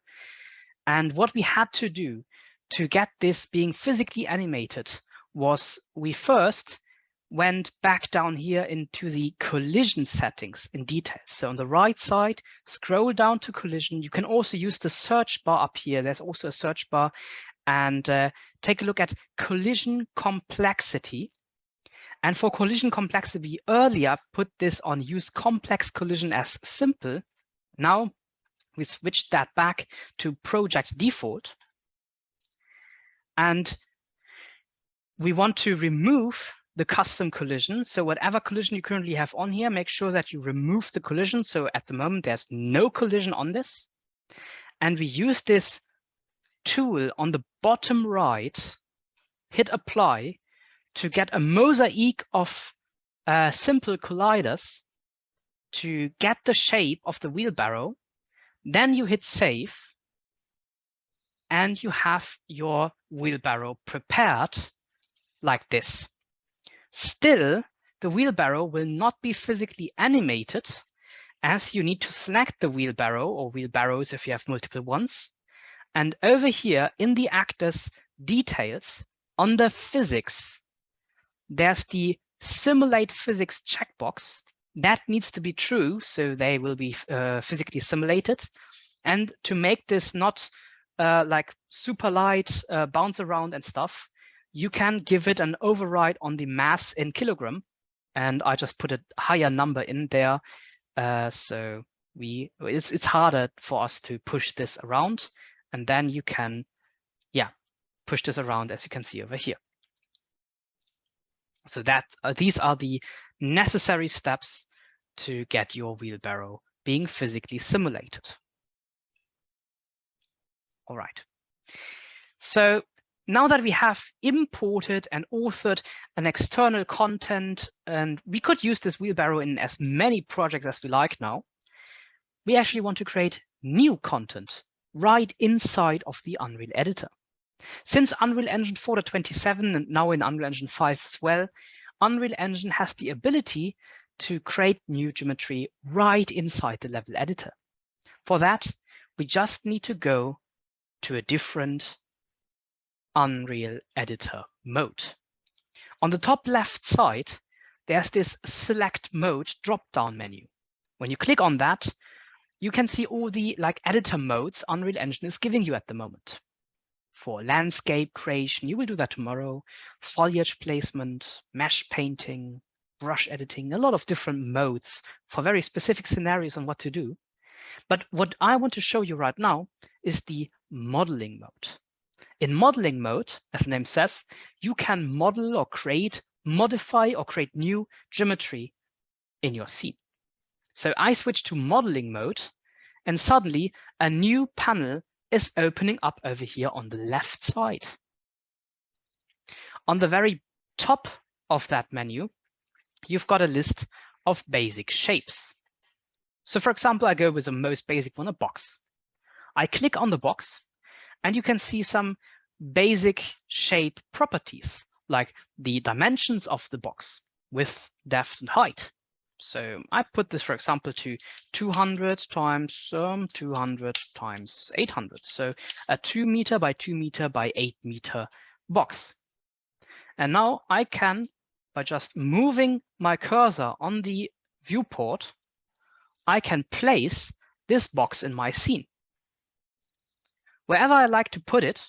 And what we had to do to get this being physically animated was we first went back down here into the collision settings in detail. So on the right side, scroll down to collision. You can also use the search bar up here. There's also a search bar, and take a look at collision complexity. And for collision complexity, earlier put this on use complex collision as simple. Now we switched that back to project default. And we want to remove the custom collision. So whatever collision you currently have on here, make sure that you remove the collision. So at the moment, there's no collision on this. And we use this tool on the bottom right, hit apply, to get a mosaic of simple colliders to get the shape of the wheelbarrow. Then you hit save, and you have your wheelbarrow prepared like this. Still, the wheelbarrow will not be physically animated, as you need to select the wheelbarrow or wheelbarrows if you have multiple ones. And over here in the actors details under physics, there's the simulate physics checkbox. That needs to be true, so they will be physically simulated. And to make this not like super light, bounce around and stuff, you can give it an override on the mass in kilogram. And I just put a higher number in there. So it's harder for us to push this around. And then you can, yeah, push this around, as you can see over here. So that these are the necessary steps to get your wheelbarrow being physically simulated. All right. So now that we have imported and authored an external content, and we could use this wheelbarrow in as many projects as we like now, we actually want to create new content right inside of the Unreal editor. Since Unreal Engine 4.27 and now in Unreal Engine 5 as well, Unreal Engine has the ability to create new geometry right inside the level editor. For that, we just need to go to a different Unreal Editor mode. On the top left side, there's this Select Mode drop-down menu. When you click on that, you can see all the editor modes Unreal Engine is giving you at the moment. For landscape creation, you will do that tomorrow. Foliage placement, mesh painting, brush editing, a lot of different modes for very specific scenarios on what to do. But what I want to show you right now is the modeling mode. In modeling mode, as the name says, you can model or create, modify or create new geometry in your scene. So I switch to modeling mode, and suddenly a new panel is opening up over here on the left side. On the very top of that menu, you've got a list of basic shapes. So for example, I go with the most basic one, a box. I click on the box and you can see some basic shape properties, like the dimensions of the box, width, depth, and height. So I put this, for example, to 200 times 200 times 800. So a 2 meter by 2 meter by 8 meter box. And now I can, by just moving my cursor on the viewport, I can place this box in my scene. Wherever I like to put it,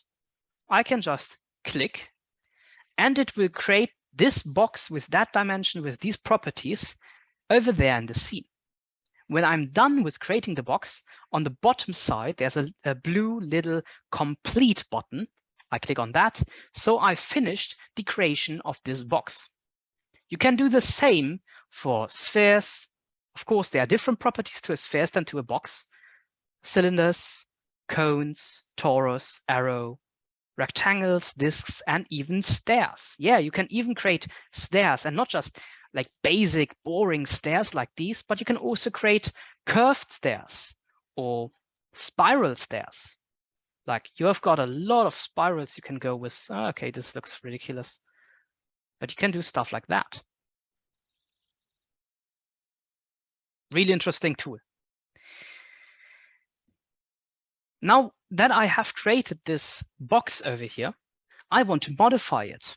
I can just click and it will create this box with that dimension, with these properties over there in the scene. When I'm done with creating the box, on the bottom side, there's a blue little complete button. I click on that. So I finished the creation of this box. You can do the same for spheres. Of course, there are different properties to a sphere than to a box. Cylinders, cones, torus, arrow, rectangles, discs, and even stairs. Yeah, you can even create stairs, and not just like basic boring stairs like these, but you can also create curved stairs or spiral stairs. Like you have got a lot of spirals you can go with. Okay, this looks ridiculous, but you can do stuff like that. Really interesting tool. Now that I have created this box over here, I want to modify it.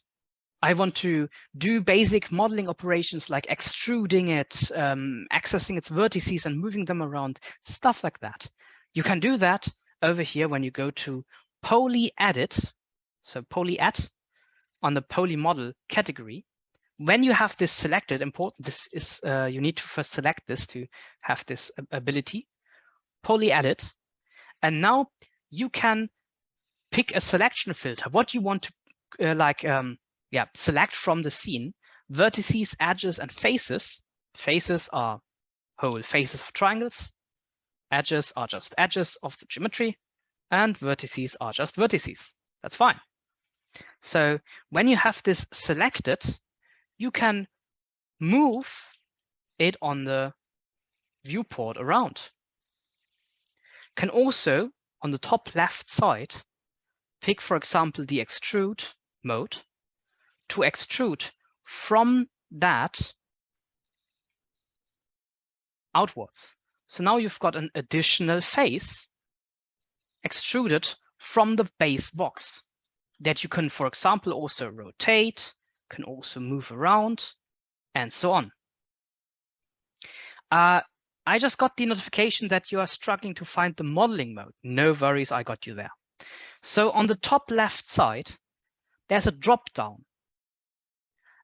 I want to do basic modeling operations like extruding it, accessing its vertices and moving them around, stuff like that. You can do that over here when you go to Poly Edit. So Poly Add on the Poly Model category. When you have this selected, important, this is you need to first select this to have this ability. Poly Edit. And now you can pick a selection filter. What you want to select from the scene: vertices, edges, and faces. Faces are whole faces of triangles. Edges are just edges of the geometry, and vertices are just vertices. That's fine. So when you have this selected, you can move it on the viewport around. Can also, on the top left side, pick, for example, the extrude mode to extrude from that outwards. So now you've got an additional face extruded from the base box that you can, for example, also rotate, can also move around, and so on. I just got the notification that you are struggling to find the modeling mode. No worries, I got you there. So on the top left side, there's a drop down.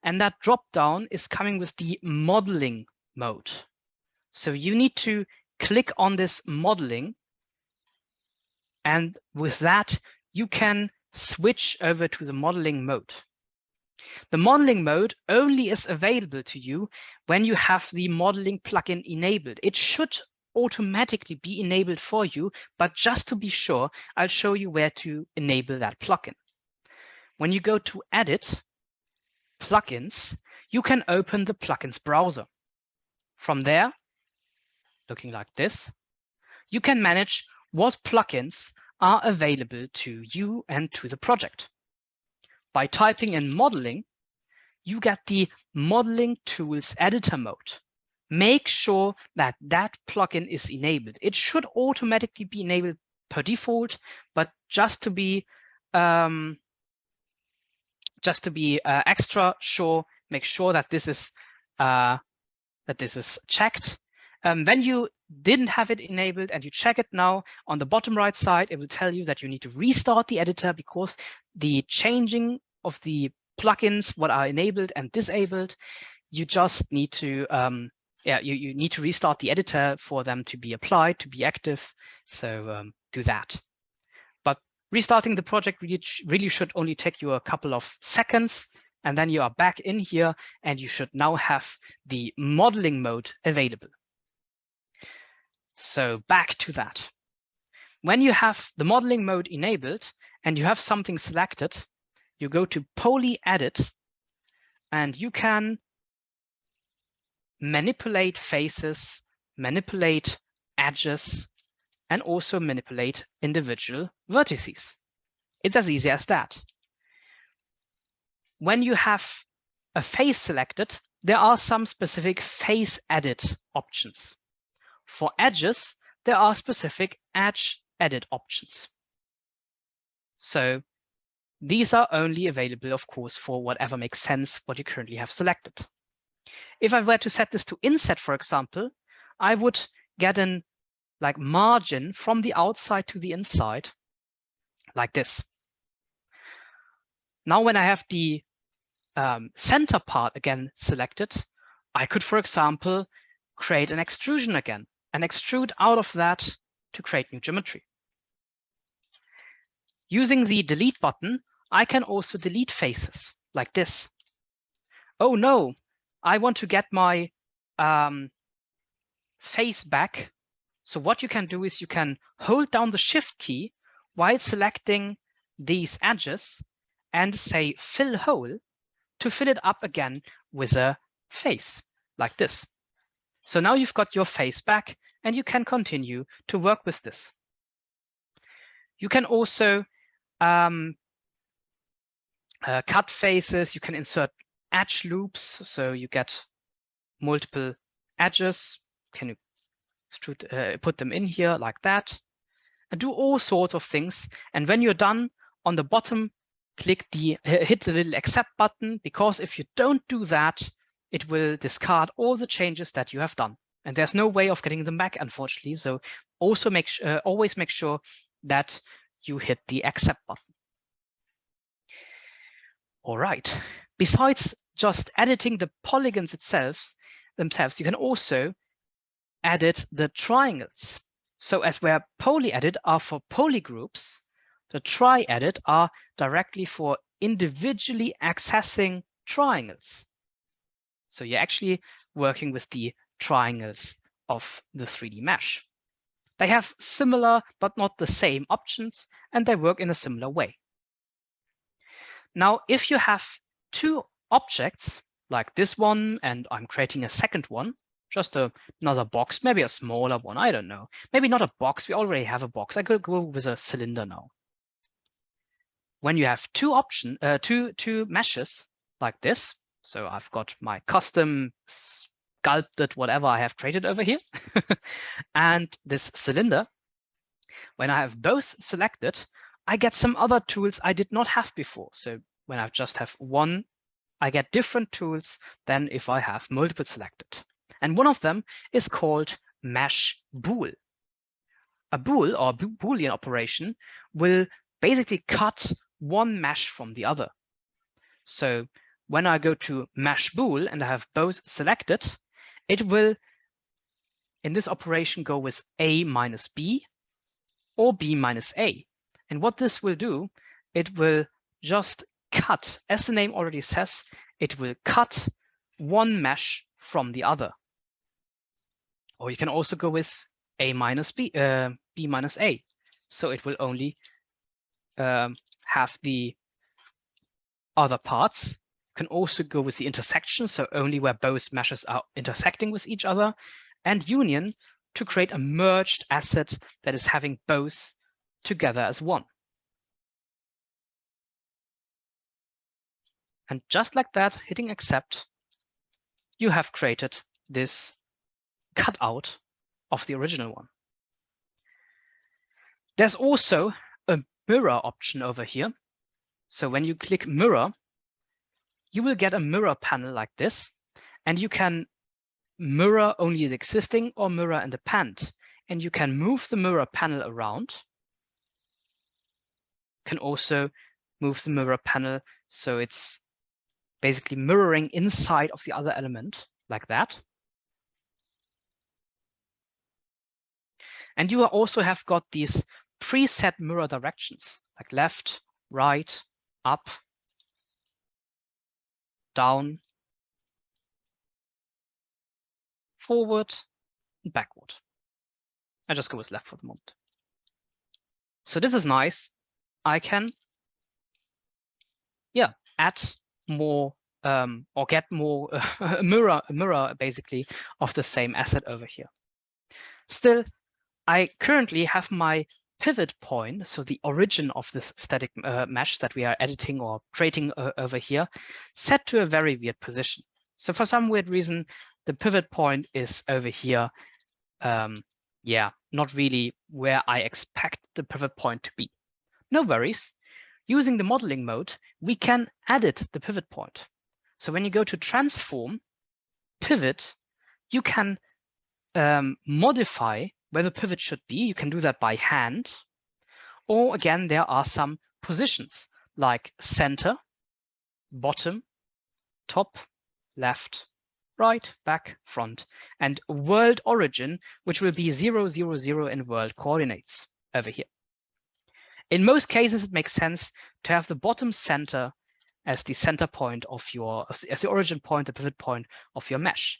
And that drop down is coming with the modeling mode. So you need to click on this modeling. And with that, you can switch over to the modeling mode. The modeling mode only is available to you when you have the modeling plugin enabled. It should automatically be enabled for you, but just to be sure, I'll show you where to enable that plugin. When you go to Edit, Plugins, you can open the plugins browser. From there, looking like this, you can manage what plugins are available to you and to the project. By typing in modeling, you get the modeling tools editor mode. Make sure that that plugin is enabled. It should automatically be enabled per default, but just to be just to be extra sure, make sure that this is checked. When you didn't have it enabled and you check it now, on the bottom right side, it will tell you that you need to restart the editor because the changing of the plugins, what are enabled and disabled, you just need to, you need to restart the editor for them to be applied, to be active. So do that. But restarting the project really should only take you a couple of seconds, and then you are back in here and you should now have the modeling mode available. So back to that. When you have the modeling mode enabled and you have something selected, you go to Poly Edit and you can manipulate faces, manipulate edges, and also manipulate individual vertices. It's as easy as that. When you have a face selected, there are some specific face edit options. For edges, there are specific edge edit options. So these are only available, of course, for whatever makes sense, what you currently have selected. If I were to set this to inset, for example, I would get an margin from the outside to the inside like this. Now, when I have the center part again selected, I could, for example, create an extrusion again and extrude out of that to create new geometry. Using the delete button, I can also delete faces like this. Oh no, I want to get my face back. So what you can do is you can hold down the Shift key while selecting these edges and say fill hole to fill it up again with a face like this. So now you've got your face back and you can continue to work with this. You can also cut faces. You can insert edge loops. So you get multiple edges. Can you put them in here like that and do all sorts of things. And when you're done, on the bottom, hit the little accept button, because if you don't do that, it will discard all the changes that you have done. And there's no way of getting them back, unfortunately. So also always make sure that you hit the accept button. All right. Besides just editing the polygons themselves, you can also edit the triangles. So as where poly edit are for polygroups, the try edit are directly for individually accessing triangles. So you're actually working with the triangles of the 3D mesh. They have similar but not the same options, and they work in a similar way. Now, if you have two objects like this one, and I'm creating a second one, just another box, maybe a smaller one, I don't know. Maybe not a box, we already have a box. I could go with a cylinder now. When you have two meshes like this, so I've got my custom sculpted whatever I have created over here, and this cylinder, when I have both selected, I get some other tools I did not have before. So when I just have one, I get different tools than if I have multiple selected. And one of them is called mesh bool. A bool or Boolean operation will basically cut one mesh from the other. So when I go to mesh bool and I have both selected, it will, in this operation, go with A minus B or B minus A. And what this will do, it will just cut, as the name already says, it will cut one mesh from the other. Or you can also go with A minus B, B minus A. So it will only have the other parts. You can also go with the intersection, so only where both meshes are intersecting with each other, and union to create a merged asset that is having both together as one. And just like that, hitting accept, you have created this cutout of the original one. There's also a mirror option over here. So when you click mirror, you will get a mirror panel like this, and you can mirror only the existing or mirror and append. And you can move the mirror panel around. You can also move the mirror panel so it's basically mirroring inside of the other element like that. And you also have got these preset mirror directions like left, right, up, down, forward, and backward. I just go with left for the moment. So this is nice. I can, yeah, add more or get more a mirror basically of the same asset over here. Still, I currently have my pivot point, so the origin of this static mesh that we are editing or creating over here, set to a very weird position. So for some weird reason, the pivot point is over here. Yeah, not really where I expect the pivot point to be. No worries. Using the modeling mode, we can edit the pivot point. So when you go to transform, pivot, you can modify where the pivot should be. You can do that by hand. Or again, there are some positions like center, bottom, top, left, right, back, front, and world origin, which will be 0, 0, 0 in world coordinates over here. In most cases, it makes sense to have the bottom center as the center point of your, as the origin point, the pivot point of your mesh.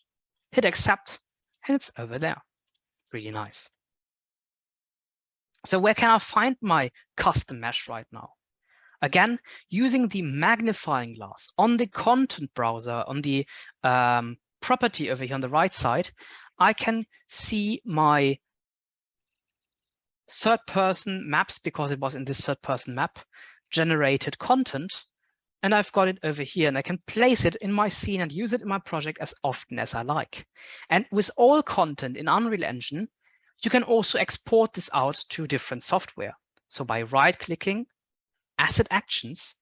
Hit accept, and it's over there. Really nice. So where can I find my custom mesh right now? Again, using the magnifying glass on the content browser, on the property over here on the right side, I can see my third person maps, because it was in this third person map, generated content. And I've got it over here, and I can place it in my scene and use it in my project as often as I like. And with all content in Unreal Engine, you can also export this out to different software. So by right-clicking Asset Actions,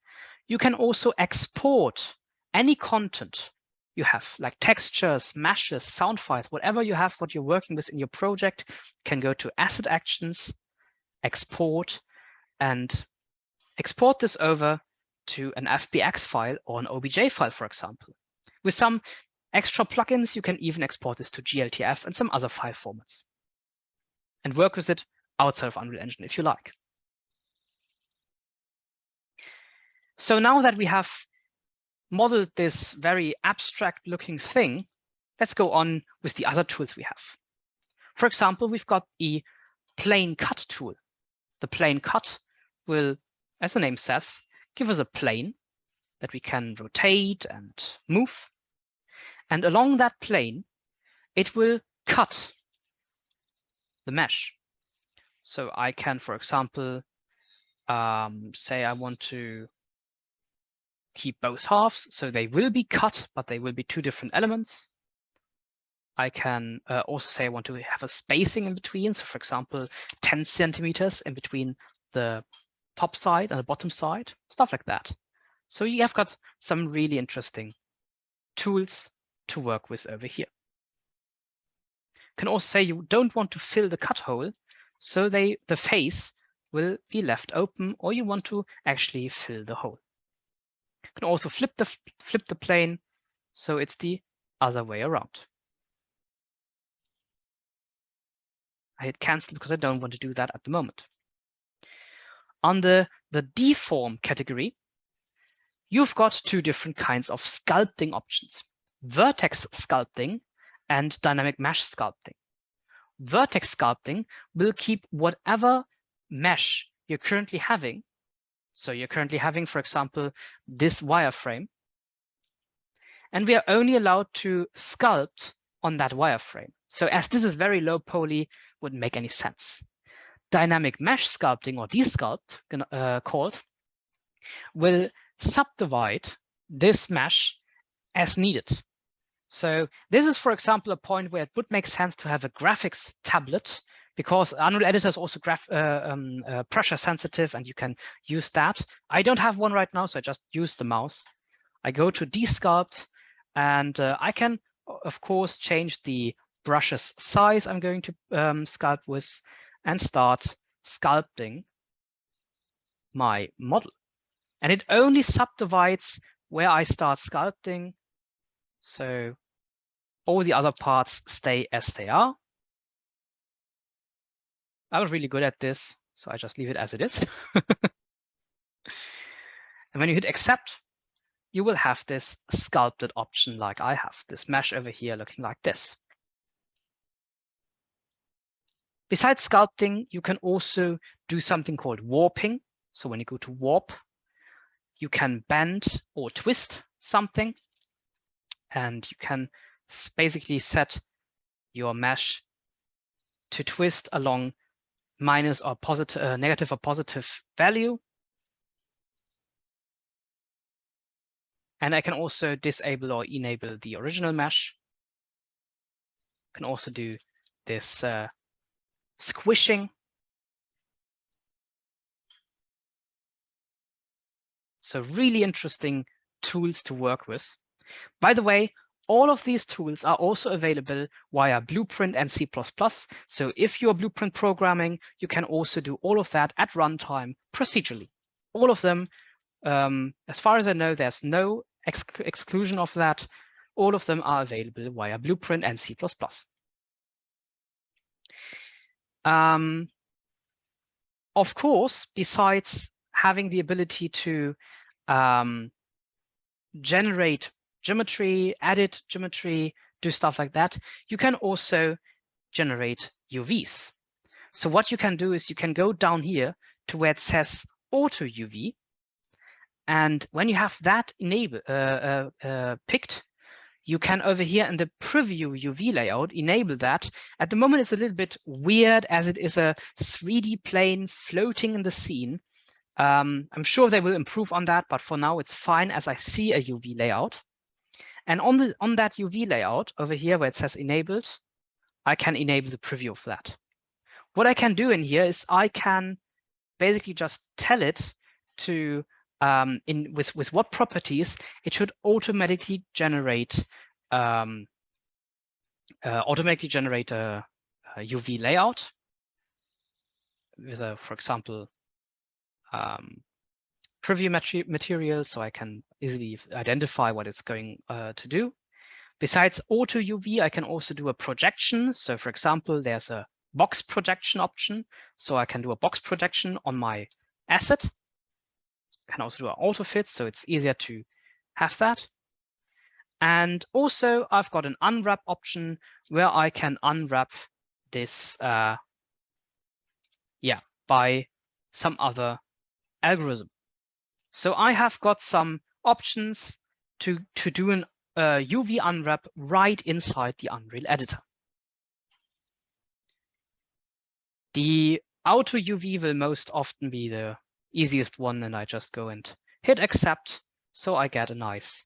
you can also export any content you have, like textures, meshes, sound files, whatever you have, what you're working with in your project, can go to Asset Actions, export, and export this over to an FBX file or an OBJ file, for example. With some extra plugins, you can even export this to GLTF and some other file formats, and work with it outside of Unreal Engine if you like. So now that we have modeled this very abstract looking thing, let's go on with the other tools we have. For example, we've got the plane cut tool. The plane cut will, as the name says, give us a plane that we can rotate and move. And along that plane, it will cut the mesh. So I can, for example, say I want to keep both halves. So they will be cut, but they will be two different elements. I can also say I want to have a spacing in between. So for example, 10 centimeters in between the top side and the bottom side, stuff like that. So you have got some really interesting tools to work with over here. You can also say you don't want to fill the cut hole, so the face will be left open, or you want to actually fill the hole. You can also flip the plane, so it's the other way around. I hit cancel because I don't want to do that at the moment. Under the deform category, you've got two different kinds of sculpting options: vertex sculpting and dynamic mesh sculpting. Vertex sculpting will keep whatever mesh you're currently having. So you're currently having, for example, this wireframe, and we are only allowed to sculpt on that wireframe. So as this is very low poly, wouldn't make any sense. Dynamic mesh sculpting, or desculpt called, will subdivide this mesh as needed. So this is, for example, a point where it would make sense to have a graphics tablet, because Unreal Editor is also pressure sensitive, and you can use that. I don't have one right now, so I just use the mouse. I go to desculpt, and I can, of course, change the brush's size I'm going to sculpt with and start sculpting my model. And it only subdivides where I start sculpting. So all the other parts stay as they are. I'm not really good at this, so I just leave it as it is. And when you hit accept, you will have this sculpted option like I have, this mesh over here looking like this. Besides sculpting, you can also do something called warping. So when you go to warp, you can bend or twist something, and you can basically set your mesh to twist along minus or positive, negative or positive value. And I can also disable or enable the original mesh. Can also do this squishing. So really interesting tools to work with. By the way, all of these tools are also available via Blueprint and C++. So if you're Blueprint programming, you can also do all of that at runtime procedurally. All of them, as far as I know, there's no exclusion of that. All of them are available via Blueprint and C++. Of course, besides having the ability to generate geometry, edit geometry, do stuff like that, you can also generate UVs. So what you can do is you can go down here to where it says auto UV. And when you have that picked, you can over here in the preview UV layout enable that. At the moment, it's a little bit weird as it is a 3D plane floating in the scene. I'm sure they will improve on that, but for now it's fine as I see a UV layout. And on that UV layout over here where it says enabled, I can enable the preview of that. What I can do in here is I can basically just tell it to with what properties it should automatically generate a UV layout with a, for example, preview material, so I can easily identify what it's going to do. Besides auto UV, I can also do a projection. So for example, there's a box projection option. So I can do a box projection on my asset. I can also do an auto fit, so it's easier to have that. And also I've got an unwrap option where I can unwrap this by some other algorithm. So I have got some options to do an UV unwrap right inside the Unreal editor. The auto UV will most often be the easiest one, and I just go and hit accept, so I get a nice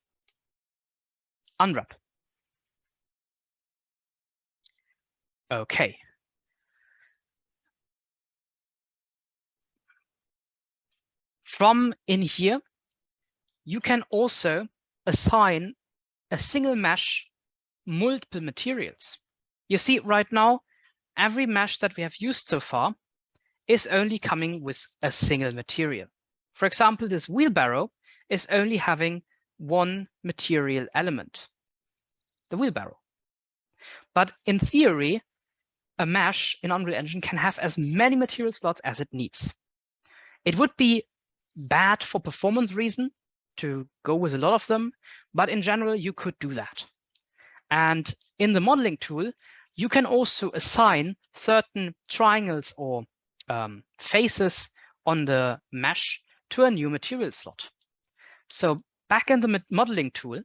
unwrap. Okay. From in here, you can also assign a single mesh multiple materials. You see right now, every mesh that we have used so far is only coming with a single material. For example, this wheelbarrow is only having one material element, the wheelbarrow. But in theory, a mesh in Unreal Engine can have as many material slots as it needs. It would be bad for performance reason to go with a lot of them, but in general, you could do that. And in the modeling tool, you can also assign certain triangles or faces on the mesh to a new material slot. So back in the modeling tool,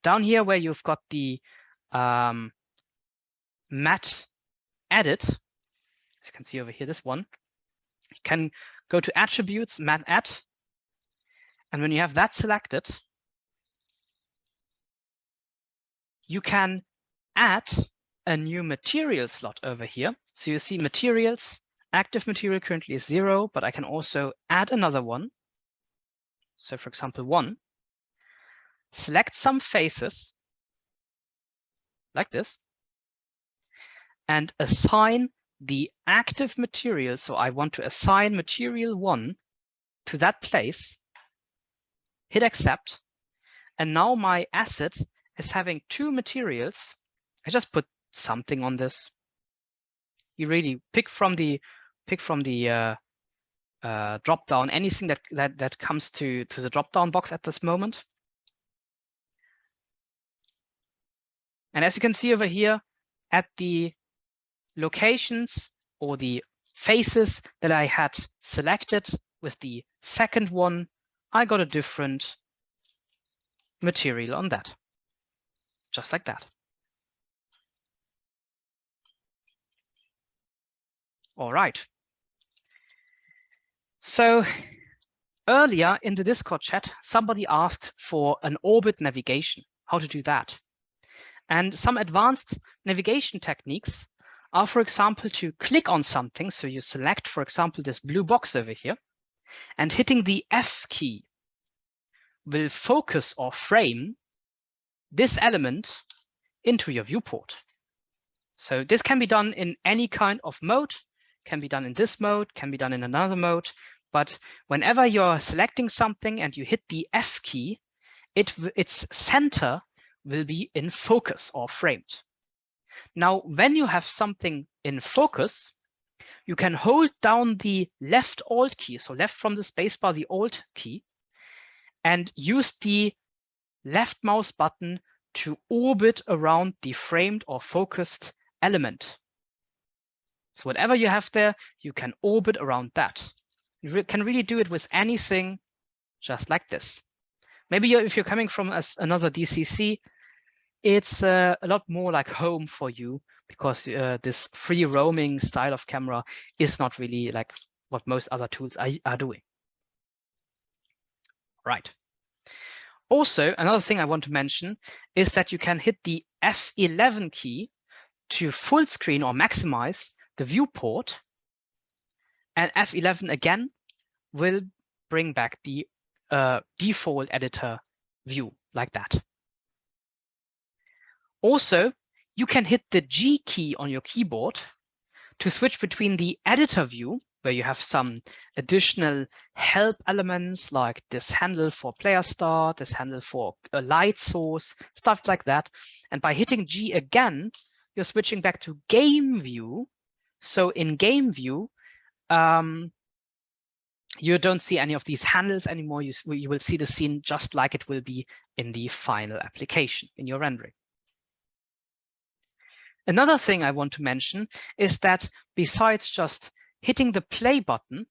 down here where you've got the matte edit, as you can see over here, this one, you can go to attributes, matte add. And when you have that selected, you can add a new material slot over here. So you see materials, active material currently is 0, but I can also add another one. So for example, 1. select some faces like this, and assign the active material. So I want to assign material 1 to that place, hit accept, and now my asset is having 2 materials. I just put something on this. You really pick from the drop down anything that comes to the drop down box at this moment. And as you can see over here, at the locations or the faces that I had selected with the second one, I got a different material on that, just like that. All right. So earlier in the Discord chat, somebody asked for an orbit navigation, how to do that. And some advanced navigation techniques are, for example, to click on something. So you select, for example, this blue box over here, and hitting the F key will focus or frame this element into your viewport. So this can be done in any kind of mode, can be done in this mode, can be done in another mode. But whenever you're selecting something and you hit the F key, its center will be in focus or framed. Now, when you have something in focus, you can hold down the left Alt key, so left from the spacebar, the Alt key, and use the left mouse button to orbit around the framed or focused element. So whatever you have there, you can orbit around that. You can really do it with anything, just like this. Maybe if you're coming from another DCC, it's a lot more like home for you, because this free roaming style of camera is not really like what most other tools are doing. Right. Also, another thing I want to mention is that you can hit the F11 key to full screen or maximize the viewport, and F11 again will bring back the default editor view like that. Also, you can hit the G key on your keyboard to switch between the editor view, where you have some additional help elements like this handle for player start, this handle for a light source, stuff like that. And by hitting G again, you're switching back to game view. So in game view, you don't see any of these handles anymore. You will see the scene just like it will be in the final application in your rendering. Another thing I want to mention is that besides just hitting the play button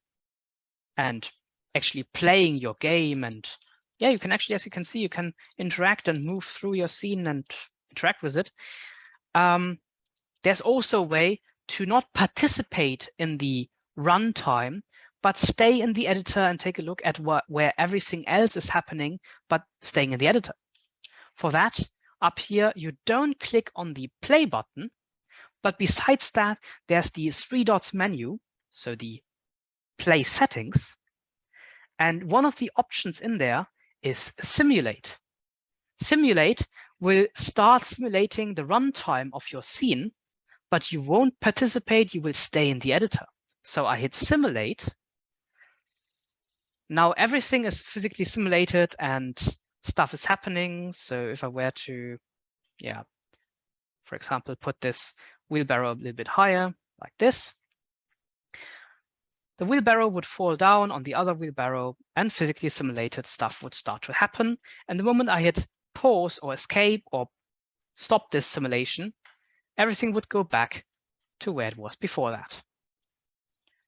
and actually playing your game, and yeah, you can actually, as you can see, you can interact and move through your scene and interact with it. There's also a way to not participate in the runtime, but stay in the editor and take a look at where everything else is happening, but staying in the editor. For that, up here, you don't click on the play button, but besides that, there's the 3 dots menu, so the play settings. And one of the options in there is simulate. Simulate will start simulating the runtime of your scene, but you won't participate, you will stay in the editor. So I hit simulate. Now everything is physically simulated and stuff is happening. So if I were to, yeah, for example, put this wheelbarrow a little bit higher like this, the wheelbarrow would fall down on the other wheelbarrow and physically simulated stuff would start to happen. And the moment I hit pause or escape or stop this simulation, everything would go back to where it was before that.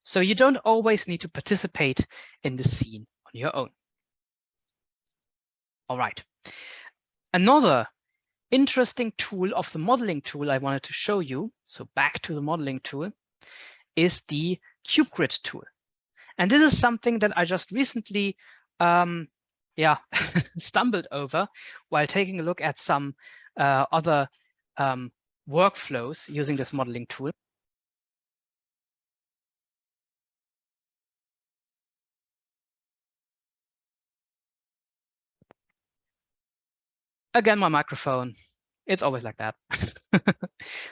So you don't always need to participate in the scene on your own. All right. Another interesting tool of the modeling tool I wanted to show you, so back to the modeling tool, is the cube grid tool. And this is something that I just recently stumbled over while taking a look at some other workflows using this modeling tool. again, my microphone. It's always like that.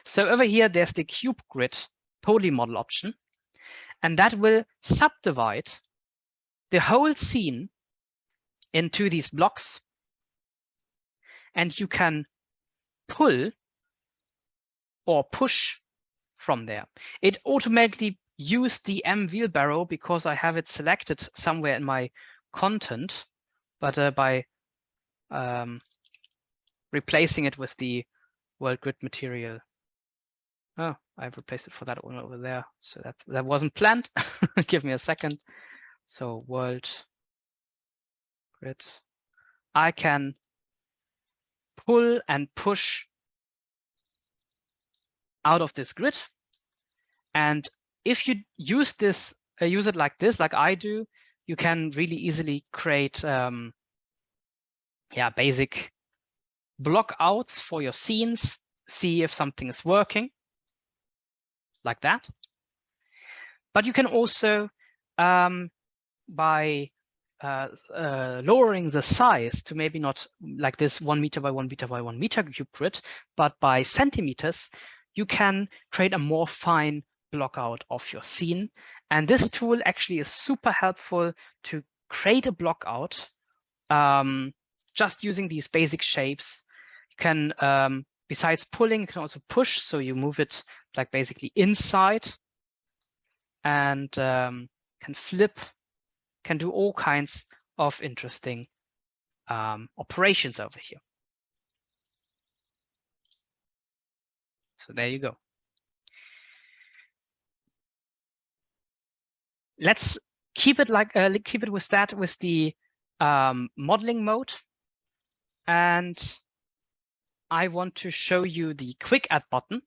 So over here, there's the cube grid poly model option, and that will subdivide the whole scene into these blocks. And you can pull or push from there. It automatically used the M wheelbarrow because I have it selected somewhere in my content, but by replacing it with the world grid material. Oh, I've replaced it for that one over there. So that wasn't planned. Give me a second. So world grid. I can pull and push out of this grid. And if you use this, use it like this, like I do, you can really easily create basic block outs for your scenes, see if something is working like that. But you can also, by lowering the size to maybe not like this 1 meter by 1 meter by 1 meter cube grid, but by centimeters, you can create a more fine block out of your scene. And this tool actually is super helpful to create a block out just using these basic shapes. You can, besides pulling, you can also push. So you move it like basically inside and can flip, can do all kinds of interesting operations over here. So there you go. Let's keep it like keep it with that with the modeling mode, and I want to show you the quick add button,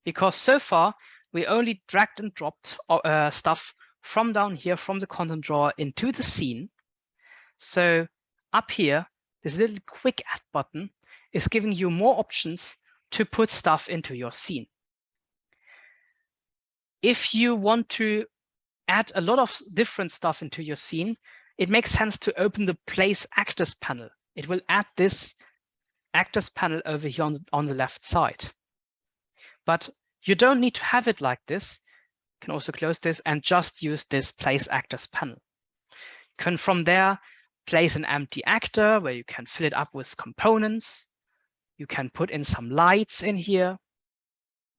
because so far we only dragged and dropped stuff from down here from the content drawer into the scene. So up here, this little quick add button is giving you more options to put stuff into your scene. If you want to add a lot of different stuff into your scene, it makes sense to open the Place Actors panel. It will add this Actors panel over here on the left side. But you don't need to have it like this. You can also close this and just use this Place Actors panel. You can from there place an empty actor where you can fill it up with components. You can put in some lights in here,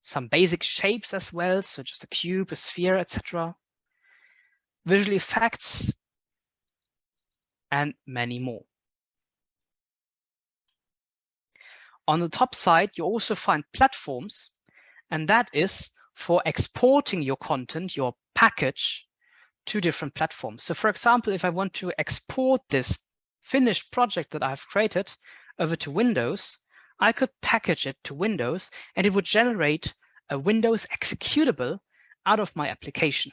some basic shapes as well. So just a cube, a sphere, etc. Visual effects, and many more. On the top side, you also find platforms, and that is for exporting your content, your package, to different platforms. So for example, if I want to export this finished project that I've created over to Windows, I could package it to Windows and it would generate a Windows executable out of my application.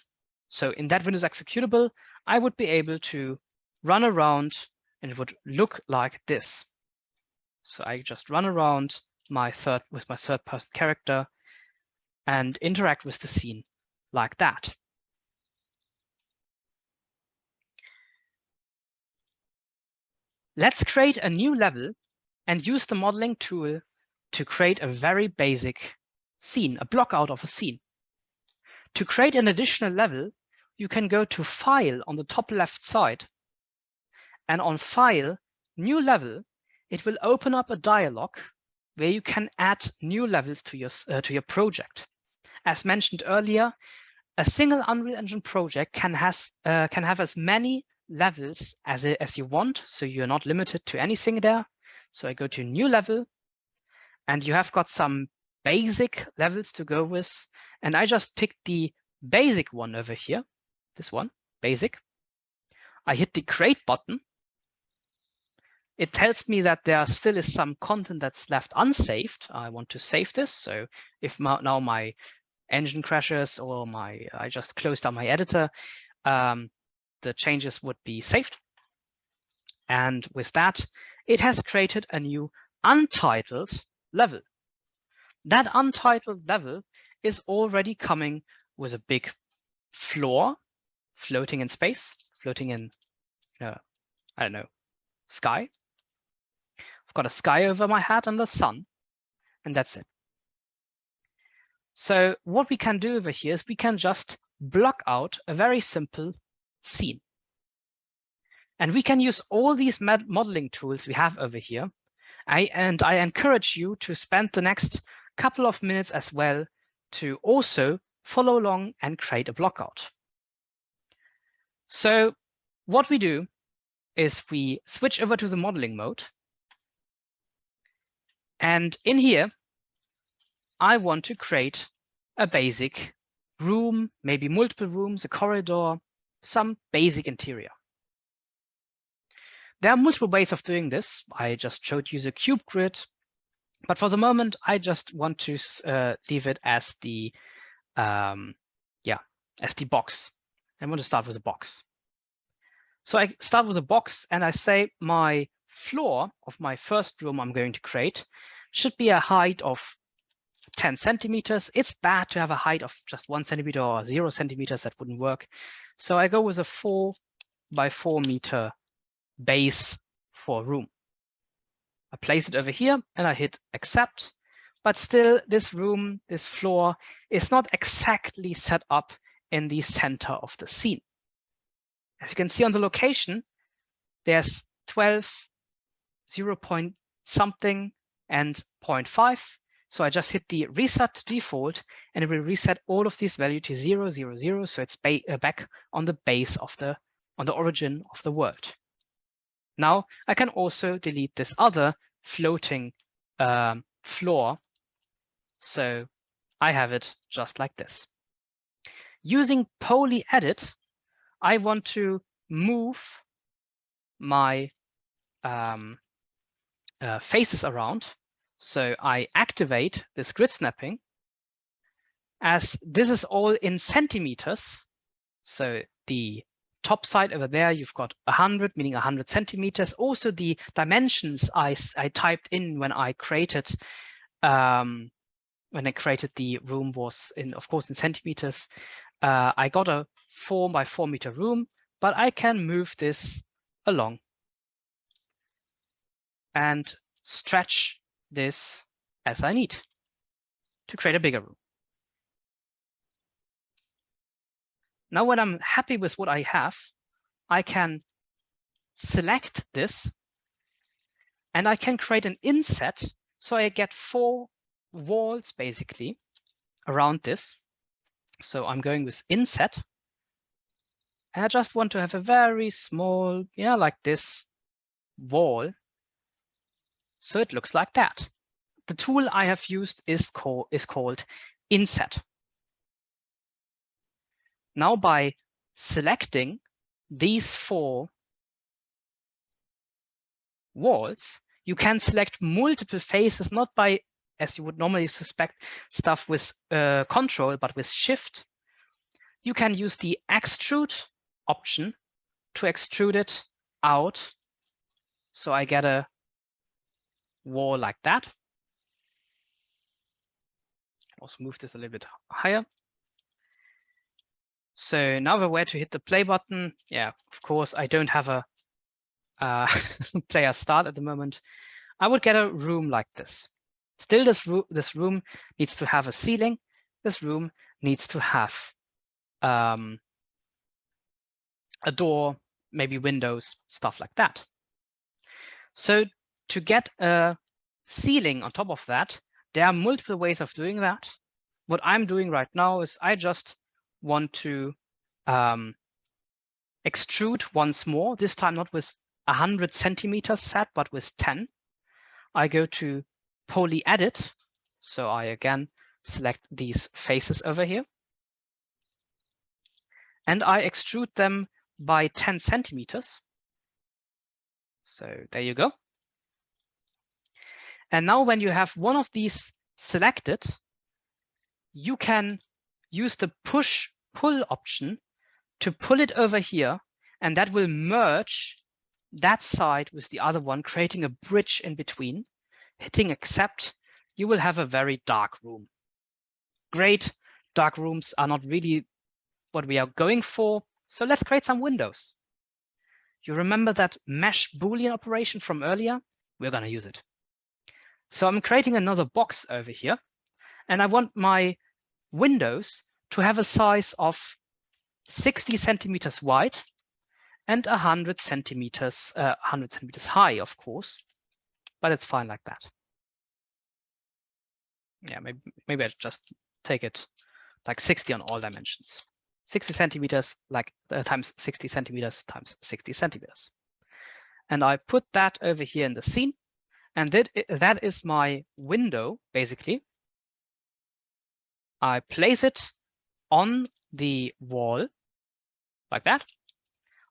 So in that Windows executable, I would be able to run around and it would look like this. So I just run around with my third person character and interact with the scene like that. Let's create a new level and use the modeling tool to create a very basic scene, a block out of a scene. To create an additional level, you can go to File on the top left side, and on File, New Level, it will open up a dialog where you can add new levels to your project. As mentioned earlier, a single Unreal Engine project can have as many levels as you want, so you're not limited to anything there. So I go to New Level, and you have got some basic levels to go with, and I just picked the basic one over here, this one, Basic. I hit the Create button. It tells me that there still is some content that's left unsaved. I want to save this, so if now my engine crashes or I just closed down my editor, the changes would be saved. And with that, it has created a new untitled level. That untitled level is already coming with a big floor, floating in space, floating in, I don't know, sky. I've got a sky over my head and the sun, and that's it. So what we can do over here is we can just block out a very simple scene. And we can use all these modeling tools we have over here. I encourage you to spend the next couple of minutes as well to also follow along and create a blockout. So what we do is we switch over to the modeling mode. And in here, I want to create a basic room, maybe multiple rooms, a corridor, some basic interior. There are multiple ways of doing this. I just showed you the cube grid, but for the moment, I just want to leave it as the as the box. I want to start with a box. So I start with a box and I say my floor of my first room I'm going to create should be a height of 10 centimeters. It's bad to have a height of just 1 centimeter or 0 centimeters. That wouldn't work. So I go with a 4 by 4 meter base for room. I place it over here and I hit accept, but still this room, this floor is not exactly set up in the center of the scene. As you can see on the location, there's 12, 0 point something and 0.5. So I just hit the reset default and it will reset all of these values to 0, 0, 0. So it's back on the base of on the origin of the world. Now I can also delete this other floating floor. So I have it just like this. Using poly edit, I want to move my faces around. So I activate this grid snapping as this is all in centimeters. So the top side over there, you've got 100, meaning 100 centimeters. Also the dimensions I typed in when I created the room was of course in centimeters. I got a 4 by 4 meter room, but I can move this along and stretch this as I need to create a bigger room. Now, when I'm happy with what I have, I can select this and I can create an inset. So I get 4 walls basically around this. So I'm going with inset. And I just want to have a very small, like this wall. So it looks like that. The tool I have used is called inset. Now by selecting these 4 walls, you can select multiple faces, not by, as you would normally suspect, stuff with control, but with shift. You can use the extrude option to extrude it out. So I get a wall like that. Also move this a little bit higher. So now we're where to hit the play button. Yeah, of course, I don't have a player start at the moment. I would get a room like this. Still, this room needs to have a ceiling. This room needs to have a door, maybe windows, stuff like that. So to get a ceiling on top of that, there are multiple ways of doing that. What I'm doing right now is I just want to extrude once more, this time not with 100 centimeters set, but with 10. I go to poly edit. So I again select these faces over here. And I extrude them by 10 centimeters. So there you go. And now when you have one of these selected, you can use the push-pull option to pull it over here, and that will merge that side with the other one, creating a bridge in between. Hitting accept, you will have a very dark room. Great, dark rooms are not really what we are going for, so let's create some windows. You remember that mesh Boolean operation from earlier? we're going to use it. So I'm creating another box over here, and I want my windows to have a size of 60 centimeters wide and 100 centimeters high, of course, but it's fine like that. Yeah, maybe I just take it like 60 on all dimensions. 60 centimeters like times 60 centimeters times 60 centimeters. And I put that over here in the scene, and that is my window, basically. I place it on the wall like that.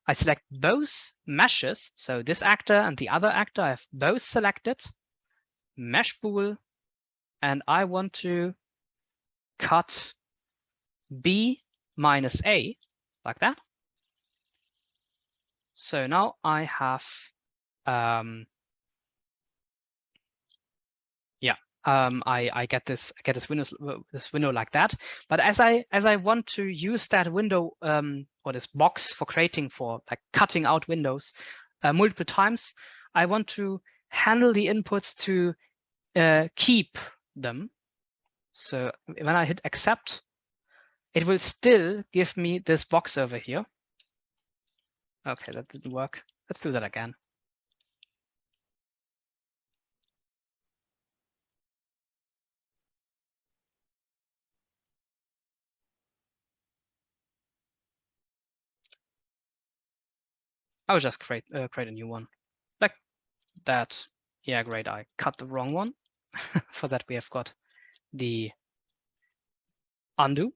I select both meshes, so this actor and the other actor, I have both selected, mesh spool, and I want to cut B minus A like that. So now I have, I get this window like that. But as I want to use that window or this box for creating, for like cutting out windows multiple times, I want to handle the inputs to keep them. So when I hit accept, it will still give me this box over here. Okay, that didn't work. Let's do that again. I will just create a new one like that. Yeah, great. I cut the wrong one. For that, we have got the undo.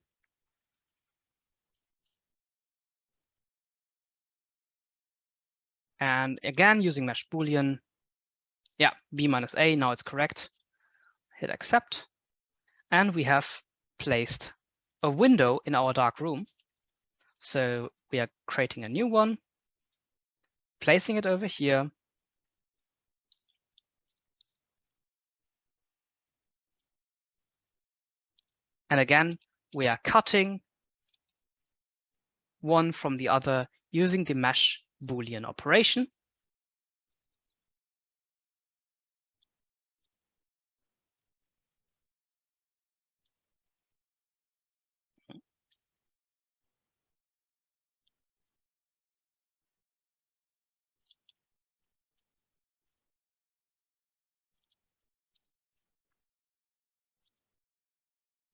And again, using mesh boolean, yeah, B minus A, now it's correct. Hit accept. And we have placed a window in our dark room. So we are creating a new one, placing it over here. And again, we are cutting one from the other using the mesh boolean operation.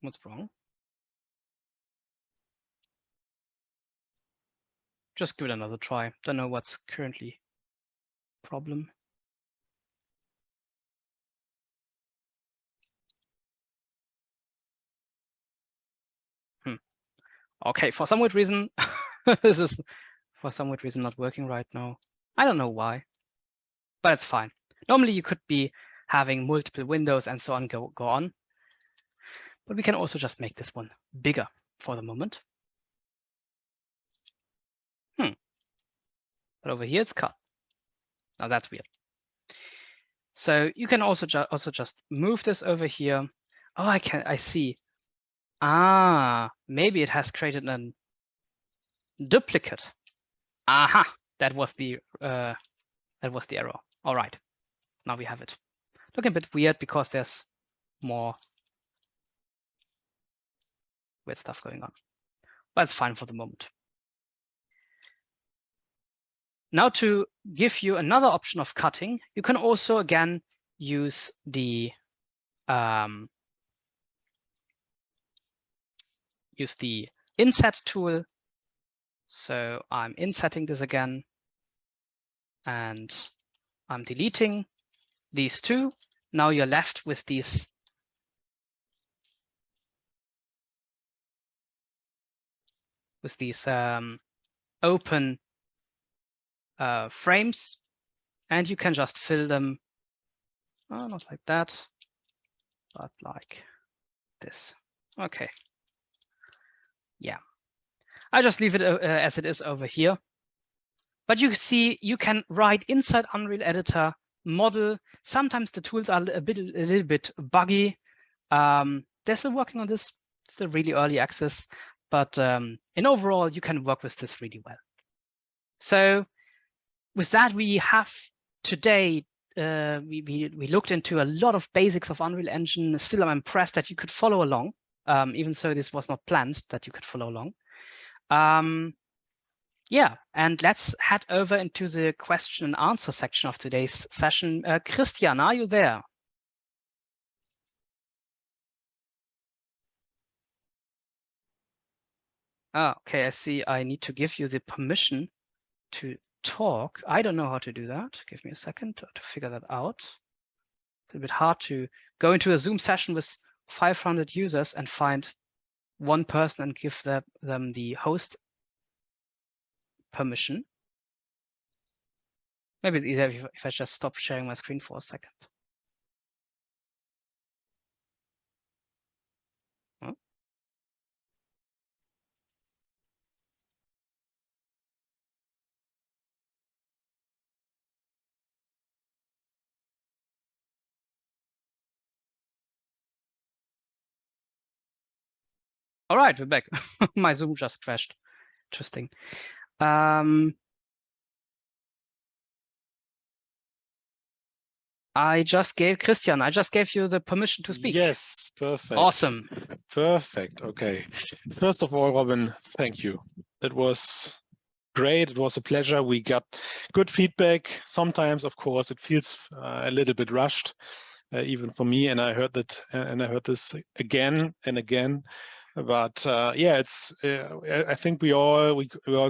What's wrong? Just give it another try. Don't know what's currently problem. Okay, for some weird reason, this is for some weird reason not working right now. I don't know why, but it's fine. Normally you could be having multiple windows and so on go on. But we can also just make this one bigger for the moment. But over here it's cut. Now that's weird. So you can also just move this over here. Oh, I see. Ah, maybe it has created a duplicate. Aha, that was the error. All right, now we have it. Looking a bit weird because there's more weird stuff going on, but it's fine for the moment. Now to give you another option of cutting, you can also again use the inset tool. So I'm insetting this again, and I'm deleting these two. Now you're left with these open frames, and you can just fill them. Oh, not like that, but like this. Okay. Yeah, I just leave it as it is over here. But you see, you can write inside Unreal Editor model. Sometimes the tools are a little bit buggy. They're still working on this, still really early access, but in overall, you can work with this really well. So with that, we have today we looked into a lot of basics of Unreal Engine. Still, I'm impressed that you could follow along, even so this was not planned that you could follow along. Yeah, and let's head over into the question and answer section of today's session. Christian, are you there? Okay, I see. I need to give you the permission to talk. I don't know how to do that. Give me a second to figure that out. It's a bit hard to go into a Zoom session with 500 users and find one person and give them the host permission. Maybe it's easier if I just stop sharing my screen for a second. Huh? All right, we're back. My Zoom just crashed. Interesting. I just gave Christian, I just gave you the permission to speak. Yes, perfect. Awesome. Perfect. Okay. First of all, Robin, thank you. It was great. It was a pleasure. We got good feedback. Sometimes, of course, it feels a little bit rushed, even for me. And I heard that, and I heard this again and again. But yeah, it's. I think we all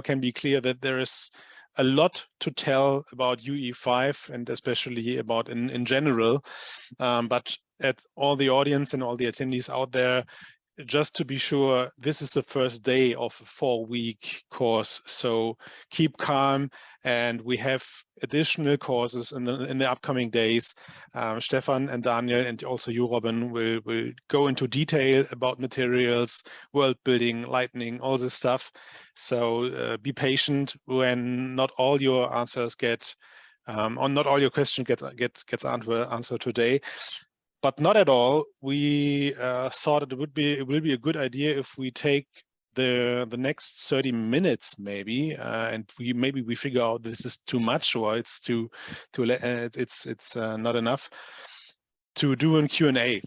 can be clear that there is a lot to tell about UE5 and especially about in general. But at all the audience and all the attendees out there, just to be sure, this is the first day of a 4-week course. So keep calm, and we have additional courses in the upcoming days. Stefan and Daniel, and also you, Robin, will go into detail about materials, world building, lightning, all this stuff. So be patient when not all your answers get, or not all your questions gets answered today. But not at all. We thought it will be a good idea if we take the next 30 minutes maybe, and we figure out this is too much or it's not enough to do a Q&A,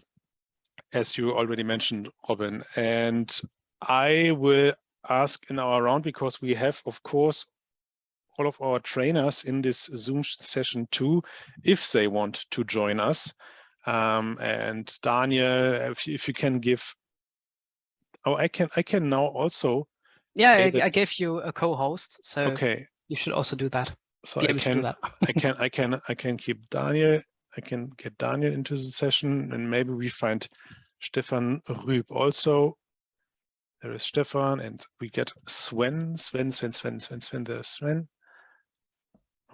as you already mentioned, Robin. And I will ask in our round, because we have, of course, all of our trainers in this Zoom session too, if they want to join us. And Daniel, if you can give, I can now also. Yeah, I gave you a co-host, so okay, you should also do that. So I can keep Daniel. I can get Daniel into the session, and maybe we find Stefan Rüb also. There is Stefan, and we get Sven. There's Sven.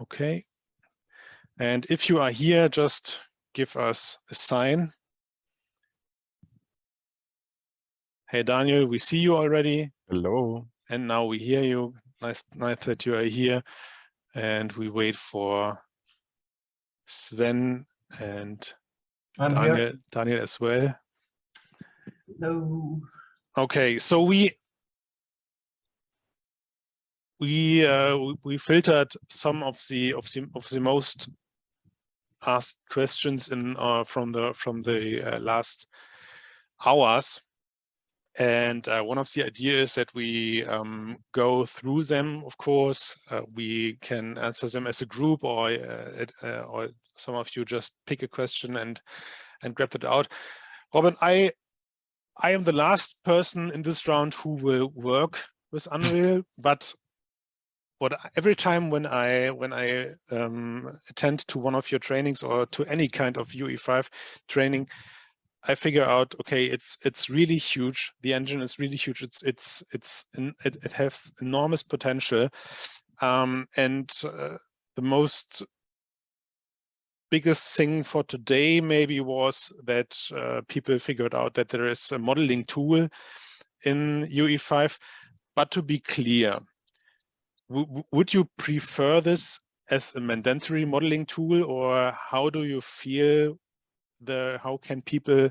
Okay. And if you are here, just give us a sign. Hey, Daniel, we see you already. Hello. And now we hear you. Nice that you are here. And we wait for Sven and Daniel as well. Hello. Okay, so we filtered some of the most asked questions in from the last hours, and one of the ideas is that we go through them. Of course, we can answer them as a group, or some of you just pick a question and grab it out. Robin, I am the last person in this round who will work with Unreal, but every time when I attend to one of your trainings or to any kind of UE5 training, I figure out, okay, it's really huge. The engine is really huge. It has enormous potential, and the most biggest thing for today maybe was that people figured out that there is a modeling tool in UE5. But to be clear, would you prefer this as a mandatory modeling tool, or how do you feel how can people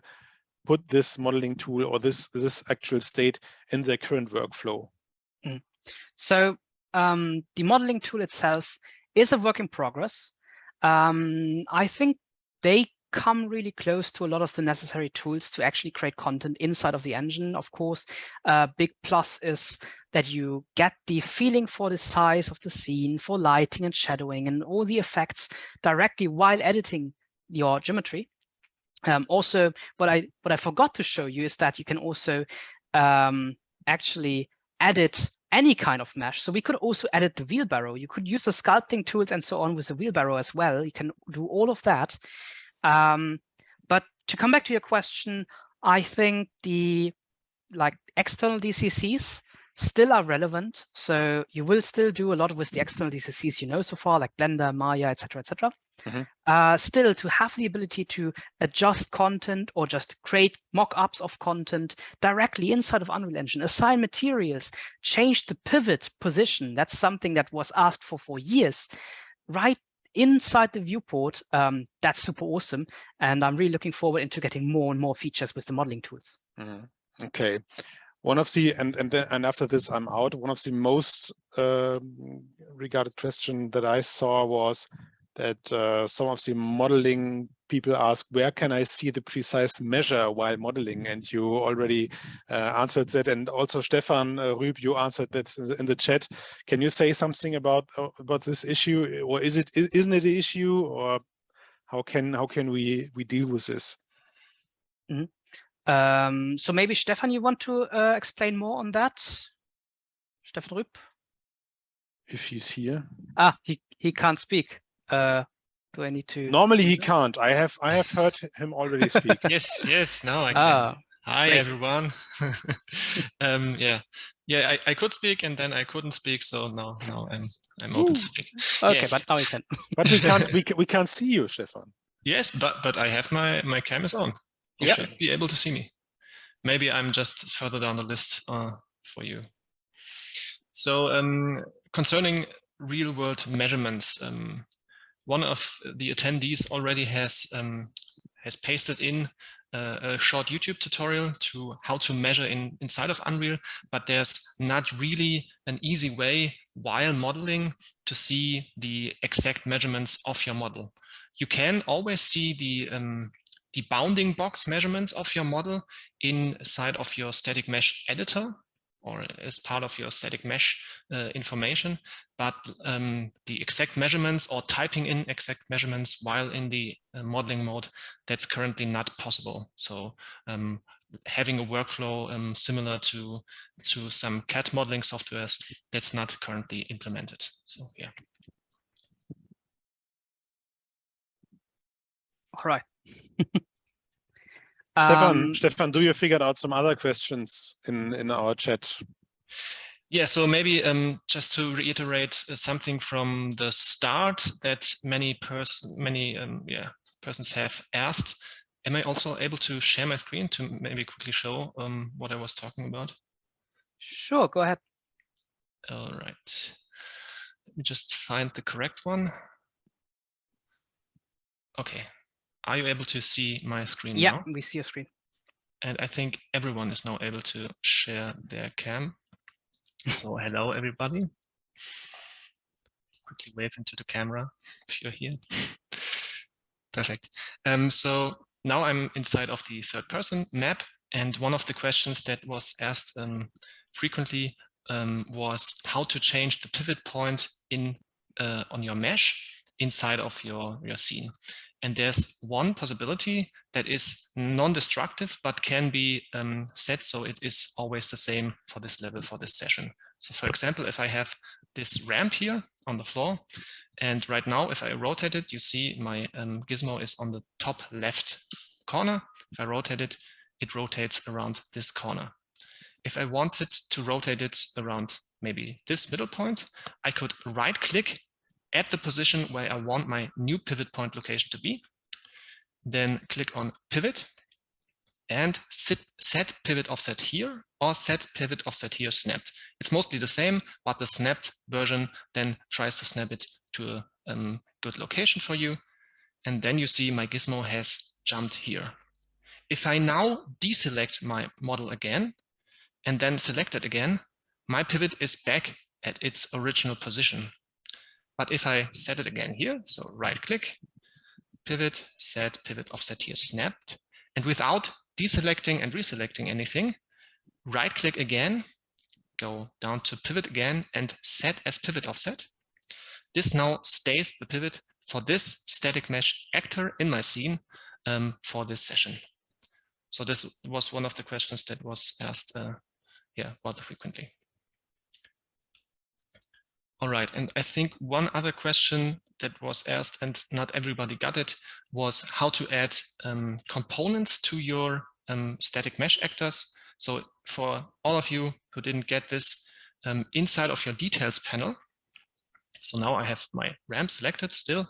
put this modeling tool or this actual state in their current workflow? So the modeling tool itself is a work in progress. I think they come really close to a lot of the necessary tools to actually create content inside of the engine. Of course, a big plus is that you get the feeling for the size of the scene, for lighting and shadowing and all the effects directly while editing your geometry. Also, what I forgot to show you is that you can also actually edit any kind of mesh. So we could also edit the wheelbarrow. You could use the sculpting tools and so on with the wheelbarrow as well. You can do all of that. But to come back to your question, I think the external DCCs still are relevant. So you will still do a lot with the external DCCs you know so far, like Blender, Maya, etc., etc. Still, to have the ability to adjust content or just create mock-ups of content directly inside of Unreal Engine, assign materials, change the pivot position. That's something that was asked for years, right inside the viewport. That's super awesome. And I'm really looking forward into getting more and more features with the modeling tools. Okay. One of the, and after this, I'm out. One of the most regarded question that I saw was that some of the modeling people ask, where can I see the precise measure while modeling? And you already answered that. And also Stefan Rüb, you answered that in the chat. Can you say something about this issue? Or isn't it an issue? Or how can we deal with this? So maybe Stefan, you want to explain more on that? Stefan Rüb? If he's here. He can't speak. Do I need to? Normally he can't. I have heard him already speak. Yes, now I can. Hi, great. everyone. Yeah, I could speak and then I couldn't speak, so now I'm open to speak. Okay, yes. but now you can. But we can't see you, Stefan. Yes, but I have my cam is on. You should be able to see me. Maybe I'm just further down the list for you. So concerning real-world measurements, one of the attendees already has pasted in a short YouTube tutorial to how to measure inside of Unreal, but there's not really an easy way while modeling to see the exact measurements of your model. You can always see the bounding box measurements of your model inside of your static mesh editor or as part of your static mesh information, but the exact measurements or typing in exact measurements while in the modeling mode, that's currently not possible. So having a workflow similar to some CAD modeling softwares, that's not currently implemented. So yeah. All right. Stefan, do you figured out some other questions in our chat? Yeah, so maybe just to reiterate something from the start that many persons have asked. Am I also able to share my screen to maybe quickly show what I was talking about? Sure, go ahead. All right. Let me just find the correct one. Okay. Are you able to see my screen now? Yeah, we see your screen. And I think everyone is now able to share their cam. So hello, everybody. Quickly wave into the camera if you're here. Perfect. So now I'm inside of the third person map. And one of the questions that was asked frequently was how to change the pivot point on your mesh inside of your scene. And there's one possibility that is non-destructive, but can be set so it is always the same for this level, for this session. So for example, if I have this ramp here on the floor, and right now, if I rotate it, you see my gizmo is on the top left corner. If I rotate it, it rotates around this corner. If I wanted to rotate it around maybe this middle point, I could right-click at the position where I want my new pivot point location to be, then click on pivot and set pivot offset here or set pivot offset here snapped. It's mostly the same, but the snapped version then tries to snap it to a good location for you. And then you see my gizmo has jumped here. If I now deselect my model again and then select it again, my pivot is back at its original position. But if I set it again here, so right click, pivot, set, pivot offset here, snapped. And without deselecting and reselecting anything, right click again, go down to pivot again and set as pivot offset. This now stays the pivot for this static mesh actor in my scene for this session. So this was one of the questions that was asked rather frequently. All right, and I think one other question that was asked and not everybody got it was how to add components to your static mesh actors. So for all of you who didn't get this, inside of your details panel, so now I have my ramp selected still,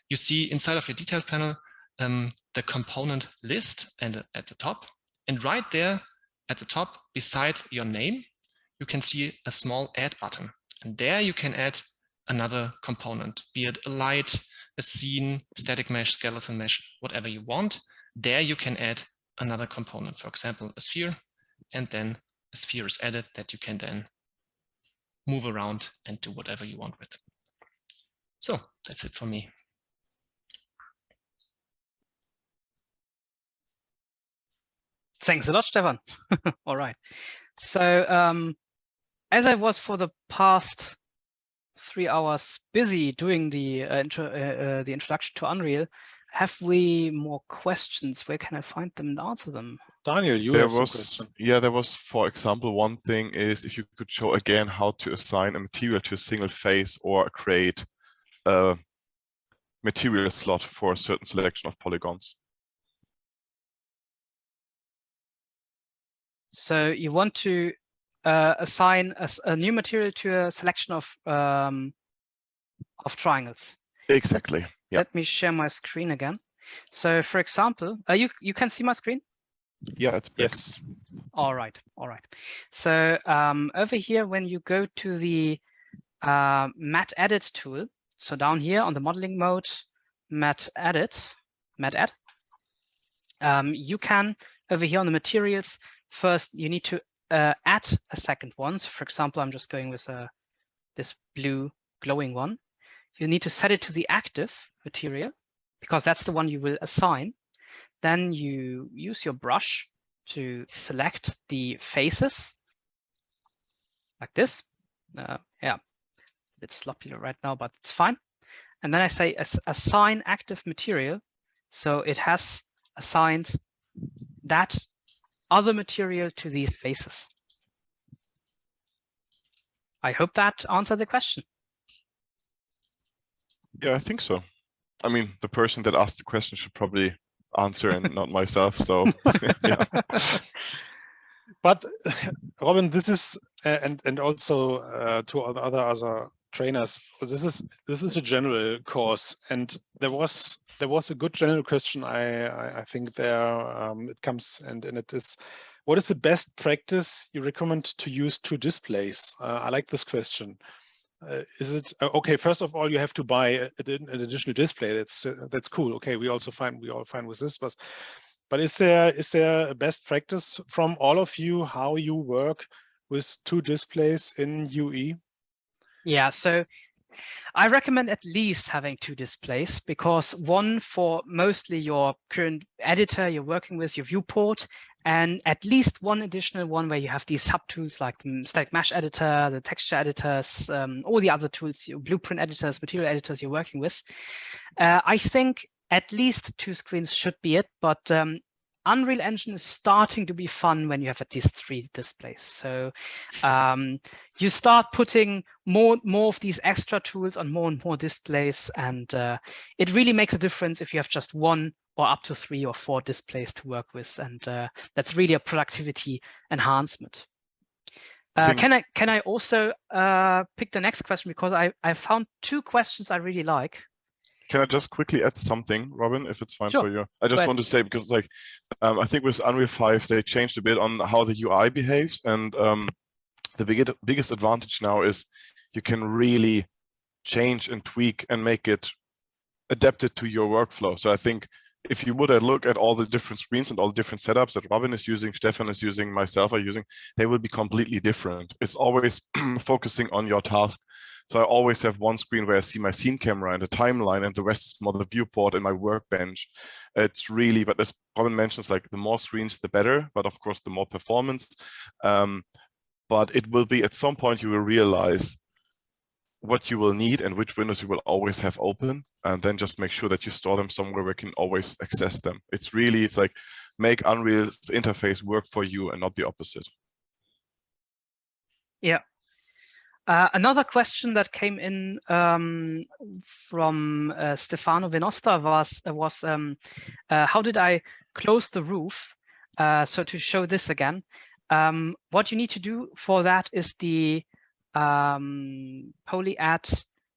you see inside of your details panel the component list and at the top, and right there at the top beside your name, you can see a small add button. And there you can add another component, be it a light, a scene, static mesh, skeleton mesh, whatever you want. There you can add another component, for example, a sphere, and then a sphere is added that you can then move around and do whatever you want with. So that's it for me. Thanks a lot, Stefan. All right. So as I was for the past 3 hours busy doing the introduction to Unreal, have we more questions? Where can I find them and answer them? Daniel, you There have some was, question. yeah, there was, for example, one thing is if you could show again how to assign a material to a single face or create a material slot for a certain selection of polygons. So you want to assign a new material to a selection of triangles. Exactly. Yeah. Let me share my screen again. So for example, you can see my screen? Yeah, it's big. Yes. All right. All right. So over here, when you go to the matte edit tool, so down here on the modeling mode, matte add, you can over here on the materials, first you need to add a second one. So for example, I'm just going with this blue glowing one. You need to set it to the active material because that's the one you will assign. Then you use your brush to select the faces like this. Yeah, a bit sloppy right now, but it's fine. And then I say assign active material. So it has assigned that other material to these faces. I hope that answered the question. Yeah, I think so. I mean, the person that asked the question should probably answer and not myself. So, yeah. But Robin, this is and also to all the other trainers, this is a general course, and there was a good general question. I think there it comes and it is, what is the best practice you recommend to use two displays? I like this question. Is it okay? First of all, you have to buy an additional display. That's cool. Okay, we all fine with this, but is there a best practice from all of you how you work with two displays in UE? Yeah, so I recommend at least having two displays, because one for mostly your current editor you're working with, your viewport, and at least one additional one where you have these subtools like the static mesh editor, the texture editors, all the other tools, your blueprint editors, material editors you're working with. I think at least two screens should be it, but Unreal Engine is starting to be fun when you have at least 3 displays. So you start putting more of these extra tools on more and more displays, and it really makes a difference if you have just 1 or up to 3 or 4 displays to work with, and that's really a productivity enhancement. Can I also pick the next question, because I found 2 questions I really like. Can I just quickly add something, Robin, if it's fine Sure. for you? I just want to say, because like, I think with Unreal 5, they changed a bit on how the UI behaves. And the biggest advantage now is you can really change and tweak and make it adapted to your workflow. So I think if you would look at all the different screens and all the different setups that Robin is using, Stefan is using, myself are using, they will be completely different. It's always focusing on your task. So I always have one screen where I see my scene camera and the timeline, and the rest is more the viewport and my workbench. It's really, but as Robin mentions, like the more screens, the better, but of course, the more performance. But it will be, at some point, you will realize what you will need and which windows you will always have open, and then just make sure that you store them somewhere where you can always access them. It's like make Unreal's interface work for you and not the opposite. Yeah. Another question that came in from Stefano Venosta was how did I close the roof? So to show this again, what you need to do for that is the poly add,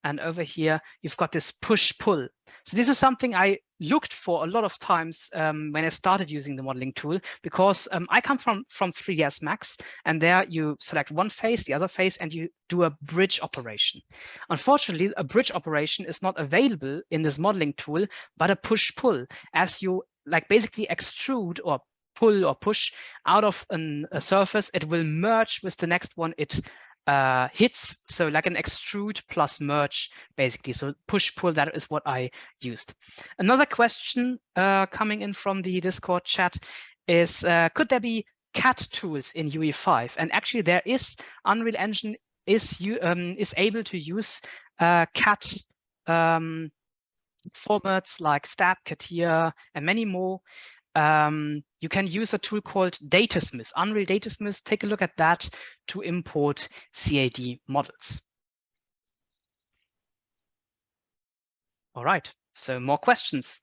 and over here you've got this push pull. So this is something I looked for a lot of times when I started using the modeling tool, because I come from 3ds Max, and there you select one face, the other face, and you do a bridge operation. Unfortunately, a bridge operation is not available in this modeling tool, but a push pull, as you like basically extrude or pull or push out of a surface, it will merge with the next one it hits, so like an extrude plus merge, basically. So push pull, that is what I used. Another question coming in from the Discord chat is, could there be CAD tools in UE5? And actually there is. Unreal Engine is able to use CAD formats like STAB, CATIA, and many more. You can use a tool called Datasmith, Unreal Datasmith. Take a look at that to import CAD models. All right, so more questions.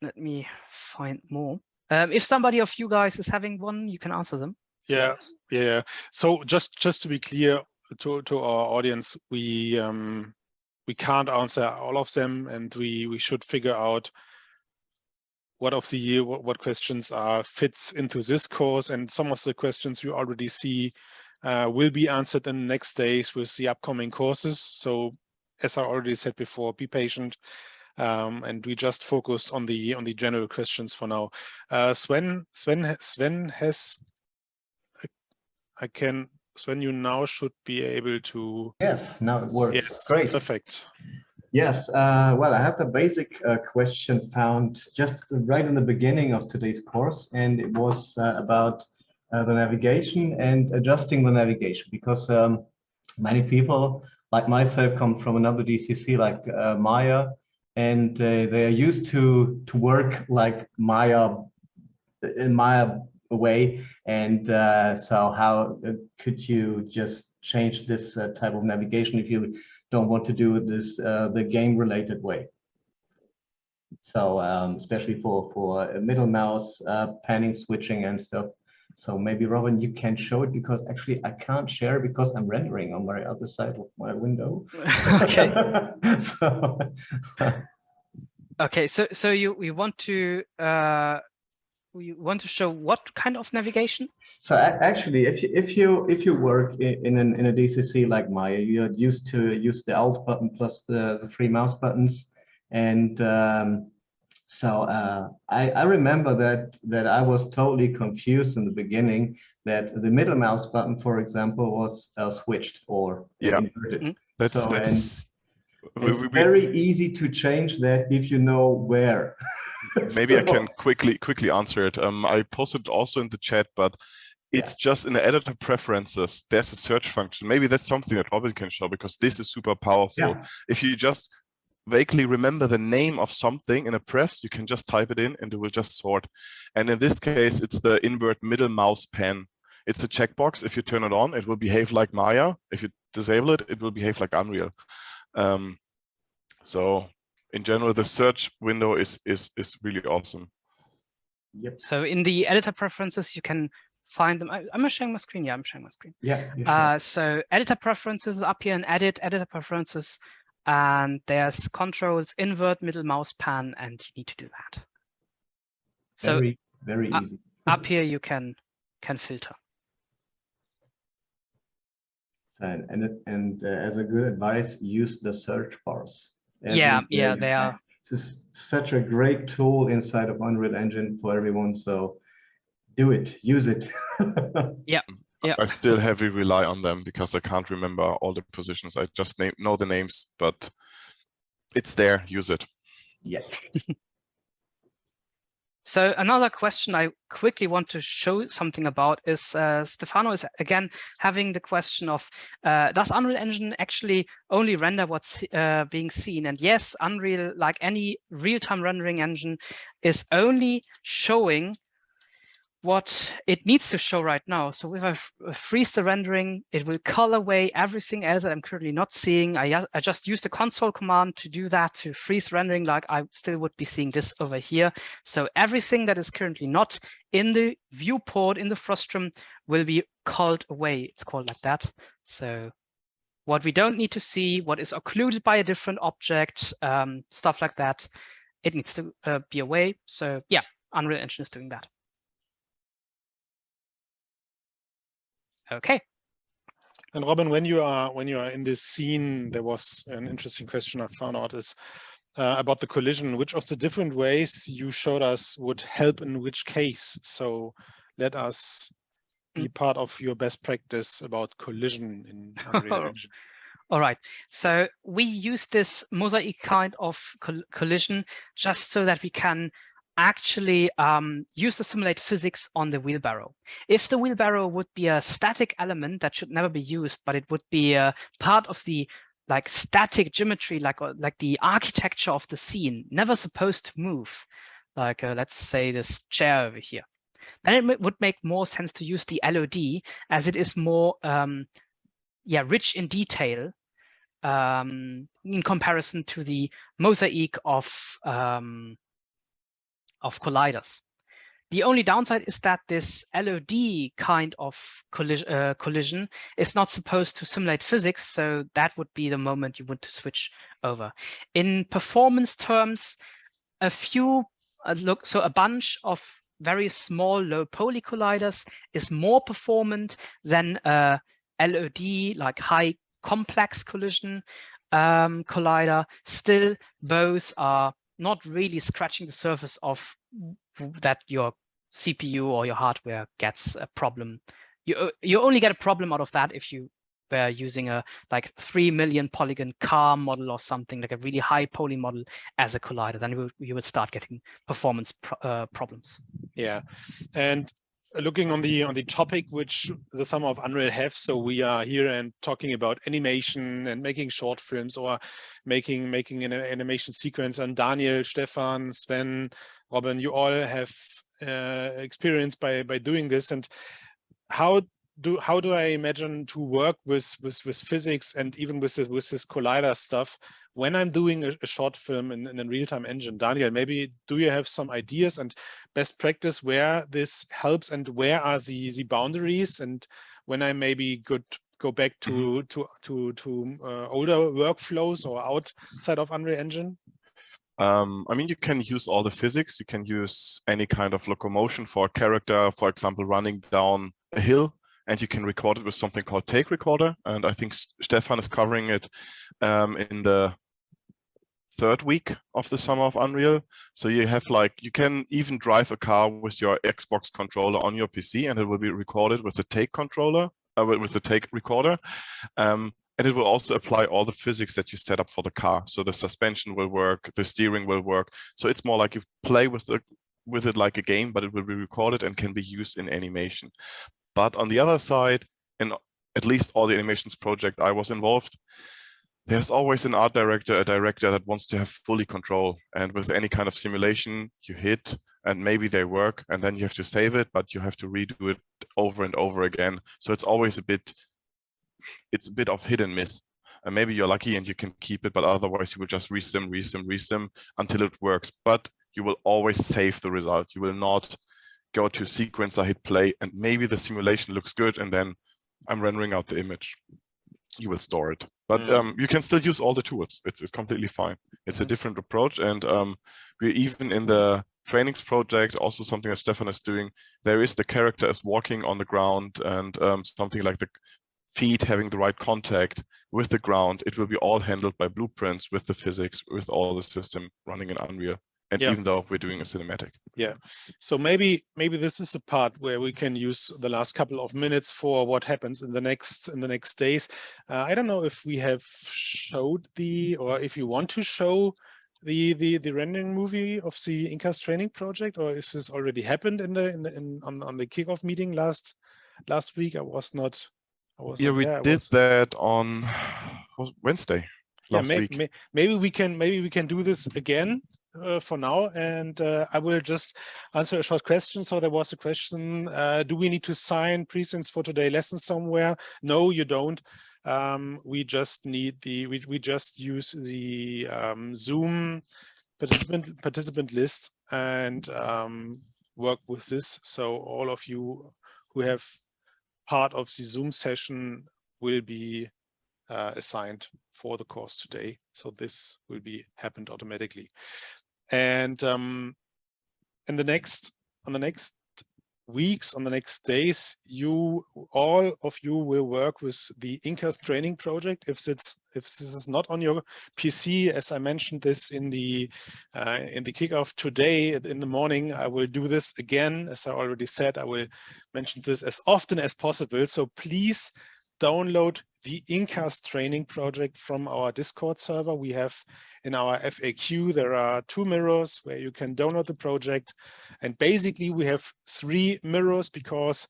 Let me find more. If somebody of you guys is having one, you can answer them. Yeah, yeah. So just to be clear to our audience, we can't answer all of them, and we should figure out what questions fits into this course, and some of the questions you already see will be answered in the next days with the upcoming courses. So as I already said before, be patient, and we just focused on the general questions for now. Sven has Sven, you now should be able to. Yes, now it works. Yes, great. Perfect. Yes, well, I have a basic question found just right in the beginning of today's course, and it was about the navigation and adjusting the navigation, because many people like myself come from another DCC like Maya, and they are used to work like Maya in Maya way, and so how could you just change this type of navigation if you don't want to do this the game related way? So especially for middle mouse panning, switching and stuff. So maybe Robin, you can show it, because actually I can't share because I'm rendering on the other side of my window. Okay. Okay, so you want to show what kind of navigation? So actually, if you work in a DCC like Maya, you're used to use the Alt button plus the 3 mouse buttons, and so I remember that I was totally confused in the beginning, that the middle mouse button, for example, was switched or inverted. Mm-hmm. That's it's very easy to change that if you know where. Maybe I can quickly answer it. I posted also in the chat, but it's just in the editor preferences, there's a search function. Maybe that's something that Robin can show, because this is super powerful. Yeah. If you just vaguely remember the name of something in a prefs, you can just type it in and it will just sort. And in this case, it's the invert middle mouse pan. It's a checkbox. If you turn it on, it will behave like Maya. If you disable it, it will behave like Unreal. So in general, the search window is really awesome. Yep. So in the editor preferences, you can find them. I'm sharing my screen. Yeah, I'm sharing my screen. Yeah. So editor preferences up here, and edit editor preferences, and there's controls, invert middle mouse pan, and you need to do that. So very easy. Up here you can filter. And as a good advice, use the search bars. Yeah, they are. is such a great tool inside of Unreal Engine for everyone. So do it, use it. Yeah. I still heavily rely on them because I can't remember all the positions. I just know the names, but it's there, use it. Yeah. So another question I quickly want to show something about is Stefano is again having the question of does Unreal Engine actually only render what's being seen? And yes, Unreal, like any real-time rendering engine, is only showing what it needs to show right now. So if I freeze the rendering, it will color away everything else that I'm currently not seeing. I just used the console command to do that, to freeze rendering, like I still would be seeing this over here. So everything that is currently not in the viewport, in the frustum, will be called away. It's called like that. So what we don't need to see, what is occluded by a different object, stuff like that, it needs to be away. So yeah, Unreal Engine is doing that. Okay. And Robin, when you are in this scene, there was an interesting question I found out is about the collision. Which of the different ways you showed us would help in which case? So let us be part of your best practice about collision in Unreal Engine. All right. So we use this mosaic kind of collision just so that we can actually use the simulate physics on the wheelbarrow. If the wheelbarrow would be a static element that should never be used, but it would be a part of the like static geometry, like the architecture of the scene, never supposed to move, like let's say this chair over here, then it would make more sense to use the LOD, as it is more rich in detail in comparison to the mosaic of colliders. The only downside is that this LOD kind of collision is not supposed to simulate physics, so that would be the moment you want to switch over. In performance terms, a few, a bunch of very small low poly colliders is more performant than a LOD, like high complex collision collider. Still, both are not really scratching the surface of that your CPU or your hardware gets a problem. You only get a problem out of that if you were using a like 3 million polygon car model or something, like a really high poly model as a collider. Then you would start getting performance problems. Yeah, and looking on the topic which the Summer of Unreal have, so we are here and talking about animation and making short films or making an animation sequence. And Daniel, Stefan, Sven, Robin, you all have experience by doing this. And how do I imagine to work with physics and even with this collider stuff when I'm doing a short film in a real-time engine? Daniel, maybe do you have some ideas and best practice where this helps and where are the boundaries, and when I maybe could go back to older workflows or outside of Unreal Engine? I mean, you can use all the physics. You can use any kind of locomotion for a character, for example, running down a hill, and you can record it with something called Take Recorder. And I think Stefan is covering it in the 3rd week of the Summer of Unreal. So you have you can even drive a car with your Xbox controller on your PC, and it will be recorded with the Take controller, with the Take Recorder. And it will also apply all the physics that you set up for the car. So the suspension will work, the steering will work. So it's more like you play with it like a game, but it will be recorded and can be used in animation. But on the other side, in at least all the animations project I was involved, there's always an art director, a director that wants to have fully control. And with any kind of simulation, you hit and maybe they work and then you have to save it, but you have to redo it over and over again. So it's always a bit of hit and miss. And maybe you're lucky and you can keep it, but otherwise you will just resim until it works. But you will always save the result. You will not go to sequencer, hit play, and maybe the simulation looks good and then I'm rendering out the image. You will store it. But you can still use all the tools. It's completely fine. It's a different approach. And we're even in the trainings project, also something that Stefan is doing, there is the character is walking on the ground and something like feet having the right contact with the ground, it will be all handled by blueprints with the physics, with all the system running in Unreal. And even though we're doing a cinematic. Yeah. So maybe this is a part where we can use the last couple of minutes for what happens in the next days. I don't know if we have showed or if you want to show the rendering movie of the Incas training project, or if this already happened on the kickoff meeting last week. I was not Yeah, we did that on Wednesday last week. Maybe we can do this again for now, and I will just answer a short question. So there was a question: do we need to sign presents for today's lesson somewhere? No, you don't. We just need we just use the Zoom participant list and work with this. So all of you who have part of the Zoom session will be assigned for the course today. So this will be happened automatically. And on the next weeks, on the next days, all of you will work with the Incas training project. If this is not on your PC, as I mentioned this in the kickoff today in the morning, I will do this again. As I already said, I will mention this as often as possible. So please download the Incas training project from our Discord server. We have in our FAQ, there are 2 mirrors where you can download the project. And basically we have 3 mirrors because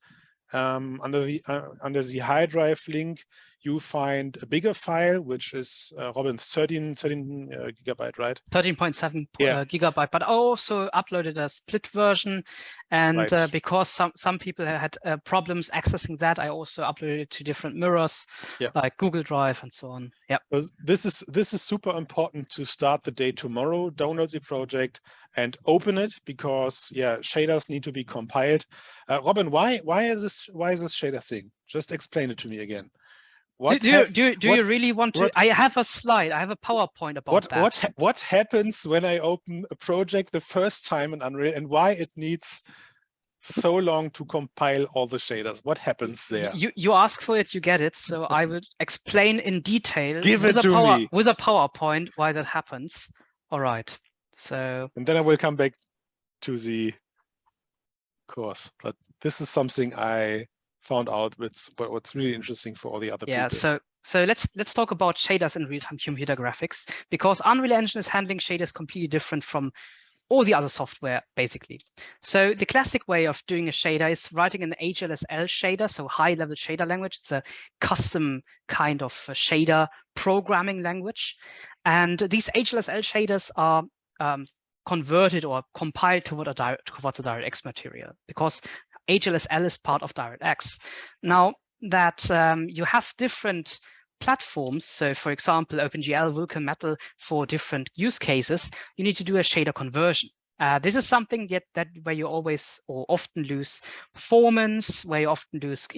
under the high drive link, you find a bigger file, which is Robin, 13 gigabyte, right? 13.7 gigabyte, but I also uploaded a split version. And because some people had problems accessing that, I also uploaded it to different mirrors, like Google Drive and so on. Yeah. This is super important to start the day tomorrow. Download the project and open it because shaders need to be compiled. Robin, why is this shader thing? Just explain it to me again. Do you really want to? I have a slide. I have a PowerPoint about that. What happens when I open a project the first time in Unreal, and why it needs so long to compile all the shaders? What happens there? You ask for it, you get it. So I will explain in detail with a PowerPoint why that happens. All right. So and then I will come back to the course. But this is something I found out what's really interesting for all the other people. So let's talk about shaders in real-time computer graphics, because Unreal Engine is handling shaders completely different from all the other software, basically. So the classic way of doing a shader is writing an HLSL shader, so high-level shader language. It's a custom kind of shader programming language. And these HLSL shaders are converted or compiled towards a DirectX material, because HLSL is part of DirectX. Now that you have different platforms, so for example, OpenGL, Vulkan, Metal for different use cases, you need to do a shader conversion. This is something where you always or often lose performance, where you often lose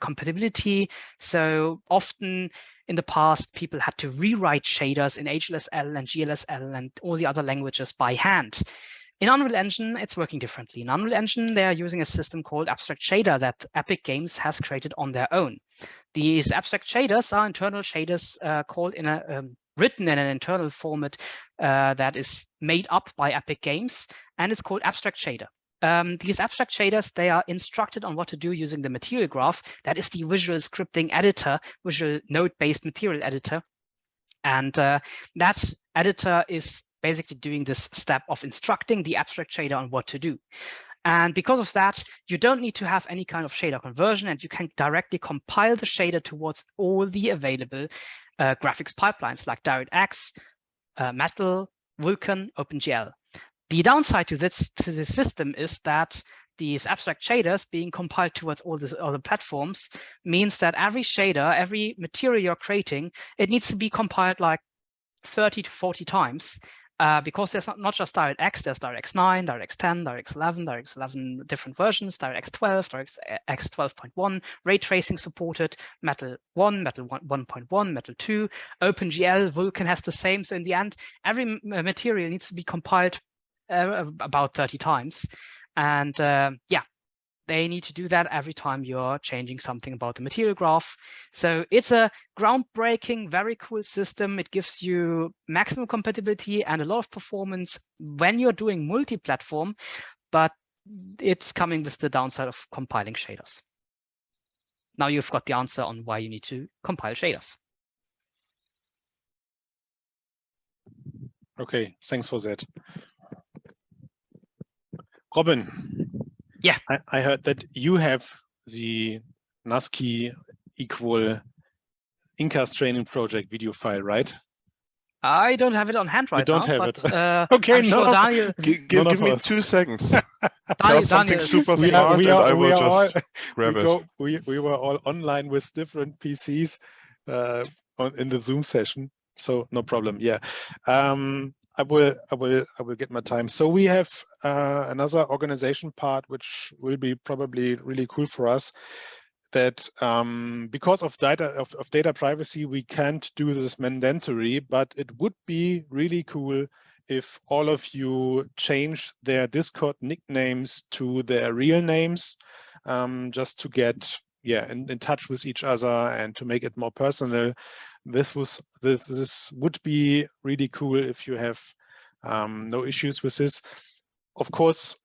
compatibility. So often in the past, people had to rewrite shaders in HLSL and GLSL and all the other languages by hand. In Unreal Engine, it's working differently. In Unreal Engine, they are using a system called Abstract Shader that Epic Games has created on their own. These abstract shaders are internal shaders written in an internal format that is made up by Epic Games, and it's called Abstract Shader. These abstract shaders, they are instructed on what to do using the material graph. That is the visual scripting editor, visual node-based material editor. And that editor is basically doing this step of instructing the abstract shader on what to do. And because of that, you don't need to have any kind of shader conversion, and you can directly compile the shader towards all the available graphics pipelines like DirectX, Metal, Vulkan, OpenGL. The downside to this system is that these abstract shaders being compiled towards all these other platforms means that every shader, every material you're creating, it needs to be compiled like 30 to 40 times. Because there's not just DirectX, there's DirectX 9, DirectX 10, DirectX 11, DirectX 11 different versions, DirectX 12, DirectX 12.1, ray tracing supported, Metal 1, Metal 1.1, Metal 2, OpenGL, Vulkan has the same. So in the end, every material needs to be compiled about 30 times. And they need to do that every time you're changing something about the material graph. So it's a groundbreaking, very cool system. It gives you maximum compatibility and a lot of performance when you're doing multi-platform, but it's coming with the downside of compiling shaders. Now you've got the answer on why you need to compile shaders. Okay, thanks for that. Robin. Yeah. I heard that you have the NASCII equal Incas training project video file, right? I don't have it on hand right don't now, have but it. Okay, I'm sure Daniel. Give me 2 seconds. Tell something Daniel, super smart, and I will just grab it. We were all online with different PCs in the Zoom session, so no problem. Yeah, I will get my time. So we have another organization part, which will be probably really cool for us. That because of data privacy, we can't do this mandatory, but it would be really cool if all of you change their Discord nicknames to their real names, just to get in touch with each other and to make it more personal. This would be really cool if you have no issues with this. Of course,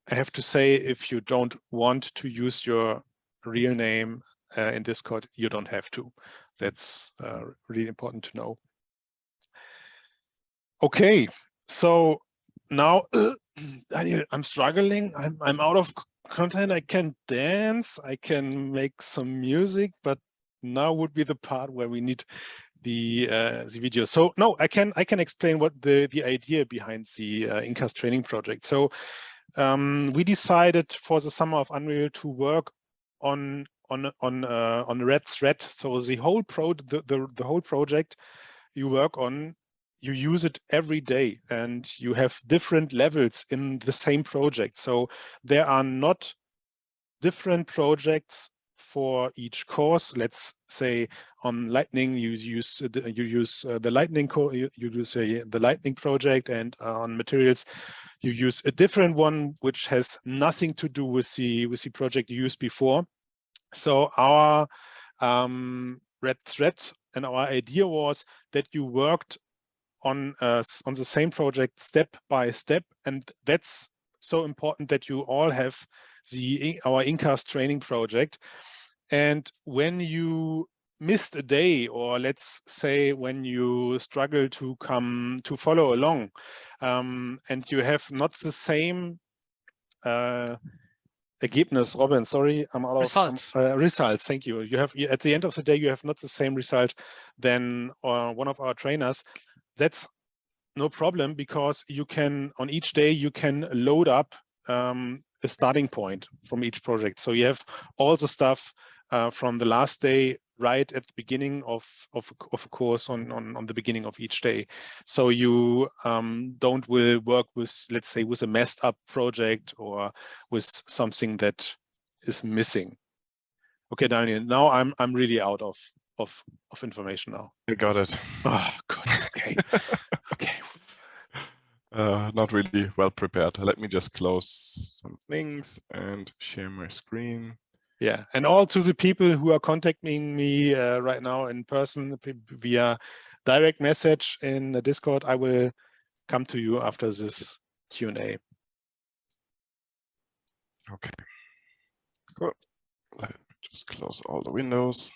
I have to say, if you don't want to use your real name in Discord, you don't have to. That's really important to know. Okay, so now Daniel, I'm struggling. I'm out of content. I can dance, I can make some music, but now would be the part where we need the video. So no, I can explain what the idea behind the Incas training project. So we decided for the summer of Unreal to work on a red thread. So the whole the whole project you work on, you use it every day, and you have different levels in the same project. So there are not different projects for each course. Let's say on Lightning, you use the Lightning the Lightning project, and on materials, you use a different one which has nothing to do with the project you used before. So our red thread and our idea was that you worked on the same project step by step, and that's so important that you all have our Incas training project. And when you missed a day, or let's say when you struggle to follow along, and you have not the same Ergebnis, Robin, sorry, I'm out results. of results. Thank you. You have at the end of the day, you have not the same result than one of our trainers. That's no problem, because you can, on each day, you can load up a starting point from each project. So you have all the stuff from the last day right at the beginning of a course on the beginning of each day. So you will work with, let's say, with a messed up project or with something that is missing. Okay, Daniel, now I'm really out of information now. I got it. Oh, good. Okay. Okay. Not really well prepared. Let me just close some things and share my screen. Yeah, and all to the people who are contacting me right now in person via direct message in the Discord, I will come to you after this Q&A. Okay, good. Let me just close all the windows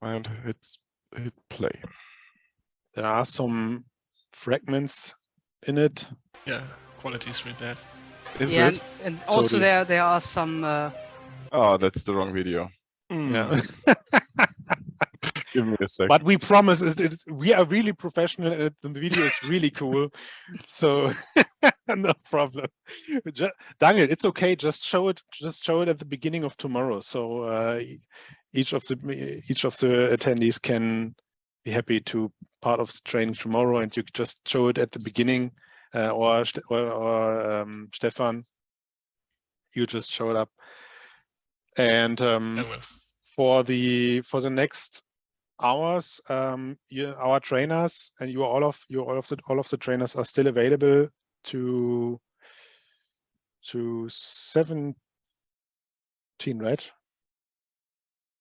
and hit play. There are some fragments in it. Yeah, quality is really bad. Is yeah, it? and also Totally. there are some. Oh, that's the wrong video. Yeah. Give me a second. But we promise we are really professional, and the video is really cool. So no problem. Daniel, it's okay. Just show it at the beginning of tomorrow. So each of the attendees can be happy to part of the training tomorrow, and you just show it at the beginning, or Stefan, you just show it up. And for the next hours, our trainers and all of the trainers are still available to to 17, right?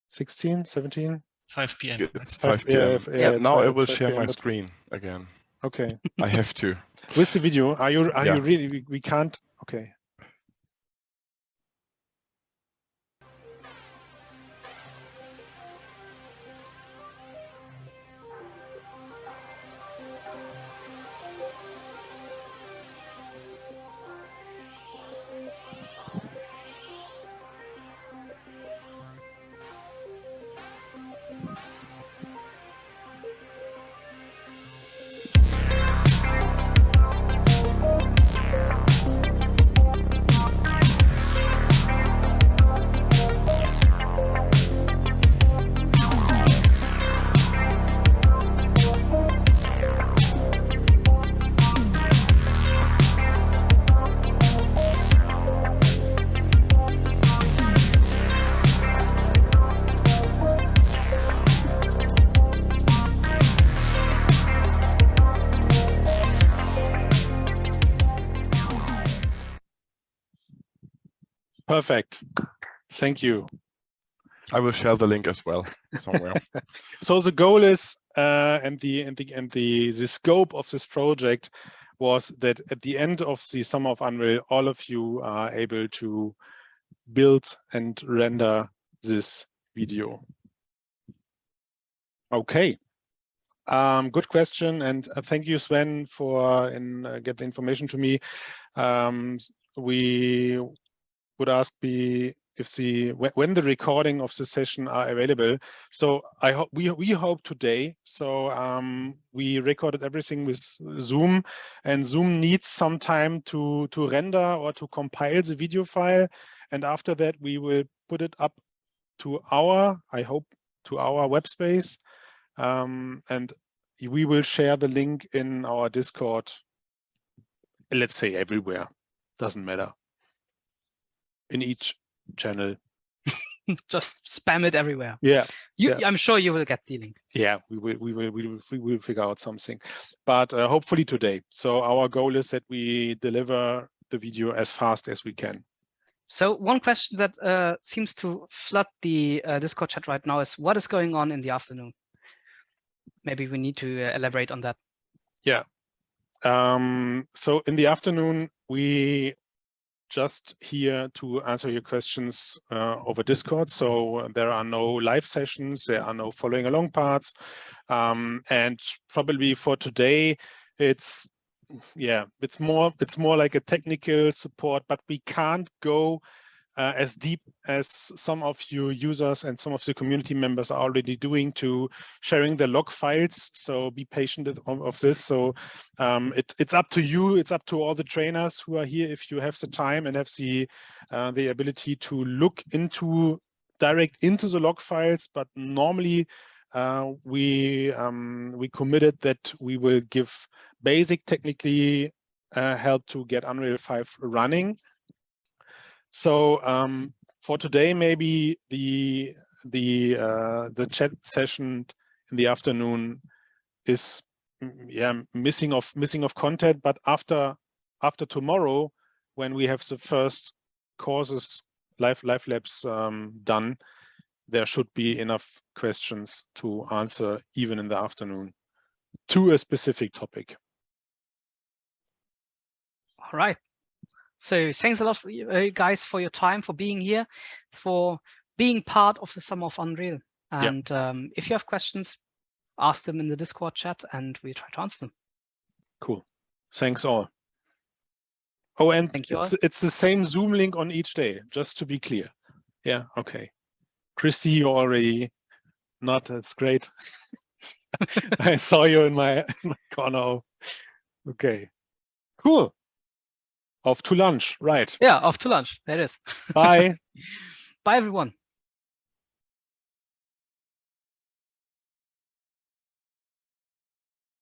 16, 17? 5 p.m. It's 5 p.m. Yeah, Yeah, it's now fi- I it's will 5 share p.m., my but- screen again. Okay. I have to. With the video, are you Yeah. really? We can't. Okay. Perfect. Thank you. I will share the link as well somewhere. So the goal is, and the scope of this project was that at the end of the Summer of Unreal, all of you are able to build and render this video. Okay. Good question, and thank you, Sven, for get the information to me. We would ask when the recording of the session are available. So I hope we hope today. So we recorded everything with Zoom, and Zoom needs some time to render or to compile the video file, and after that we will put it up to our web space, and we will share the link in our Discord. Let's say everywhere, doesn't matter. In each channel. Just spam it everywhere. Yeah. I'm sure you will get the link. Yeah, we will figure out something, but hopefully today. So our goal is that we deliver the video as fast as we can. So one question that seems to flood the Discord chat right now is, what is going on in the afternoon? Maybe we need to elaborate on that. Yeah. So in the afternoon, we just here to answer your questions over Discord. So there are no live sessions, there are no following along parts. And probably for today, it's more like a technical support, but we can't go as deep as some of you users and some of the community members are already doing to sharing the log files. So be patient of this. So it's up to you. It's up to all the trainers who are here. If you have the time and have the ability to look direct into the log files, but normally we committed that we will give basic technically help to get Unreal 5 running. So for today, maybe the chat session in the afternoon is missing of content, but after tomorrow, when we have the first courses live labs done, there should be enough questions to answer even in the afternoon to a specific topic. All right. So thanks a lot for you guys for your time, for being here, for being part of the Summer of Unreal. And if you have questions, ask them in the Discord chat and we try to answer them. Cool. Thanks all. Oh, and Thank you all. it's the same Zoom link on each day, just to be clear. Yeah, okay. Christy, you already not, that's great. I saw you in my corner. Okay, cool. Off to lunch, right? Yeah, off to lunch. There it is. Bye. Bye, everyone.